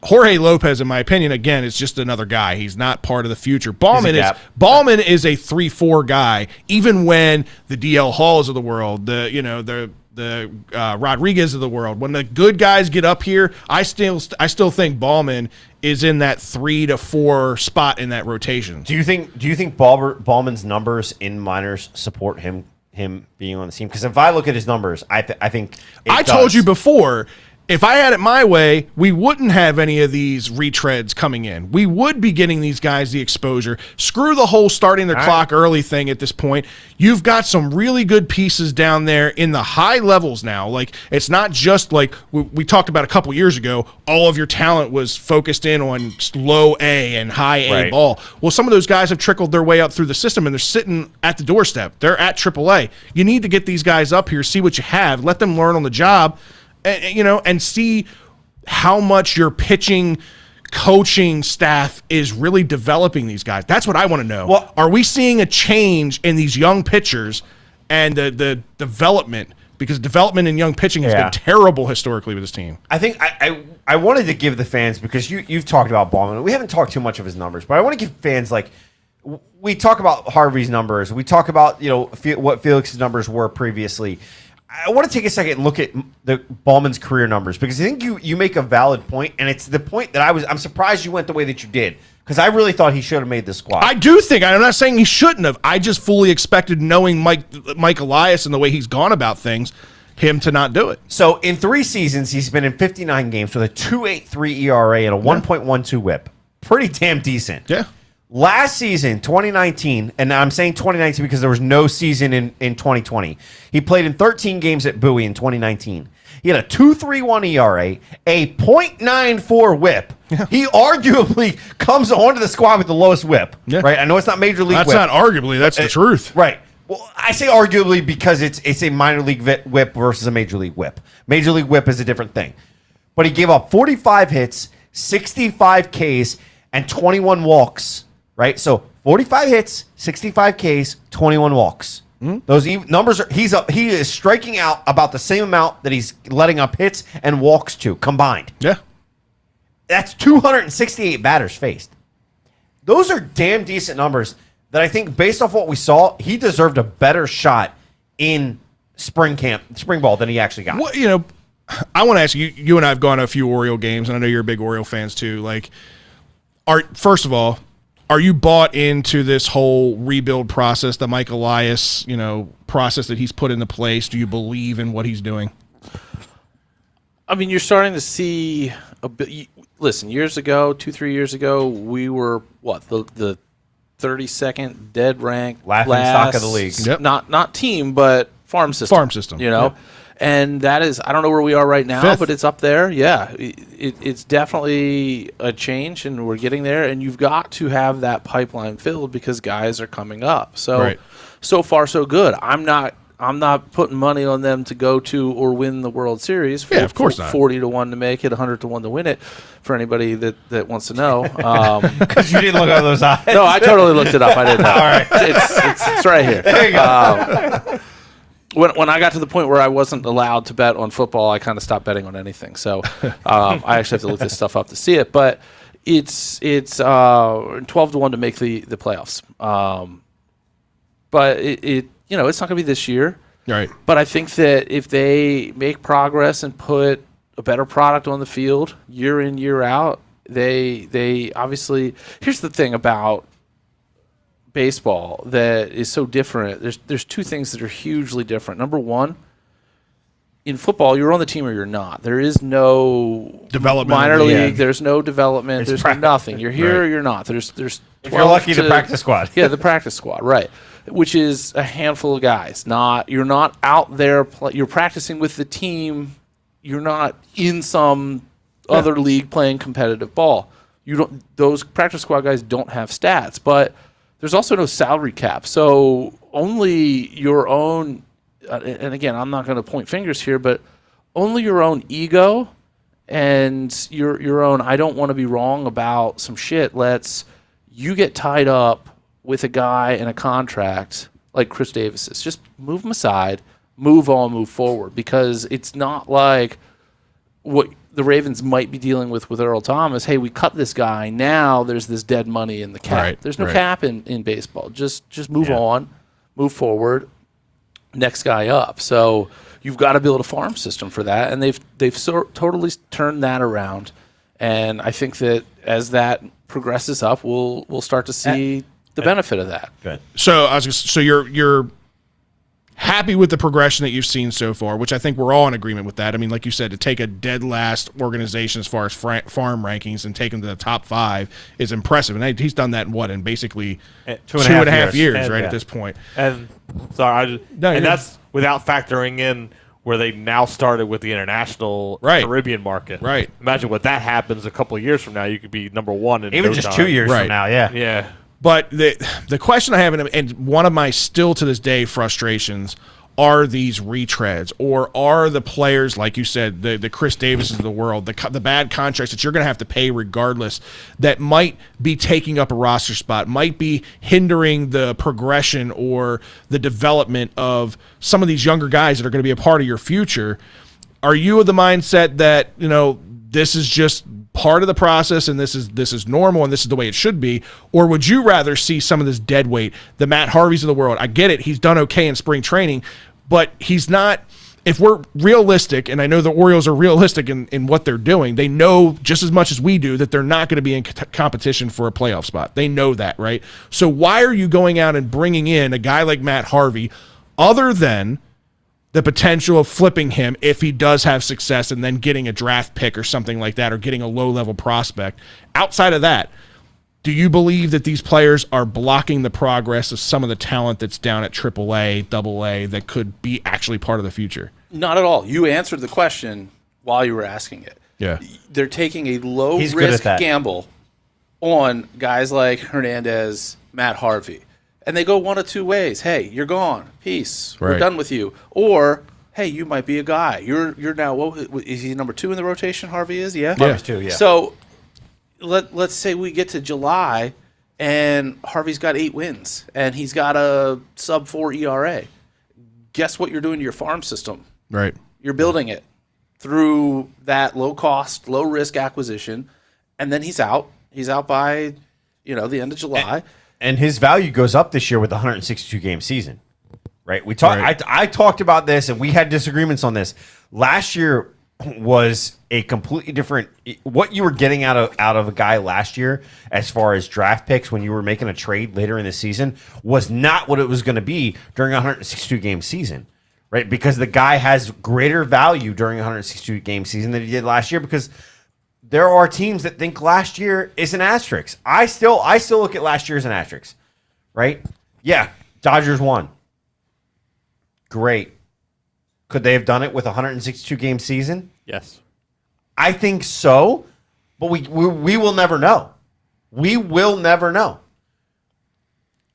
Jorge Lopez, in my opinion, again, is just another guy. He's not part of the future. Baumann is a 3-4 guy. Even when the DL Halls of the world, the Rodriguez of the world, when the good guys get up here, I still think Baumann is in that 3 to 4 spot in that rotation. Do you think Bauman's numbers in minors support him being on the team? Because if I look at his numbers, I think I told you before. If I had it my way, we wouldn't have any of these retreads coming in. We would be getting these guys the exposure. Screw the whole starting the clock early thing at this point. You've got some really good pieces down there in the high levels now. Like, it's not just like we talked about a couple years ago, all of your talent was focused in on low A and high A ball. Well, some of those guys have trickled their way up through the system, and they're sitting at the doorstep. They're at AAA. You need to get these guys up here, see what you have, let them learn on the job, and see how much your pitching coaching staff is really developing these guys. That's what I want to know. Well, are we seeing a change in these young pitchers and the development? Because development in young pitching has been terrible historically with this team. I think I wanted to give the fans, because you've talked about Baumann. We haven't talked too much of his numbers, but I want to give fans, like, we talk about Harvey's numbers. We talk about what Felix's numbers were previously. I want to take a second and look at the Bauman's career numbers, because I think you make a valid point, and it's the point that I'm surprised you went the way that you did, because I really thought he should have made the squad. I do think, I'm not saying he shouldn't have. I just fully expected, knowing Mike Elias and the way he's gone about things, him to not do it. So in 3 seasons, he's been in 59 games with a 2.83 ERA and a 1.12 WHIP. Pretty damn decent. Yeah. Last season, 2019, and I'm saying 2019 because there was no season in 2020. He played in 13 games at Bowie in 2019. He had a 2.31 ERA, a .94 WHIP. Yeah. He arguably comes onto the squad with the lowest WHIP. Yeah. Right? I know it's not major league That's WHIP. Not arguably. That's the truth. Right. Well, I say arguably because it's a minor league WHIP versus a major league WHIP. Major league WHIP is a different thing. But he gave up 45 hits, 65 Ks, and 21 walks. Right, so 45 hits, 65 Ks, 21 walks. Those numbers he is striking out about the same amount that he's letting up hits and walks to combined. Yeah, that's 268 batters faced. Those are damn decent numbers that I think, based off what we saw, he deserved a better shot in spring ball than he actually got. Well, I want to ask you. You and I have gone to a few Oriole games, and I know you're big Oriole fans too. Like, first of all, are you bought into this whole rebuild process, the Mike Elias, process that he's put into place? Do you believe in what he's doing? I mean, you're starting to see a bit. Listen, 2-3 years ago, we were the 32nd dead rank laughing stock of the league. Yep. Not team, but farm system. Farm system. Yep. And that is, I don't know where we are right now, 5th. but it's up there. Yeah, it's definitely a change, and we're getting there. And you've got to have that pipeline filled because guys are coming up. So, so far so good. I'm not putting money on them to go to or win the World Series. Yeah, of course not. 40-1 to make it, 100-1 to win it. For anybody that wants to know, Because you didn't look at those eyes. no, I totally looked it up. I didn't know. All right, it's right here. There you go. When I got to the point where I wasn't allowed to bet on football, I kind of stopped betting on anything. So I actually have to look this stuff up to see it. But it's 12-1 to make the playoffs. But it's not going to be this year. Right. But I think that if they make progress and put a better product on the field year in, year out, they obviously. Here's the thing about baseball that is so different. There's two things that are hugely different. Number one, in football, you're on the team or you're not. There is no Development minor in the league. end. There's no development. There's nothing. You're here or you're not. There's If you're lucky, the practice squad. Yeah, the practice squad, right? Which is a handful of guys. You're not out there. You're practicing with the team. You're not in some other league playing competitive ball. You don't. Those practice squad guys don't have stats, but there's also no salary cap. So only your own. And again, I'm not going to point fingers here, but only your own ego and your own. I don't want to be wrong about some shit. You get tied up with a guy in a contract like Chris Davis is. Just move him aside, move on, move forward, because it's not like what the Ravens might be dealing with Earl Thomas. Hey, we cut this guy. Now there's this dead money in the cap. Right, There's no cap in baseball. Just move on, move forward, next guy up. So you've got to build a farm system for that, and they've totally turned that around. And I think that as that progresses up, we'll start to see the benefit of that. Good. So you're happy with the progression that you've seen so far, which I think we're all in agreement with that. I mean, like you said, to take a dead last organization as far as farm rankings and take them to the top 5 is impressive. And he's done that in basically 2.5 years, right, at this point. And sorry, that's without factoring in where they now started with the international Caribbean market. Right. Imagine what that happens a couple of years from now. You could be number 1 in Even no just time. 2 years from now, yeah. Yeah. But the question I have, and one of my still to this day frustrations, are these retreads, or are the players, like you said, the Chris Davises of the world, the bad contracts that you're going to have to pay regardless, that might be taking up a roster spot, might be hindering the progression or the development of some of these younger guys that are going to be a part of your future. Are you of the mindset that, this is just part of the process and this is normal and this is the way it should be? Or would you rather see some of this dead weight, the Matt Harveys of the world? I get it. He's done okay in spring training, but he's not. If we're realistic, and I know the Orioles are realistic in what they're doing, they know just as much as we do that they're not going to be in competition for a playoff spot. They know that, right? So why are you going out and bringing in a guy like Matt Harvey other than the potential of flipping him if he does have success and then getting a draft pick or something like that, or getting a low-level prospect? Outside of that, do you believe that these players are blocking the progress of some of the talent that's down at AAA, AA that could be actually part of the future? Not at all. You answered the question while you were asking it. Yeah. They're taking a low-risk gamble on guys like Hernandez, Matt Harvey. And they go one of two ways. Hey, you're gone. Peace. We're done with you. Or, hey, you might be a guy. You're now, is he number 2 in the rotation, Harvey is? Yeah? Harvey's 2, yeah. So let's say we get to July and Harvey's got 8 wins and he's got a sub-4 ERA. Guess what you're doing to your farm system? Right. You're building it through that low-cost, low-risk acquisition, and then he's out. He's out by, the end of July. And his value goes up this year with the 162-game season, right? We talked. Right. I talked about this, and we had disagreements on this. Last year was a completely different. What you were getting out of a guy last year, as far as draft picks, when you were making a trade later in the season, was not what it was going to be during a 162-game season, right? Because the guy has greater value during a 162-game season than he did last year, because there are teams that think last year is an asterisk. I still look at last year as an asterisk, right? Yeah, Dodgers won. Great. Could they have done it with a 162 game season? Yes. I think so, but we will never know. We will never know.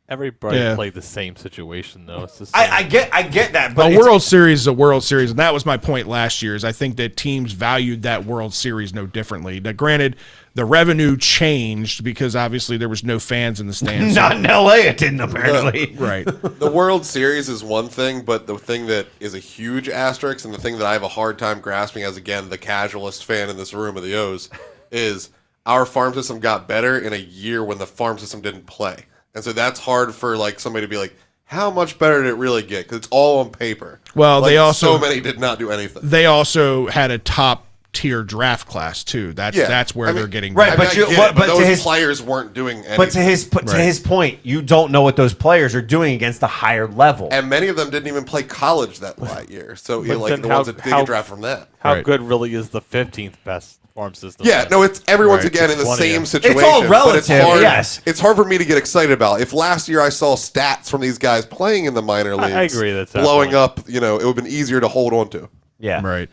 Everybody played the same situation, though. It's the same. I get that, but a World Series is a World Series, and that was my point last year. Is I think that teams valued that World Series no differently. Now, granted, the revenue changed because obviously there was no fans in the stands. Not in LA, it didn't apparently. Right. The World Series is one thing, but the thing that is a huge asterisk and the thing that I have a hard time grasping as, again, the casualist fan in this room of the O's is our farm system got better in a year when the farm system didn't play. And so that's hard for like somebody to be like, how much better did it really get? Because it's all on paper. Well, like, they also so many did not do anything. They also had a top tier draft class too. That's where they're getting right. better. But those players weren't doing anything. But to his point, you don't know what those players are doing against a higher level, and many of them didn't even play college that year. So you like the ones that did get drafted from that. How good really is the 15th best farm system? Yeah, no, it's everyone's Right. again in the 20th. same situation. It's all relative. But it's hard, yes, it's hard for me to get excited about. If last year I saw stats from these guys playing in the minor leagues, I agree that's blowing up. It would have been easier to hold on to. yeah, Right.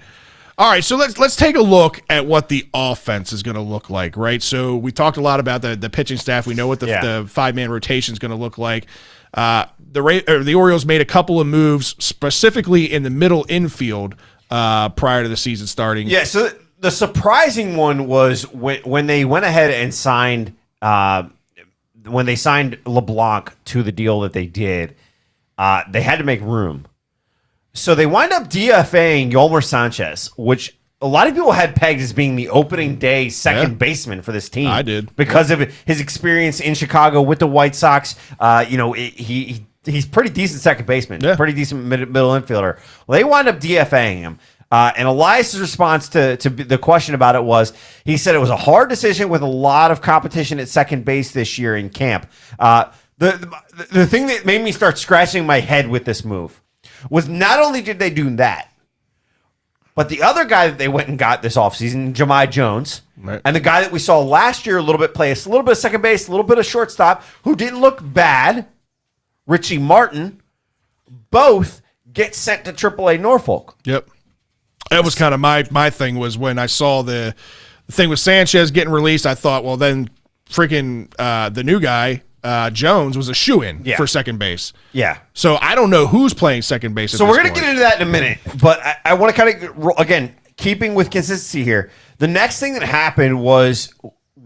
All right, so let's take a look at what the offense is going to look like, right? So we talked a lot about the pitching staff. We know what the 5-man rotation is going to look like. The Orioles made a couple of moves specifically in the middle infield prior to the season starting. yeah. So the surprising one was when they went ahead and signed LeBlanc to the deal that they did. They had to make room. So they wind up DFAing Yolmer Sanchez, which a lot of people had pegged as being the opening day second baseman for this team. I did. Because of his experience in Chicago with the White Sox. He's pretty decent second baseman, pretty decent middle infielder. Well, they wind up DFAing him. And Elias's response to the question about it was, he said it was a hard decision with a lot of competition at second base this year in camp. The thing that made me start scratching my head with this move was not only did they do that, but the other guy that they went and got this offseason, Jahmai Jones, and the guy that we saw last year play a little bit of second base, a little bit of shortstop, who didn't look bad, Richie Martin, both get sent to AAA Norfolk. Yep. That was kind of my thing was when I saw the thing with Sanchez getting released, I thought, well, then freaking the new guy, Jones, was a shoo-in for second base. Yeah. So I don't know who's playing second base at So this we're going to get into that in a minute, but I want to kind of, again, keeping with consistency here, the next thing that happened was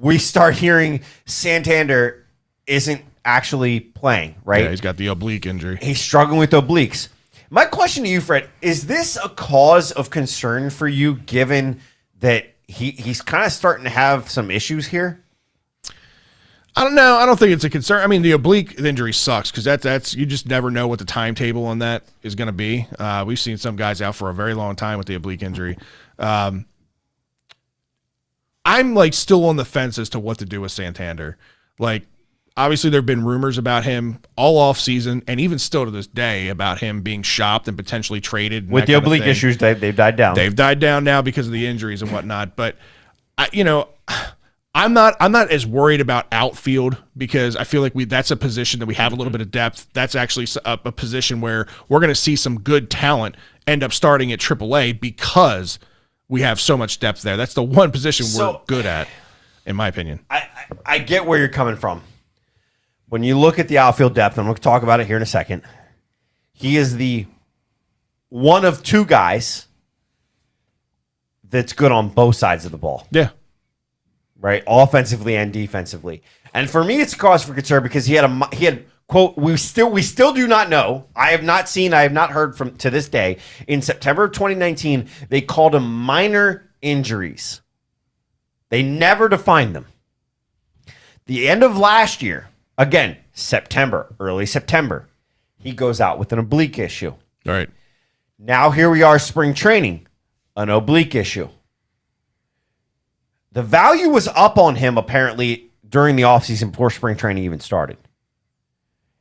we start hearing Santander isn't actually playing, right? Yeah, he's got the oblique injury. He's struggling with obliques. My question to you, Fred, is this a cause of concern for you, given that he's kind of starting to have some issues here? I don't know. I don't think it's a concern. I mean, the oblique injury sucks because that's you just never know what the timetable on that is going to be. We've seen some guys out for a very long time with the oblique injury. I'm like still on the fence as to what to do with Santander. Like, obviously, there have been rumors about him all off season, and even still to this day about him being shopped and potentially traded. With the oblique issues, they've died down. They've died down now because of the injuries and whatnot. But I'm not as worried about outfield because I feel like that's a position that we have a little bit of depth. That's actually a position where we're going to see some good talent end up starting at AAA because we have so much depth there. That's the one position we're good at, in my opinion. I get where you're coming from. When you look at the outfield depth, I'm going to talk about it here in a second. He is the one of two guys that's good on both sides of the ball. Yeah. Right, offensively and defensively, and for me, it's a cause for concern because he had quote. We still do not know. I have not heard from to this day. In September of 2019, they called him minor injuries. They never defined them. The end of last year, again, early September, he goes out with an oblique issue. All right. Now here we are, spring training, an oblique issue. The value was up on him, apparently, during the offseason before spring training even started.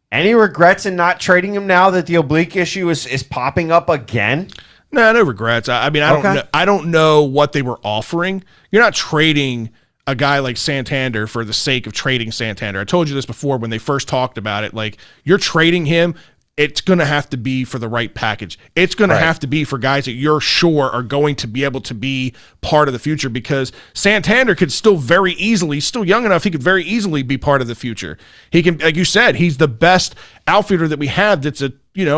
Any regrets in not trading him now that the oblique issue is popping up again? No regrets. I mean, I don't know what they were offering. You're not trading a guy like Santander for the sake of trading Santander. I told you this before when they first talked about it. Like, you're trading him it's going to have to be for the right package. It's going to have to be for guys that you're sure are going to be able to be part of the future, because Santander could still very easily, still young enough, he could very easily be part of the future. He can, like you said, he's the best outfielder that we have that's a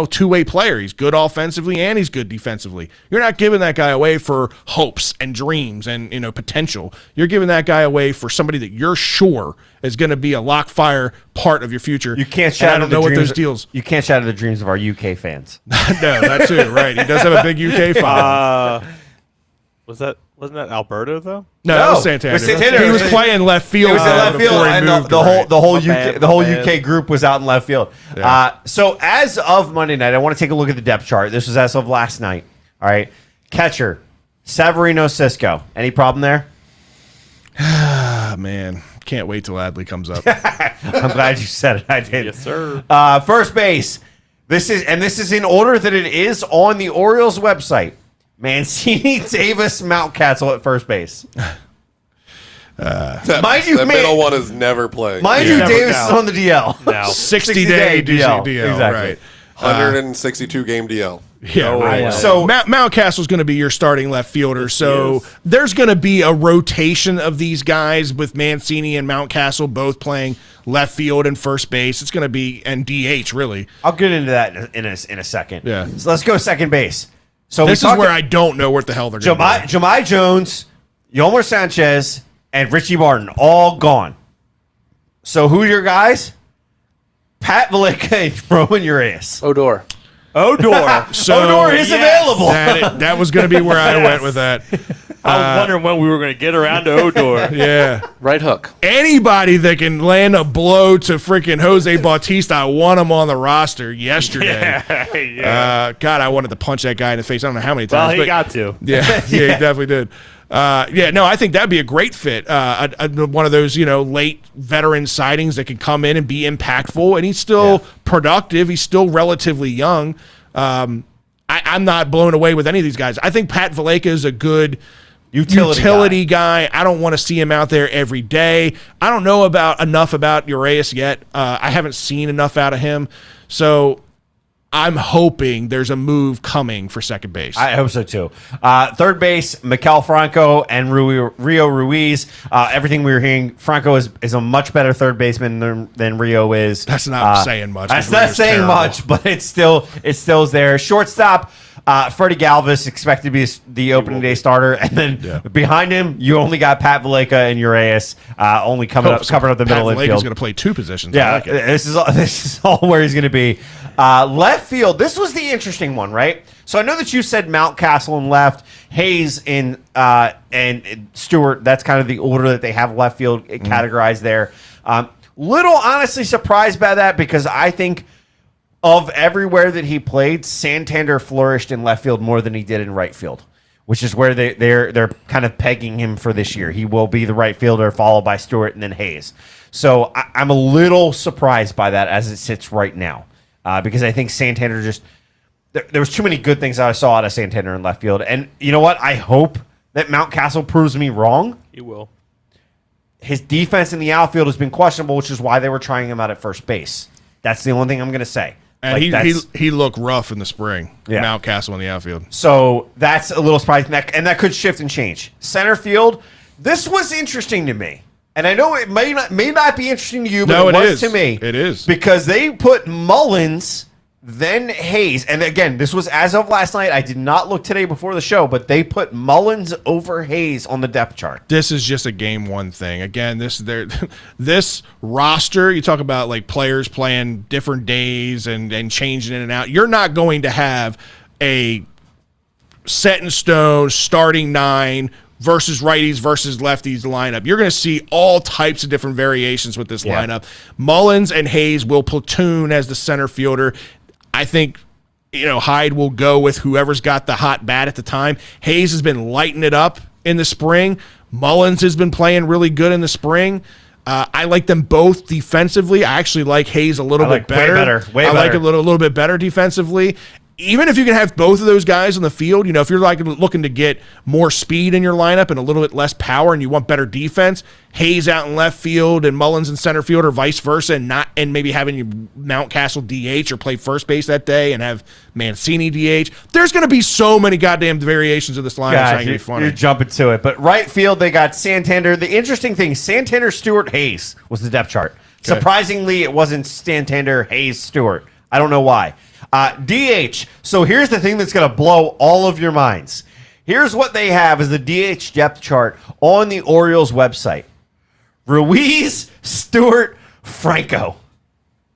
two-way player. He's good offensively and he's good defensively. You're not giving that guy away for hopes and dreams and potential. You're giving that guy away for somebody that you're sure is going to be a lock fire part of your future. You can't shatter I don't know what those deals. You can't shatter the dreams of our UK fans. No, that too, right? He does have a big UK fan. Wasn't that Alberto though? No, that was Santander. Santander. He was playing left field. It was in left field, before he and moved the whole right. UK group was out in left field. Yeah. So as of Monday night, I want to take a look at the depth chart. This was as of last night. All right, catcher Severino Cisco. Any problem there? Ah, man, can't wait till Adley comes up. I'm glad you said it. I did. Yes, sir. First base. This is in order that it is on the Orioles website. Mancini, Davis, Mountcastle at first base. The middle one is never playing. Mind you, Davis is on the DL. Now 60-day DL, Exactly. right? 162 game DL. Yeah, right. So Mountcastle's going to be your starting left fielder. So there's going to be a rotation of these guys with Mancini and Mountcastle both playing left field and first base. It's going to be and DH really. I'll get into that in a second. Yeah. So let's go second base. So this is where I don't know what the hell they're going to do. Jahmai Jones, Yolmer Sanchez, and Richie Martin all gone. So who are your guys? Pat Valleca and Roman Urias. Odor. So Odor is available. That was going to be where I went with that. I was wondering when we were going to get around to Odor. Yeah. Right hook. Anybody that can land a blow to freaking Jose Bautista, I want him on the roster yesterday. God, I wanted to punch that guy in the face. I don't know how many times. Well, he got to. Yeah, he definitely did. I think that'd be a great fit. One of those, late veteran sightings that can come in and be impactful, and he's still productive. He's still relatively young. I'm not blown away with any of these guys. I think Pat Valleca is a good utility guy. I don't want to see him out there every day. I don't know enough about Urias yet. I haven't seen enough out of him. So I'm hoping there's a move coming for second base. I hope so too. Third base, Maikel Franco and Rio Ruiz. Everything we were hearing, Franco is a much better third baseman than Rio is. That's not saying much. That's not saying terrible. much, but it still is there. Shortstop, Freddie Galvis expected to be the opening day starter, and then behind him, you only got Pat Valleca and Urias only covering up the middle infield. infield. He's going to play two positions. Yeah, I like it. this is all where he's going to be. Left field. This was the interesting one, right? So I know that you said Mountcastle in left, Hayes in and Stewart. That's kind of the order that they have left field categorized there. Little honestly surprised by that, because I think of everywhere that he played, Santander flourished in left field more than he did in right field, which is where they're kind of pegging him for this year. He will be the right fielder, followed by Stewart and then Hayes. So I'm a little surprised by that as it sits right now, because I think Santander just there was too many good things that I saw out of Santander in left field. And you know what? I hope that Mountcastle proves me wrong. He will. His defense in the outfield has been questionable, which is why they were trying him out at first base. That's the only thing I'm going to say. And he looked rough in the spring. Yeah. Mountcastle in the outfield. So that's a little surprising, and that could shift and change. Center field, this was interesting to me, and I know it may not be interesting to you, but it was to me. It is, because they put Mullins, then Hayes, and again, this was as of last night. I did not look today before the show, but they put Mullins over Hayes on the depth chart. This is just a game one thing. Again, this roster, you talk about like players playing different days and changing in and out. You're not going to have a set in stone starting nine versus righties versus lefties lineup. You're going to see all types of different variations with this lineup. Mullins and Hayes will platoon as the center fielder. I think, Hyde will go with whoever's got the hot bat at the time. Hayes has been lighting it up in the spring. Mullins has been playing really good in the spring. I like them both defensively. I actually like Hayes a little bit better. Way better. I like a little bit better defensively. even if you can have both of those guys on the field, if you're like looking to get more speed in your lineup and a little bit less power and you want better defense, Hayes out in left field and Mullins in center field or vice versa, and maybe having you Mountcastle DH or play first base that day and have Mancini DH. There's going to be so many goddamn variations of this lineup. It's not going to be funny. You're jumping to it. But right field, they got Santander. The interesting thing, Santander, Stewart, Hayes was the depth chart. Okay. Surprisingly, it wasn't Santander, Hayes, Stewart. I don't know why. DH. So here's the thing that's going to blow all of your minds. Here's what they have as the DH depth chart on the Orioles website. Ruiz, Stewart, Franco.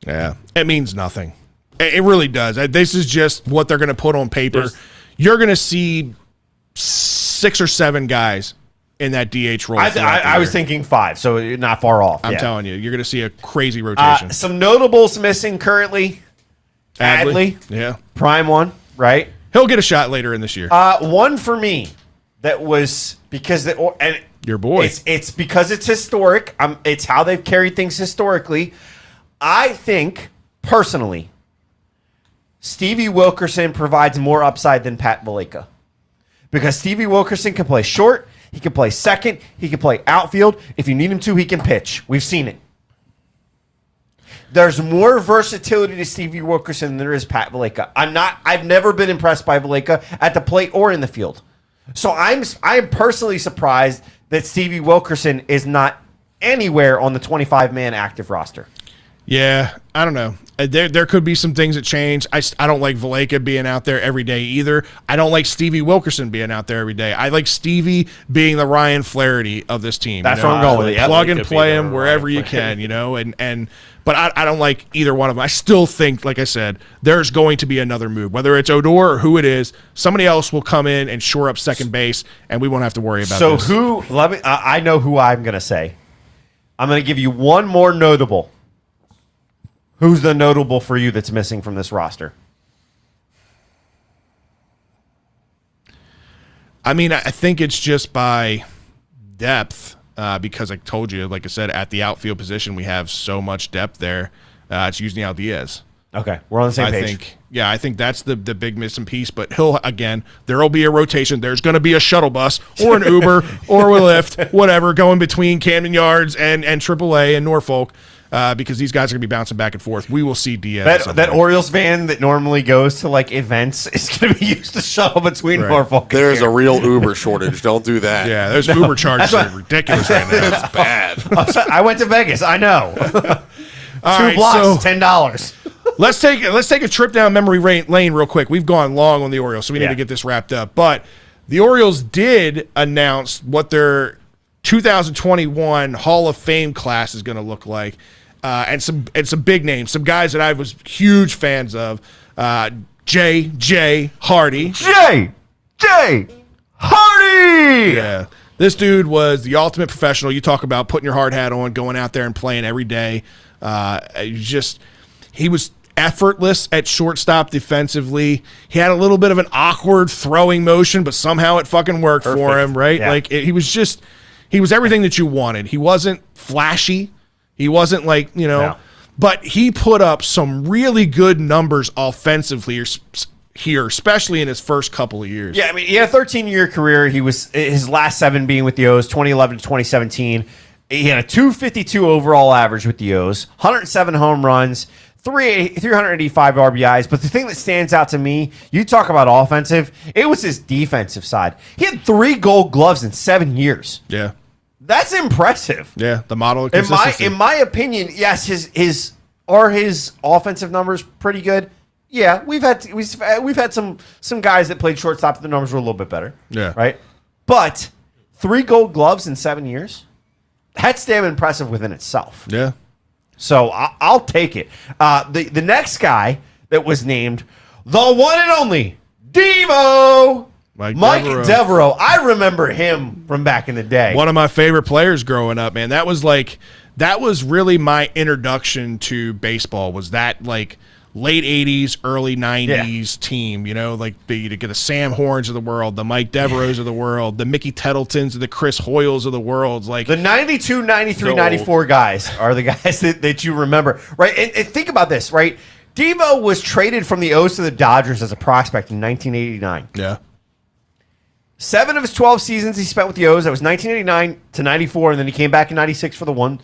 Yeah, it means nothing. It really does. This is just what they're going to put on paper. You're going to see 6 or 7 guys in that DH role. I was thinking 5, so you're not far off. I'm telling you, you're going to see a crazy rotation. Some notables missing currently. Adley, yeah, prime one, right? He'll get a shot later in this year. One for me that was because and your boy. It's because it's historic. It's how they've carried things historically. I think personally, Stevie Wilkerson provides more upside than Pat Valaika because Stevie Wilkerson can play short, he can play second, he can play outfield. If you need him to, he can pitch. We've seen it. There's more versatility to Stevie Wilkerson than there is Pat Valaika. I've never been impressed by Valaika at the plate or in the field. So I'm personally surprised that Stevie Wilkerson is not anywhere on the 25-man active roster. Yeah, I don't know. There could be some things that change. I don't like Valaika being out there every day either. I don't like Stevie Wilkerson being out there every day. I like Stevie being the Ryan Flaherty of this team. That's what I'm going with. Plug and play him wherever you can, but I don't like either one of them. I still think, like I said, there's going to be another move. Whether it's Odor or who it is, somebody else will come in and shore up second base, and we won't have to worry about this. So I know who I'm going to say. I'm going to give you one more notable. Who's the notable for you that's missing from this roster? I mean, I think it's just by depth because I told you, like I said, at the outfield position, we have so much depth there. It's Yusniel Diaz. Okay, we're on the same page. I think that's the big missing piece. But there will be a rotation. There's going to be a shuttle bus or an Uber or a Lyft, whatever, going between Camden Yards and AAA and Norfolk. Because these guys are going to be bouncing back and forth. We will see Diaz. That Orioles van that normally goes to like events is going to be used to shuttle between Norfolk. There's a real Uber shortage. Don't do that. Yeah, those Uber charges are ridiculous right now. It's bad. I went to Vegas. I know. Two blocks, $10. Let's take a trip down memory lane real quick. We've gone long on the Orioles, so we need to get this wrapped up. But the Orioles did announce what their 2021 Hall of Fame class is going to look like. And some big names, some guys that I was huge fans of. J. Hardy. J. Hardy! Yeah. This dude was the ultimate professional. You talk about putting your hard hat on, going out there and playing every day. He was effortless at shortstop defensively. He had a little bit of an awkward throwing motion, but somehow it fucking worked for him, right? Yeah. He was everything that you wanted. He wasn't flashy. He wasn't but he put up some really good numbers offensively here, especially in his first couple of years. Yeah, I mean, he had a 13-year career. He was his last 7 being with the O's, 2011 to 2017. He had a 252 overall average with the O's, 107 home runs, 385 RBIs. But the thing that stands out to me, you talk about offensive, it was his defensive side. He had 3 Gold Gloves in 7 years. Yeah. That's impressive. Yeah, the model of consistency. In my opinion, yes, his offensive numbers pretty good. Yeah, we've had some guys that played shortstop that the numbers were a little bit better. Yeah. Right? But 3 Gold Gloves in 7 years, that's damn impressive within itself. Yeah. So I'll take it. The next guy that was named, the one and only Devo. Mike Devereaux. I remember him from back in the day. One of my favorite players growing up, man. That was really my introduction to baseball, was that late 80s, early 90s team, the Sam Horns of the world, the Mike Devereaux of the world, the Mickey Tettletons, the Chris Hoyles of the world. The 92, 93, 94 guys are the guys that you remember, right? And think about this, right? Devo was traded from the O's to the Dodgers as a prospect in 1989. Yeah. 7 of his 12 seasons he spent with the O's. That was 1989 to 94, and then he came back in 96 for the one,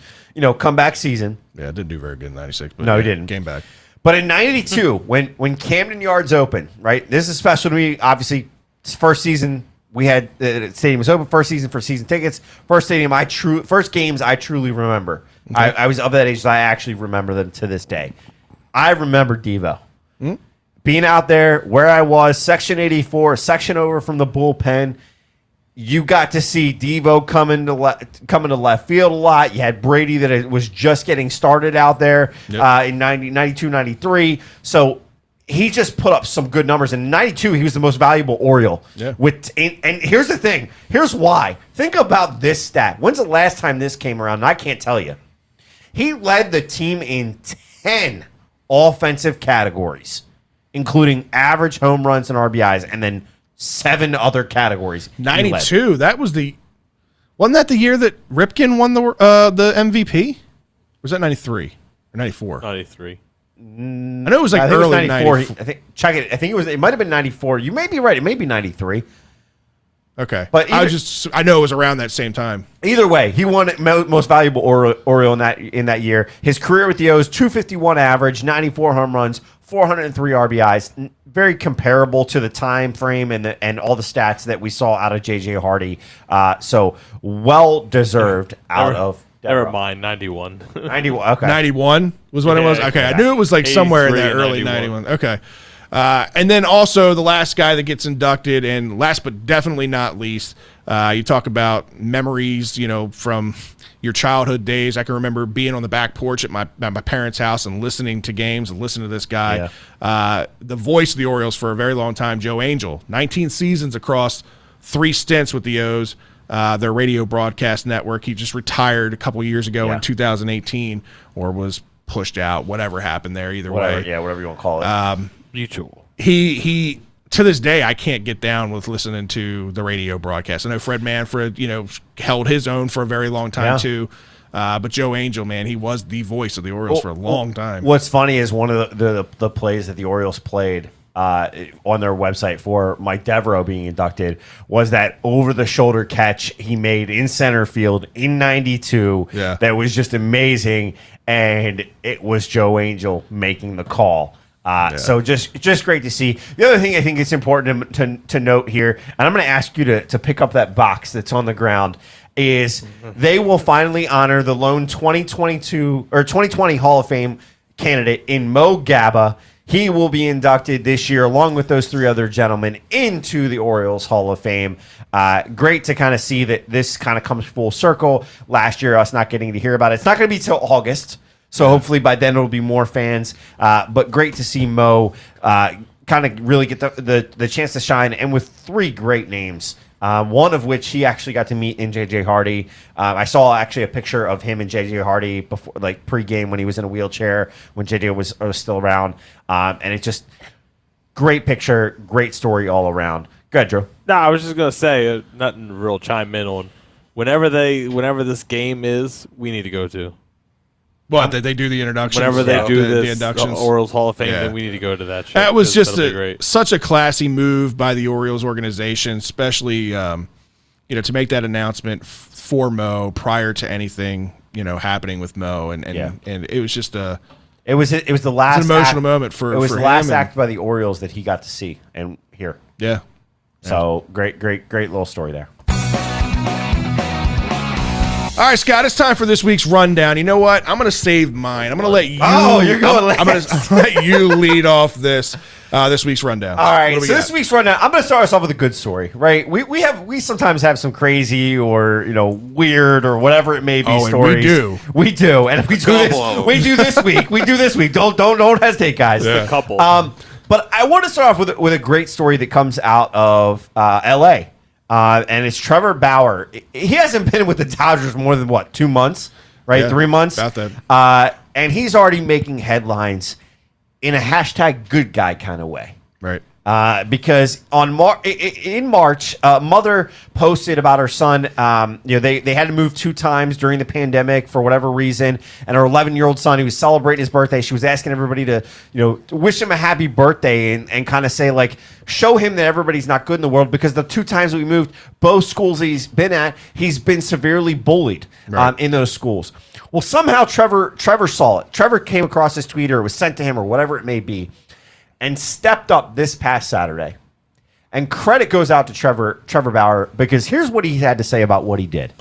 comeback season. Yeah, it didn't do very good in 96. But No, he yeah, didn't. Came back. But in 92, when Camden Yards opened, right? This is special to me. Obviously, first season we had the stadium was open. First season for season tickets. First games I truly remember. Okay. I was of that age that I actually remember them to this day. I remember Devo. Being out there where I was, Section 84, section over from the bullpen, you got to see Devo coming to left field a lot. You had Brady that was just getting started out there in 92, 93. So he just put up some good numbers. In 92, he was the most valuable Oriole. Yeah. And here's the thing. Here's why. Think about this stat. When's the last time this came around? And I can't tell you. He led the team in 10 offensive categories, including average home runs and RBIs, and then 7 other categories. 92. Wasn't that the year that Ripken won the MVP? Or was that 93 or 94? 93. I know it was like early 94. I think check it. I think it might have been 94. You may be right. It may be 93. Okay, but I know it was around that same time. Either way, he won most valuable Oriole in that year. His career with the O's: 251 average, 94 home runs, 403 RBIs. Very comparable to the time frame and all the stats that we saw out of JJ Hardy. So well deserved out of. Never mind, 91. 91. Okay, 91 was what it was. Okay, I knew it was like somewhere in that early 91. Okay. And then also the last guy that gets inducted, and last but definitely not least, you talk about memories, from your childhood days. I can remember being on the back porch at my parents' house and listening to games and listening to this guy. Yeah. The voice of the Orioles for a very long time, Joe Angel. 19 seasons across 3 stints with the O's, their radio broadcast network. He just retired a couple years ago in 2018, or was pushed out, whatever happened there, either way. Yeah, whatever you want to call it. Mutual. He to this day I can't get down with listening to the radio broadcast. I know Fred Manfred, held his own for a very long time too. But Joe Angel, man, he was the voice of the Orioles for a long time. What's funny is one of the plays that the Orioles played on their website for Mike Devereaux being inducted was that over-the-shoulder catch he made in center field in 92 that was just amazing, and it was Joe Angel making the call. So just great to see. The other thing I think it's important to note here, and I'm going to ask you to pick up that box that's on the ground, is they will finally honor the lone 2022 or 2020 Hall of Fame candidate in Mo Gaba. He will be inducted this year along with those 3 other gentlemen into the Orioles Hall of Fame. Great to kind of see that this kind of comes full circle. Last year, us not getting to hear about it. It's not going to be till August. So hopefully by then it'll be more fans. But great to see Mo kind of really get the chance to shine, and with 3 great names. One of which he actually got to meet in JJ Hardy. I saw actually a picture of him and JJ Hardy before, like pregame, when he was in a wheelchair, when JJ was still around. And it's just great picture, great story all around. Go ahead, Drew. No, I was just gonna say nothing real chime in on. Whenever this game is, we need to go to. What, they do the introductions? Whenever they do the this inductions. Orioles Hall of Fame, then we need to go to that show. That was just such a classy move by the Orioles organization, especially to make that announcement for Mo prior to anything happening with Mo, and it was just it was the last an emotional moment for it was for the last him act by the Orioles that he got to see and hear. Yeah. So great little story there. All right, Scott, it's time for this week's rundown. You know what? I'm going to save mine. I'm going to let you. Oh, you're going last. I'm going to let you lead off this week's rundown. All right, so this week's rundown, I'm going to start us off with a good story, right? We sometimes have some crazy or weird or whatever it may be stories. We do, and we do this week. We do this week. Don't hesitate, guys. A couple. But I want to start off with a great story that comes out of L.A. And it's Trevor Bauer. He hasn't been with the Dodgers more than 2 months, right? Yeah, 3 months. About that. And he's already making headlines in a hashtag good guy kind of way. Right. Because in March, mother posted about her son. They had to move 2 times during the pandemic for whatever reason, and her 11-year-old son, who was celebrating his birthday, she was asking everybody to, wish him a happy birthday and kind of say, like, show him that everybody's not good in the world, because the 2 times we moved, both schools he's been at, he's been severely bullied in those schools. Well, somehow Trevor saw it. Trevor came across this tweet, or it was sent to him, or whatever it may be, and stepped up this past Saturday. And credit goes out to Trevor Bauer, because here's what he had to say about what he did.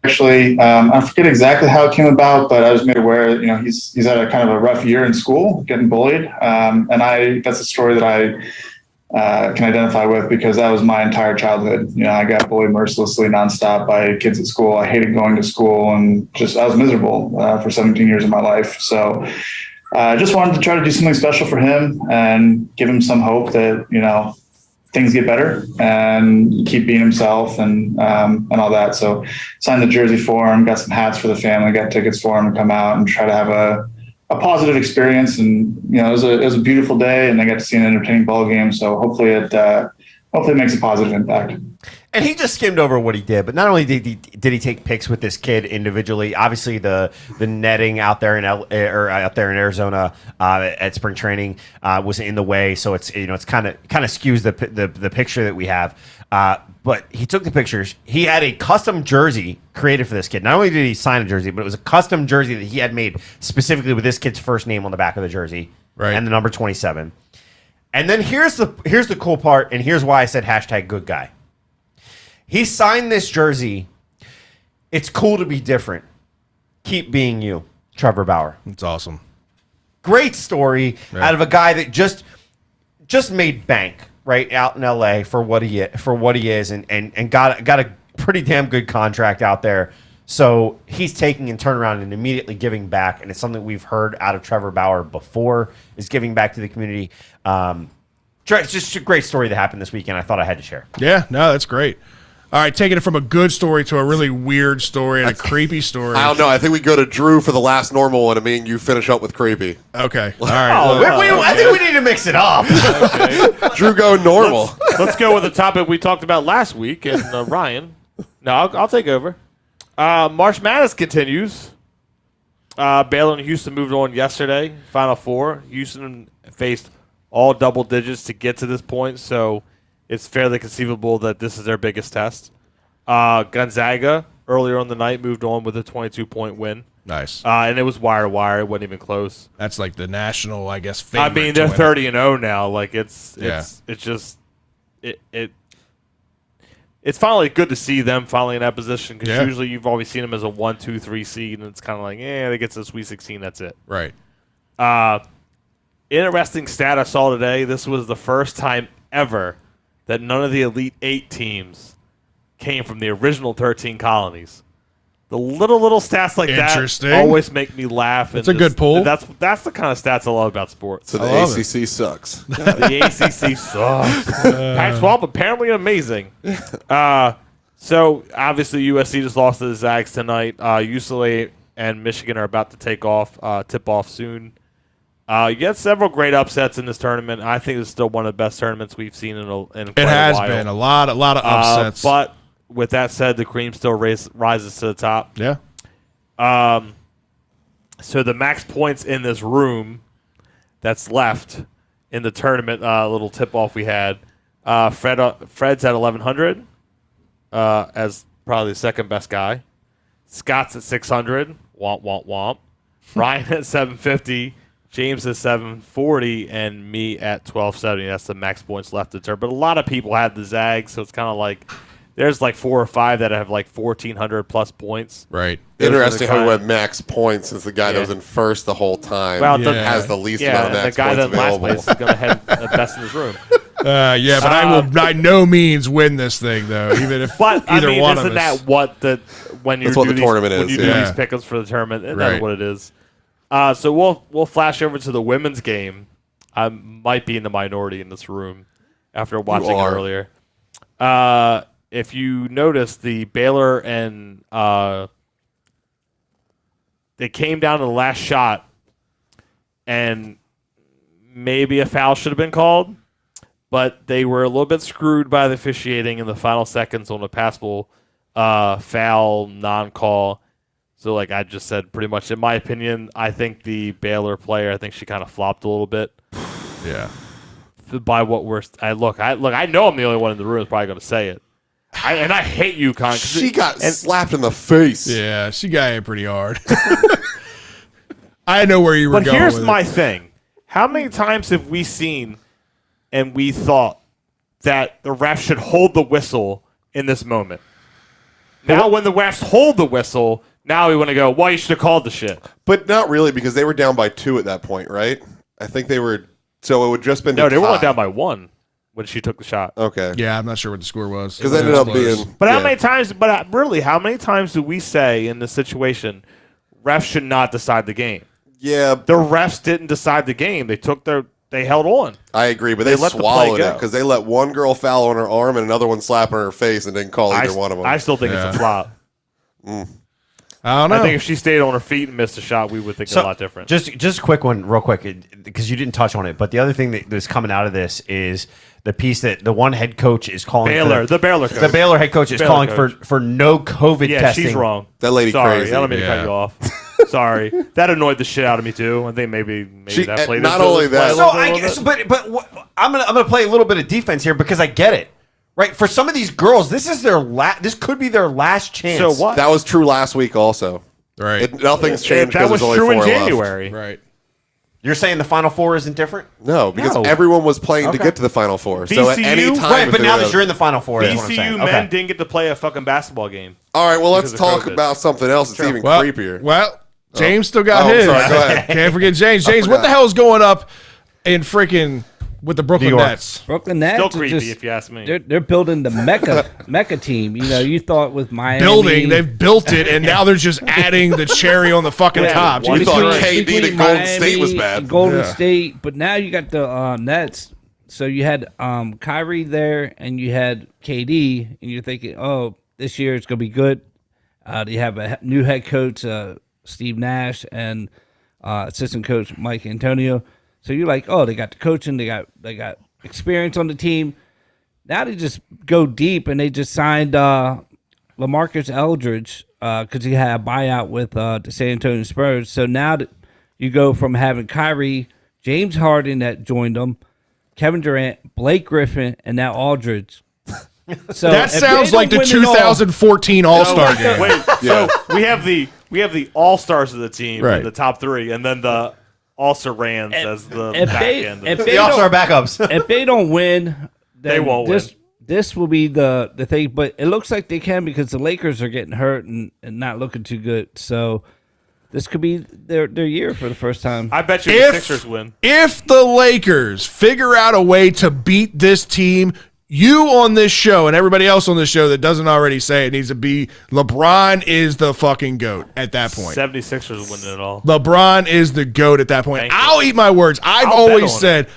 Actually, I forget exactly how it came about, but I was made aware, he's had a kind of a rough year in school, getting bullied. And that's a story that I can identify with, because that was my entire childhood. I got bullied mercilessly nonstop by kids at school. I hated going to school, and I was miserable for 17 years of my life. So I just wanted to try to do something special for him and give him some hope that, things get better and keep being himself and all that. So signed the jersey for him, got some hats for the family, got tickets for him to come out and try to have a positive experience. And, it was a beautiful day, and they got to see an entertaining ball game. So hopefully it makes a positive impact. And he just skimmed over what he did, but not only did he take pics with this kid individually. Obviously, the netting out there in out there in Arizona at spring training was in the way, so it's kind of skews the picture that we have. But he took the pictures. He had a custom jersey created for this kid. Not only did he sign a jersey, but it was a custom jersey that he had made specifically with this kid's first name on the back of the jersey, and the number 27. And then here's the cool part, and here's why I said #good guy. He signed this jersey. It's cool to be different. Keep being you, Trevor Bauer. That's awesome. Great story out of a guy that just made bank right out in LA for what he is, and got a pretty damn good contract out there. So he's taking and turning around and immediately giving back, and it's something we've heard out of Trevor Bauer before, is giving back to the community. It's just a great story that happened this weekend. I thought I had to share. Yeah, no, that's great. All right, taking it from a good story to a really weird story and a creepy story. I don't know. I think we go to Drew for the last normal one, and me and you finish up with creepy. Okay. All right. I think we need to mix it up. Okay. Drew go normal. Let's go with the topic we talked about last week. And Ryan, no, I'll take over. March Madness continues. Baylor and Houston moved on yesterday, Final Four. Houston faced all double digits to get to this point, so it's fairly conceivable that this is their biggest test. Gonzaga, earlier on the night, moved on with a 22-point win. Nice. And it was wire to wire. It wasn't even close. That's like the national, I guess, favorite. I mean, they're 30-0 now. Like it's finally good to see them finally in that position, because usually you've always seen them as a 1, 2, 3 seed, and it's kind of like, they get to the Sweet 16, that's it. Right. Interesting stat I saw today. This was the first time ever that none of the Elite 8 teams came from the original 13 colonies. The little stats like that always make me laugh. It's a good pull. That's the kind of stats I love about sports. So the ACC sucks. The ACC sucks. Pac-12 apparently amazing. So obviously USC just lost to the Zags tonight. UCLA and Michigan are about to tip off soon. You get several great upsets in this tournament. I think it's still one of the best tournaments we've seen in quite a while. It has been a lot of upsets. But with that said, the cream still rises to the top. Yeah. So the max points in this room that's left in the tournament, little tip-off we had, Fred's at 1,100 as probably the second best guy. Scott's at 600. Womp, womp, womp. Ryan at 750. James at 740, and me at 1270. That's the max points left to turn. But a lot of people had the Zags, so it's kind of like there's like 4 or 5 that have like 1,400 plus points. Right. Interesting how we went max points since the guy that was in first the whole time has the least amount of max the guy points that last available. place is going to head best in his room. But I will by no means win this thing, though, even if either one of us. Isn't that what when you That's what the tournament is. When you do these pickups for the tournament, and that's what it is. So we'll flash over to the women's game. I might be in the minority in this room after watching it earlier. If you notice, the Baylor and they came down to the last shot, and maybe a foul should have been called. but they were a little bit screwed by the officiating in the final seconds on a passable foul non-call. So, like I just said, pretty much in my opinion, I think the Baylor player, I think she kind of flopped a little bit. Yeah. By what we're, I know I'm the only one in the room who's probably going to say it. And I hate UConn. She got slapped in the face. Yeah, she got hit pretty hard. I know where you were going. But here's with my it. thing. How many times have we seen and we thought that the refs should hold the whistle in this moment? Now when the refs hold the whistle, now we want to go, well, you should have called the shit. But not really, because they were down by 2 at that point, right? I think they were. So it would just been. No, they were only down by 1 when she took the shot. Okay. Yeah, I'm not sure what the score was. Because it ended up being. But how many times? But really, how many times do we say in this situation, refs should not decide the game? Yeah. The refs didn't decide the game. They held on. I agree, but they let the swallowed play it go. because they let one girl foul on her arm and another one slap on her face and didn't call either one of them. I still think it's a flop. I don't know. I think if she stayed on her feet and missed a shot, we would think a lot different. Just a quick one, real quick, because you didn't touch on it. But the other thing that's coming out of this is the piece that the one head coach is calling the Baylor coach. The Baylor head coach is calling for no COVID testing. She's wrong. That lady Sorry, crazy. I don't mean to cut you off. Sorry, that annoyed the shit out of me too. I think maybe that played. Not into only it. that. So I guess, I'm gonna play a little bit of defense here because I get it. Right, for some of these girls, this is their this could be their last chance. So what? That was true last week also. Right. Nothing's changed That because was there's only true 4 in left. January. Right. You're saying the Final Four isn't different? No, because No. everyone was playing to Okay. get to the Final Four. So at VCU? any time, Right, if but they now were- that you're in the Final Four, is what I'm VCU saying. men Okay. didn't get to play a fucking basketball game. All right, well, let's Because of talk COVID. about something else that's even Well, creepier. Well, James still got Oh, I'm his. sorry, go ahead. Can't forget James. James, what the hell is going up in freaking with the Brooklyn New York. Nets? Brooklyn Nets Still are creepy, just- if you ask me. They're building the Mecca team. You know, you thought with Miami Building, they've built it, and now they're just adding the cherry on the fucking top. We Jeez. thought KD to between Golden Miami State was bad. and Golden Yeah. State, but now you got the Nets. So you had Kyrie there, and you had KD, and you're thinking, oh, this year it's gonna be good. You have a new head coach, Steve Nash, and assistant coach Mike Antonio. So you're like, oh, they got the coaching, they got experience on the team. Now they just go deep, and they just signed LaMarcus Aldridge because he had a buyout with the San Antonio Spurs. So now that you go from having Kyrie, James Harden that joined them, Kevin Durant, Blake Griffin, and now Aldridge. So That if they sounds don't like the win it all- 2014 All-Star game. Wait, so we have the all stars of the team, Right. the top 3, and then the also rans as the if back they- end. if Of they The All-Star backups. if they don't win, then They won't this will be the thing. But it looks like they can because the Lakers are getting hurt and not looking too good. So this could be their year for the first time. I bet you the Sixers win. If the Lakers figure out a way to beat this team, you on this show and everybody else on this show that doesn't already say it needs to be LeBron is the fucking GOAT at that point. 76ers win it all. LeBron is the GOAT at that point. Thank you. I'll eat my words. I've I'll always bet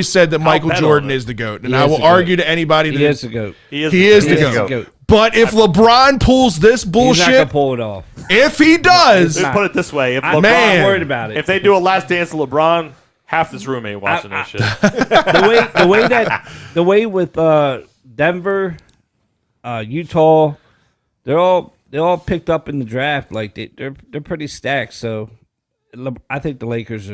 said that Michael bet Jordan on it. is the GOAT. And He I is will the GOAT. argue to anybody that He is the GOAT. he is the GOAT. But if LeBron pulls this He's not gonna bullshit, pull it off. if he does, Let's put it this way: if I'm Man. not worried about it. if they do a last dance to LeBron, half this room ain't watching that shit. the way with Denver, Utah, they're all picked up in the draft. Like they're pretty stacked. So I think the Lakers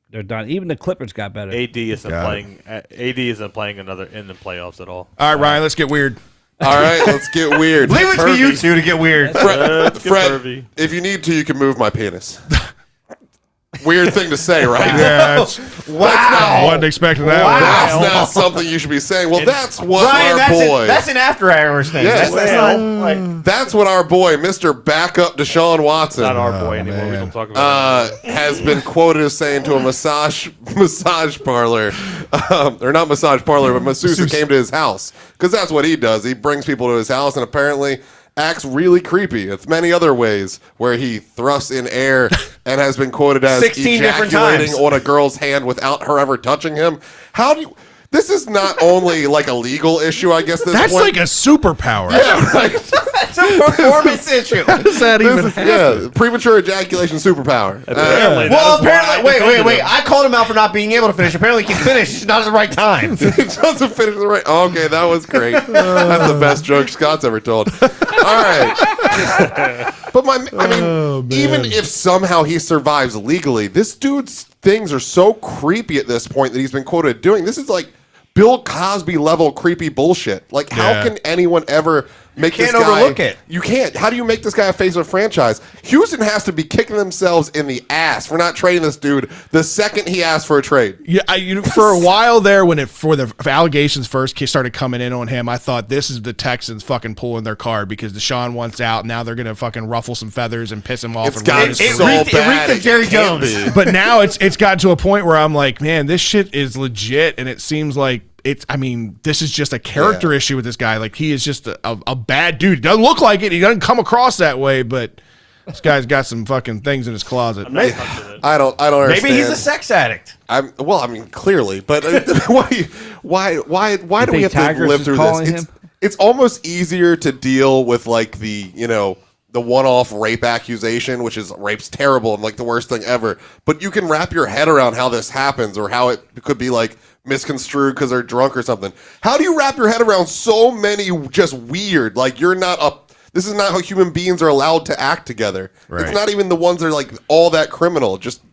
they're done. Even the Clippers got better. AD isn't Got playing. AD isn't playing another in the playoffs at all. all right, Ryan, let's get weird. All right, let's get weird. Leave it to you two to get weird. Let's get Fred, pervy. if you need to, you can move my penis. Weird thing to say, right? Yeah, I wasn't expecting that one. That's not something you should be saying. Well, that's what Ryan, our boy. that's an after hours thing. Yes. That's not like That's what our boy, Mr. Backup Deshaun Watson, Not our boy anymore. We don't talk about him. has been quoted as saying to a massage parlor, or not massage parlor, but masseuse that came to his house, because that's what he does. He brings people to his house and apparently acts really creepy. It's many other ways where he thrusts in air and has been quoted as 16 different ejaculating times. on a girl's hand without her ever touching him. How do you? this is not only like a legal issue, I guess. That's point. like a superpower. Yeah, right. It's a performance issue. How does that even happen? Premature ejaculation superpower. Well, apparently, wait. I called him out for not being able to finish. Apparently, he can finish, just not at the right time. It doesn't finish the right. Oh, okay, that was great. That's the best joke Scott's ever told. All right. But even if somehow he survives legally, this dude's things are so creepy at this point that he's been quoted doing. This is like Bill Cosby level creepy bullshit. Like, how can anyone ever make this guy... You can't overlook it. You can't. How do you make this guy a face of a franchise? Houston has to be kicking themselves in the ass for not trading this dude the second he asked for a trade. Yeah, for a while there, when the allegations first started coming in on him, I thought this is the Texans fucking pulling their card because Deshaun wants out. Now they're gonna fucking ruffle some feathers and piss him off. It reeked of Jerry Jones. But now it's gotten to a point where I'm like, man, this shit is legit, and it seems like this is just a character issue with this guy. Like, he is just a bad dude. He doesn't look like it. He doesn't come across that way, but this guy's got some fucking things in his closet. I don't understand. Maybe he's a sex addict. Clearly, but why do we have to live through this? It's almost easier to deal with like the one-off rape accusation, which is rape's terrible and like the worst thing ever. But you can wrap your head around how this happens or how it could be like misconstrued because they're drunk or something. How do you wrap your head around so many just weird? Like, this is not how human beings are allowed to act together. Right. It's not even the ones that are like all that criminal. Just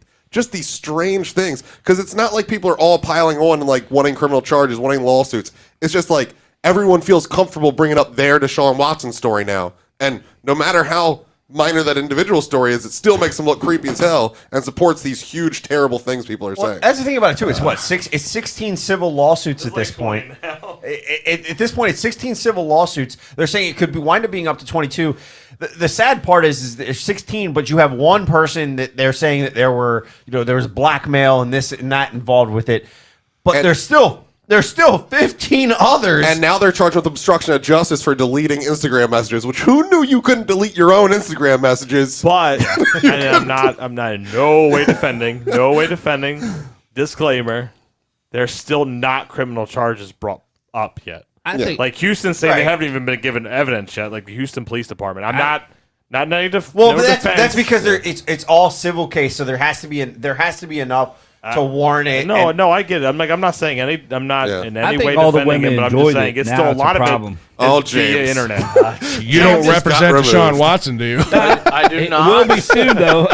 these strange things. Because it's not like people are all piling on and like wanting criminal charges, wanting lawsuits. It's just like everyone feels comfortable bringing up their Deshaun Watson story now. And no matter how minor that individual story is, it still makes them look creepy as hell and supports these huge, terrible things people are saying. That's the thing about it, too. It's 16 civil lawsuits at this point. At this point, it's 16 civil lawsuits. They're saying it could wind up being up to 22. The sad part is there's 16, but you have one person that they're saying that there was blackmail and this and that involved with it. But there's still 15 others. And now they're charged with obstruction of justice for deleting Instagram messages, which who knew you couldn't delete your own Instagram messages? But I'm not in no way defending. Disclaimer. There's still not criminal charges brought up yet. I think like Houston saying they haven't even been given evidence yet, like the Houston Police Department. I'm not negative. Well, but that's because it's all civil case, so there has to be enough to warn it. No, I get it. I'm not saying I'm not in any way all the defending women it, but I'm just saying it's still a lot problem. of it via internet. You don't represent Deshaun Watson, do you? I do not. It will be soon, though.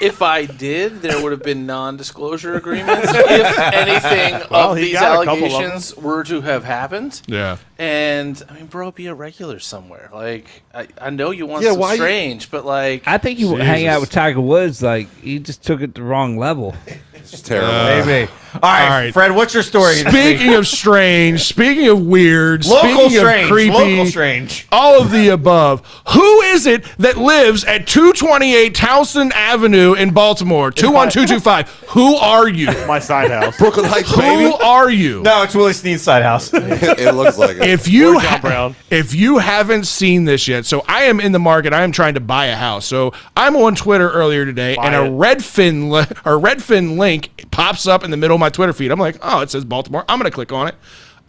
If I did, there would have been non-disclosure agreements if anything of these allegations were to have happened. Yeah. And, bro, be a regular somewhere. Like, I know you want some strange, but, like... I think you hang out with Tiger Woods. Like, he just took it the wrong level. It's terrible. Maybe. All right, Fred, what's your story? Speaking of strange, speaking of weird, speaking of creepy, local strange, all of the above, who is it that lives at 228 Towson Avenue in Baltimore? 21225. Who are you? My side house. Brooklyn Heights, baby. Who are you? No, it's Willie Sneed's side house. It looks like it. If you haven't seen this yet, so I am in the market. I am trying to buy a house. So I'm on Twitter earlier today, and a Redfin link pops up in the middle of my Twitter feed. I'm like, oh, it says Baltimore. I'm going to click on it.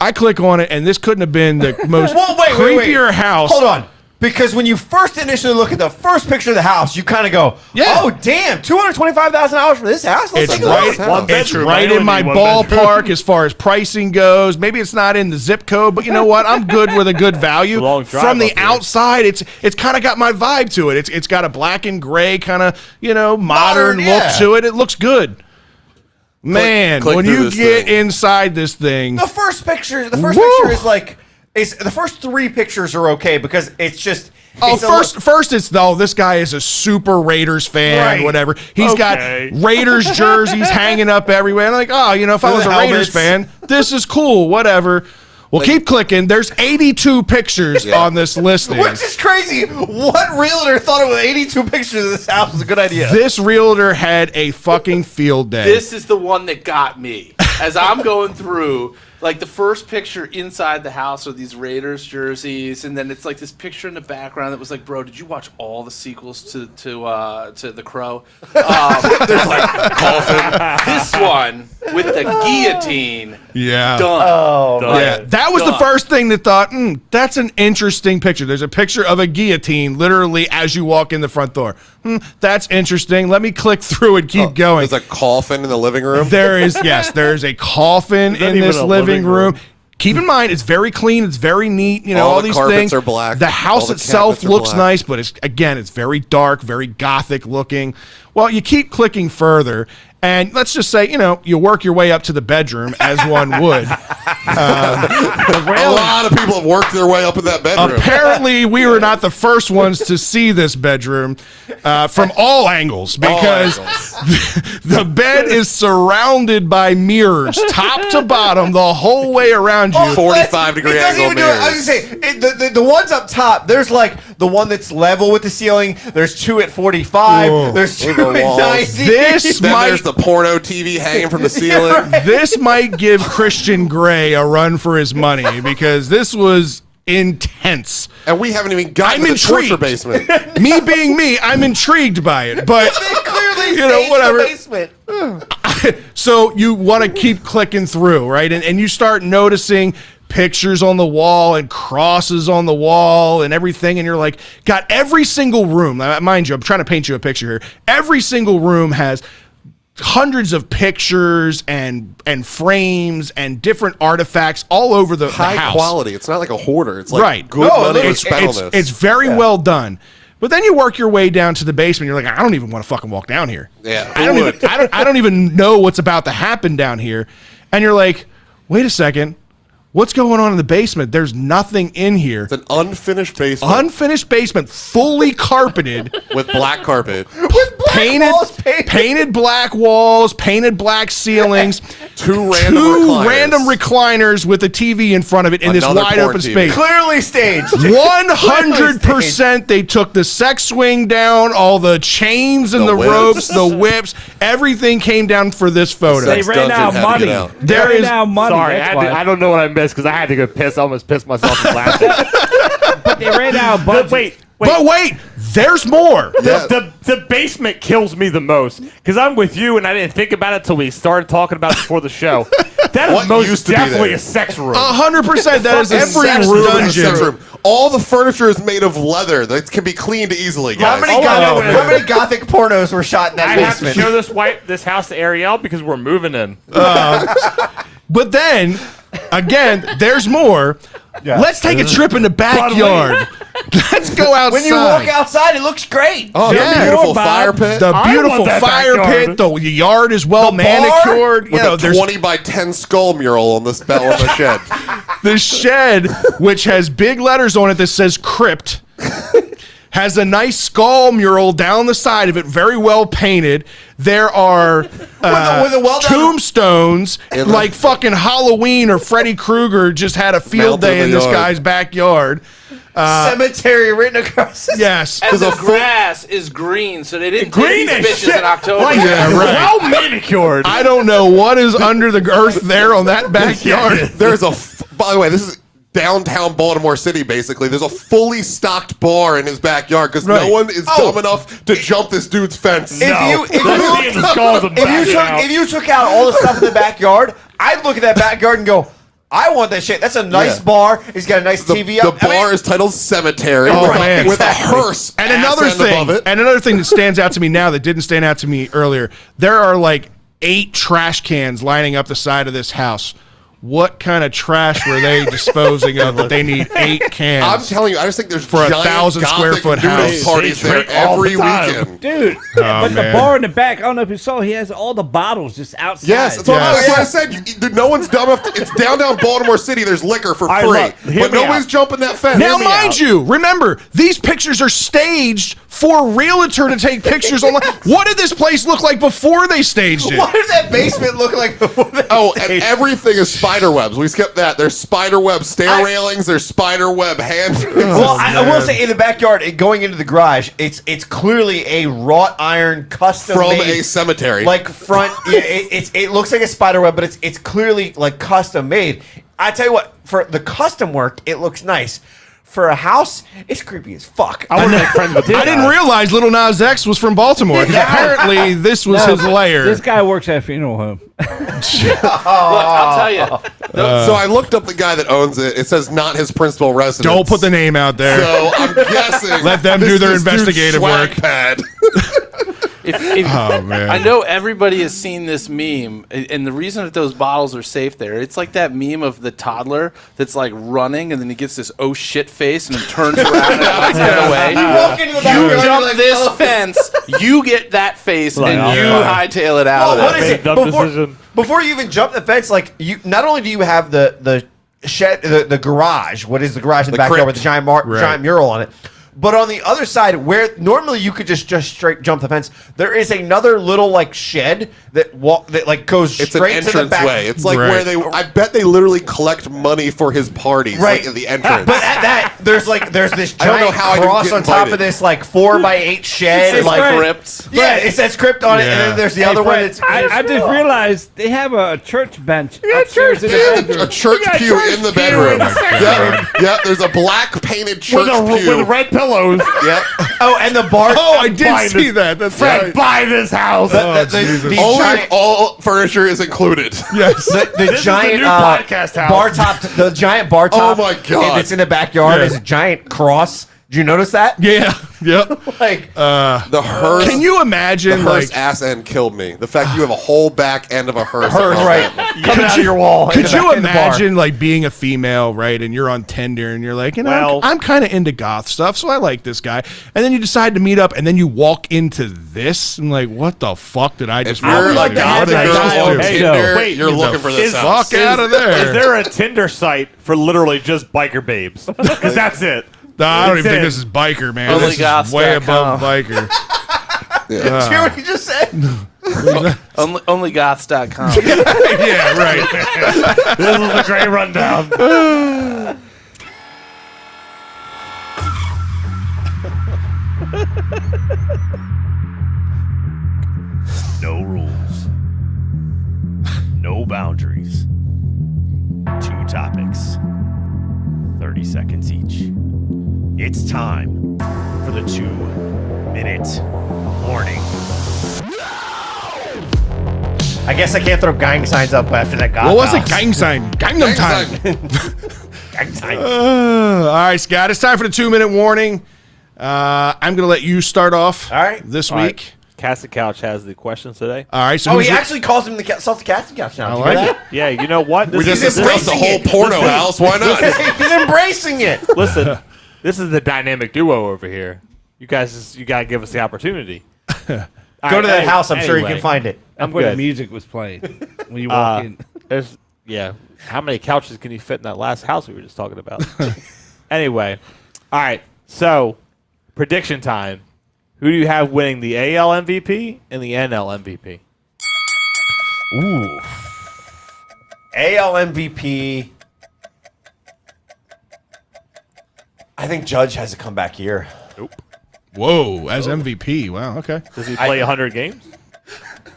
I click on it, and this couldn't have been the most creepier house. Hold on. Because when you first initially look at the first picture of the house, you kind of go, oh, damn, $225,000 for this house? It's right in my ballpark as far as pricing goes. Maybe it's not in the zip code, but you know what? I'm good with a good value. From the outside, it's kind of got my vibe to it. It's got a black and gray kind of, modern look to it. It looks good. Man, click when you get inside this thing, the first picture is like, the first three pictures are okay because it's just. First it's this guy is a super Raiders fan, whatever. He's got Raiders jerseys hanging up everywhere. I'm like, if I was a Raiders fan, this is cool, whatever. Well, keep clicking. There's 82 pictures on this listing. Which is crazy. What realtor thought it was 82 pictures of this house was a good idea? This realtor had a fucking field day. This is the one that got me. As I'm going through, Like the first picture inside the house are these Raiders jerseys, and then it's like this picture in the background that was like, bro, did you watch all the sequels to The Crow? There's like coffin. This one with the guillotine. Yeah. Done. Oh, Yeah, that was the first thing that thought, that's an interesting picture. There's a picture of a guillotine literally as you walk in the front door. That's interesting. Let me click through and keep going. There's a coffin in the living room. There is a coffin in this living room. Keep in mind, it's very clean. It's very neat. You know, all the these carpets things are black. The house All the itself cabinets are looks black. nice, but it's very dark, very gothic looking. Well, you keep clicking further, and let's just say, you work your way up to the bedroom as one would. A lot of people have worked their way up in that bedroom. Apparently, we were not the first ones to see this bedroom from all angles because the bed is surrounded by mirrors, top to bottom, the whole way around you. 45-degree angle mirrors. I was going to say, the ones up top, there's like the one that's level with the ceiling. There's 2 at 45. Whoa. There's 2 the at walls. 90. This Then might there's the porno TV hanging from the ceiling. this might give Christian Grey a run for his money because this was intense. And we haven't even gotten I'm to the torture intrigued. basement. Me being me, I'm intrigued by it, but They clearly whatever. staged the basement. So you want to keep clicking through, right? And you start noticing pictures on the wall and crosses on the wall and everything, and you're like, got every single room. Now, mind you, I'm trying to paint you a picture here. Every single room has hundreds of pictures and frames and different artifacts all over the High house. quality. It's not like a hoarder. It's like Right. good money was spent on this. It's very well done. But then you work your way down to the basement. You're like, I don't even want to fucking walk down here. Yeah, I don't even know what's about to happen down here. And you're like, wait a second. What's going on in the basement? There's nothing in here. It's an unfinished basement Unfinished basement, fully carpeted, with black carpet. painted black walls, painted black ceilings, Two random recliners with a TV in front of it in this Another wide porn open TV. space. Clearly staged. 100% they took the sex swing down, all the chains and The the whips. ropes, the whips, everything came down for this photo. They Sex ran dungeon out had to money. get out. They There ran is- out money. Sorry, that's why. I don't know what I missed because I had to go piss. I almost pissed myself in laughing. But they ran out budget. Wait. But wait, there's more. Yeah. The basement kills me the most because I'm with you and I didn't think about it till we started talking about it before the show. That is What most used to be definitely there? a sex room. 100% that is a Every sex room is a dungeon. sex room. All the furniture is made of leather that can be cleaned easily, How guys. many gothic pornos were shot in that I have to basement? show this house to Ariel because we're moving in. But then, again, there's more. Let's take a trip in the backyard. Let's go outside. When you walk outside, it looks great. Oh, Yeah. the beautiful Bob. fire pit. The I beautiful want that fire backyard. pit. The yard is well The bar manicured. with a There's 20 by 10 skull mural on the shed. the shed, which has big letters on it that says crypt, has a nice skull mural down the side of it, very well painted. There are with a well-done- tombstones, like fucking Halloween or Freddy Krueger just had a field Mounted day in in the this yard. guy's backyard. Cemetery written across it. Yes. And the grass is green, so they didn't Green take as these bitches shit. in October. Like, Yeah, right. well manicured. I don't know what is under the earth there on that backyard. There's by the way, this is downtown Baltimore City, basically. There's a fully stocked bar in his backyard because Right. no one is dumb enough to jump this dude's fence. If you took out all the stuff in the backyard, I'd look at that backyard and go, I want that shit. That's a nice Yeah. bar. He's got a nice TV The up. I mean, bar is titled Cemetery Oh, with, man. with a hearse And ass another end thing, above it. that stands out to me now that didn't stand out to me earlier, there are like 8 trash cans lining up the side of this house. What kind of trash were they disposing of that they need 8 cans? I'm telling you, I just think there's For a giant 1,000 square Gothic foot nudist house. parties They there drink all every the time. weekend. Dude, but the man. bar in the back, I don't know if you saw, he has all the bottles just outside. Yes, that's what I said. No one's dumb enough. It's downtown Baltimore City. There's liquor for free, hear but me nobody's out. jumping that fence. Now, mind you, remember, these pictures are staged for a realtor to take pictures online. What did this place look like before they staged it? What does that basement look like before they And everything is spider webs. We skipped that. There's spider web stair railings. There's spider web hands. Well, I will say in the backyard, going into the garage, it's clearly a wrought iron custom From made, a cemetery. like front. Yeah, it looks like a spider web, but it's clearly like custom made. I tell you what, for the custom work, it looks nice. For a house, it's creepy as fuck. I want to make friends with this I didn't guy. realize Little Nas X was from Baltimore. 'Cause apparently, this was his lair. This guy works at a funeral home. Look, I'll tell you. So I looked up the guy that owns it. It says not his principal residence. Don't put the name out there. So I'm guessing. Let them this do their is dude's investigative swag work. Pad. Oh, man. I know everybody has seen this meme, and the reason that those bottles are safe there, it's like that meme of the toddler that's like running, and then he gets this oh shit face, and then turns around and runs the other way. You walk into the You backyard, you're jump like, this oh. fence, you get that face, Like, and oh, you yeah. hightail it out Well, of what there. is it? Dumb decision. Before you even jump the fence, like you, not only do you have the shed, the garage. What is the garage in the backyard crypt. with the giant giant mural on it? But on the other side, where normally you could just straight jump the fence, there is another little like shed that like goes It's an straight to the entrance back. way. It's like Right. where they. I bet they literally collect money for his parties, Right. like at the entrance. But at that, there's this I don't know giant how I didn't cross get on top invited. of this like 4x8 shed. It's like crypt. Yeah, it says crypt on it, and Yeah. then there's the Hey, other one. Fred, That's I just realized they have a church bench upstairs in the bedroom. a church pew in the bedroom. Yep, there's a black painted church pew. with red pillows. Yep. oh, and the bar. Oh, I did Buy see this- that. That's Fred, right. buy this house. the Jesus. Only giant, if all furniture is included. Yes. the This is giant the new podcast house. bar top, the giant bar top. Oh my God. It's in the backyard. Yeah. Is a giant cross. Did you notice that? Yeah. Yep. Like, The hearse. Can you The imagine, hearse like, ass end killed me. The fact you have a whole back end of a hearse. right, coming out of your wall. in could the you back- in the bar. imagine, like, being a female, right, and you're on Tinder, and you're like, you know, Well- I'm kind of into goth stuff, so I like this guy. And then you decide to meet up, and then you walk into this, and like, what the fuck did I just If you're walk a into? gothic What did I girl just on do? Hey, Tinder, wait, you're get looking the for this fuck house. Fuck out of there. Is there a Tinder site for literally just biker babes? Because that's it. No, I don't That's even think it. this is biker, man. Only This is goths.com. way above biker. Did you hear what you just said? Onlygoths.com. Yeah, right. This is a great rundown. No rules. No boundaries. 2 topics. 30 seconds each. It's time for the 2-minute warning. I guess I can't throw gang signs up after that guy. What was it? Gang sign. Gangnam time. Gang sign. All right, Scott. It's time for the 2-minute warning. I'm going to let you start off All right. this All right. week. Castle Couch has the questions today. All right. So Oh, who's he your- actually calls him the self-casting couch now. I Did you hear like that? Yeah, you know what? We just He's discussed the embracing whole it. porno house. Why not? He's embracing it. Listen, this is the dynamic duo over here. You guys, you gotta give us the opportunity. Go to that house. I'm sure you can find it. I'm When the good. music was playing when you walk in. There's How many couches can you fit in that last house we were just talking about? Anyway, all right. So prediction time. Who do you have winning the AL MVP and the NL MVP? Ooh. AL MVP. I think Judge has a comeback year. Whoa, as MVP. Wow. Okay. Does he play 100 games?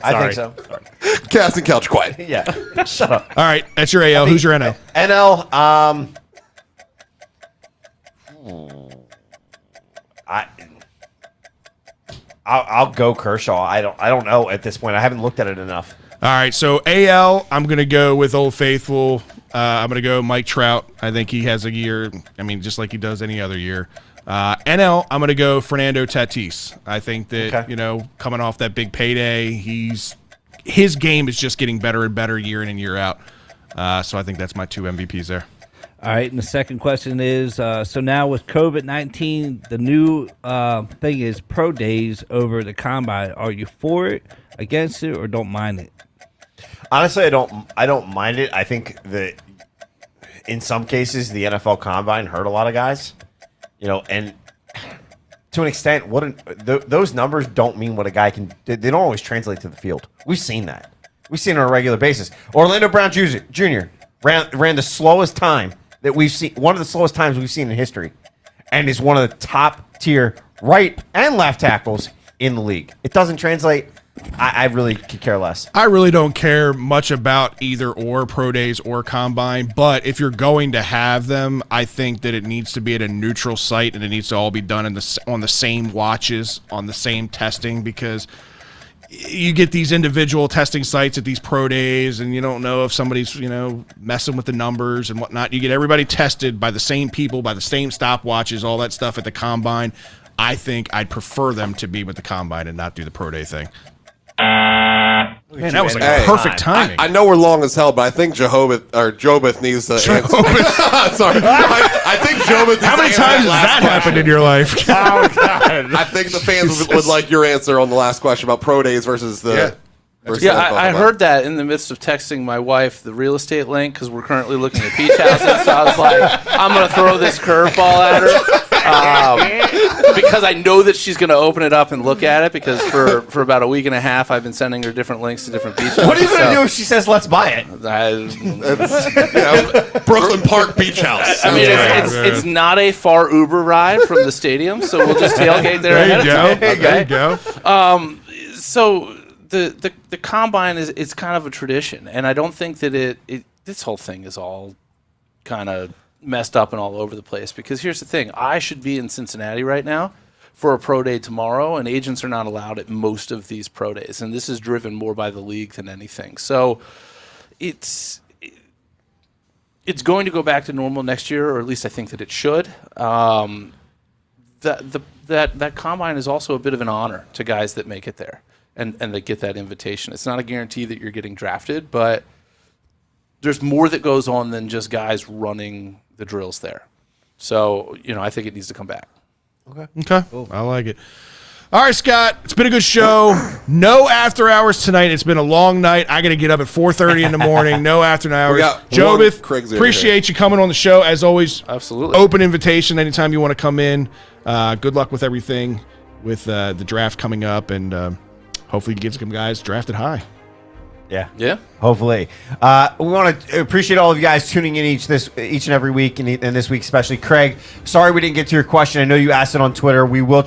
I think Sorry. so. Casting couch quiet. Yeah. Shut up. All right. That's your AL. Who's your NL? NL. I'll go Kershaw. I don't know at this point. I haven't looked at it enough. All right. So AL, I'm going to go with Old Faithful. I'm going to go Mike Trout. I think he has a year. I mean, just like he does any other year. NL, I'm going to go Fernando Tatis. I think that, Okay. coming off that big payday, his game is just getting better and better year in and year out. So I think that's my 2 MVPs there. All right, and the second question is, so now with COVID-19, the new thing is pro days over the combine. Are you for it, against it, or don't mind it? Honestly, I don't mind it. I think that in some cases the NFL Combine hurt a lot of guys. And to an extent, those numbers don't mean what a guy can. They don't always translate to the field. We've seen that. We've seen it on a regular basis. Orlando Brown Jr. ran the slowest time that we've seen, one of the slowest times we've seen in history, and is one of the top tier right and left tackles in the league. It doesn't translate. I really could care less. I really don't care much about either or pro days or combine, but if you're going to have them, I think that it needs to be at a neutral site and it needs to all be done on the same watches, on the same testing, because you get these individual testing sites at these pro days and you don't know if somebody's, messing with the numbers and whatnot. You get everybody tested by the same people, by the same stopwatches, all that stuff at the combine. I think I'd prefer them to be with the combine and not do the pro day thing. Man, that was like perfect timing. I know we're long as hell, but I think Jobeth needs to answer. Sorry. I think Jobeth needs How many times has that happened in your life? Oh, God. I think the fans would like your answer on the last question about pro days versus the... I heard that in the midst of texting my wife the real estate link because we're currently looking at beach houses. So I was like, I'm going to throw this curveball at her because I know that she's going to open it up and look at it because for about a week and a half I've been sending her different links to different beach houses. What are you going to do if she says, let's buy it? Brooklyn Park Beach House. I mean, it's not a far Uber ride from the stadium, so we'll just tailgate there ahead of time. There you go. So... The combine is kind of a tradition, and I don't think that this whole thing is all kind of messed up and all over the place, because here's the thing. I should be in Cincinnati right now for a pro day tomorrow, and agents are not allowed at most of these pro days, and this is driven more by the league than anything. So it's going to go back to normal next year, or at least I think that it should. That combine is also a bit of an honor to guys that make it there. And they get that invitation. It's not a guarantee that you're getting drafted, but there's more that goes on than just guys running the drills there. So, I think it needs to come back. Okay. Cool. I like it. All right, Scott. It's been a good show. No after hours tonight. It's been a long night. I got to get up at 4:30 in the morning. No after hours. Jobeth, appreciate you coming on the show. As always, absolutely. Open invitation anytime you want to come in. Good luck with everything with the draft coming up, and hopefully you get some guys drafted high. Yeah. Hopefully. We want to appreciate all of you guys tuning in each and every week, and this week especially. Craig, sorry we didn't get to your question. I know you asked it on Twitter. We will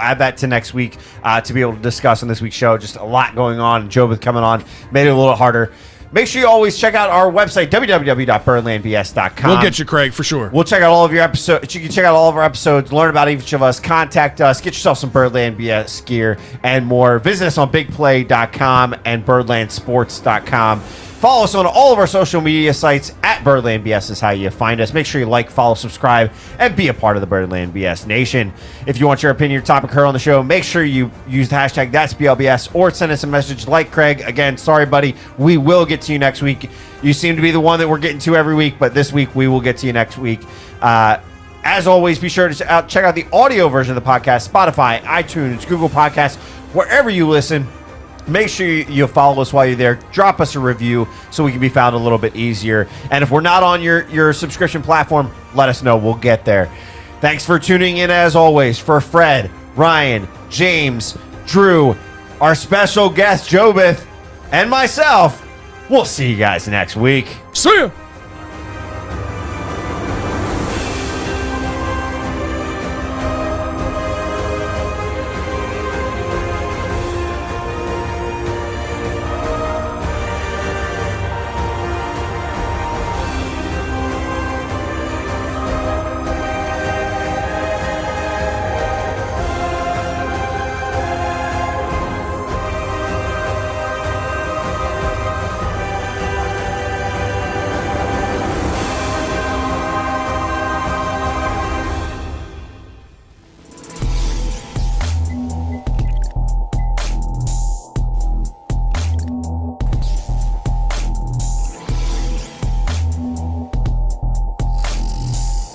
add that to next week to be able to discuss on this week's show. Just a lot going on. Jobeth coming on made it a little harder. Make sure you always check out our website, www.birdlandbs.com. We'll get you, Craig, for sure. We'll check out all of your episodes. You can check out all of our episodes, learn about each of us, contact us, get yourself some Birdland BS gear and more. Visit us on bigplay.com and birdlandsports.com. Follow us on all of our social media sites at Birdland BS is how you find us. Make sure you like, follow, subscribe, and be a part of the Birdland BS Nation. If you want your opinion or topic heard on the show, make sure you use the hashtag #That'sBLBS or send us a message like Craig. Again, sorry, buddy. We will get to you next week. You seem to be the one that we're getting to every week, but this week we will get to you next week. As always, be sure to check out the audio version of the podcast, Spotify, iTunes, Google Podcasts, wherever you listen. Make sure you follow us while you're there. Drop us a review so we can be found a little bit easier. And if we're not on your subscription platform, let us know. We'll get there. Thanks for tuning in, as always. For Fred, Ryan, James, Drew, our special guest, Jobeth, and myself, we'll see you guys next week. See ya.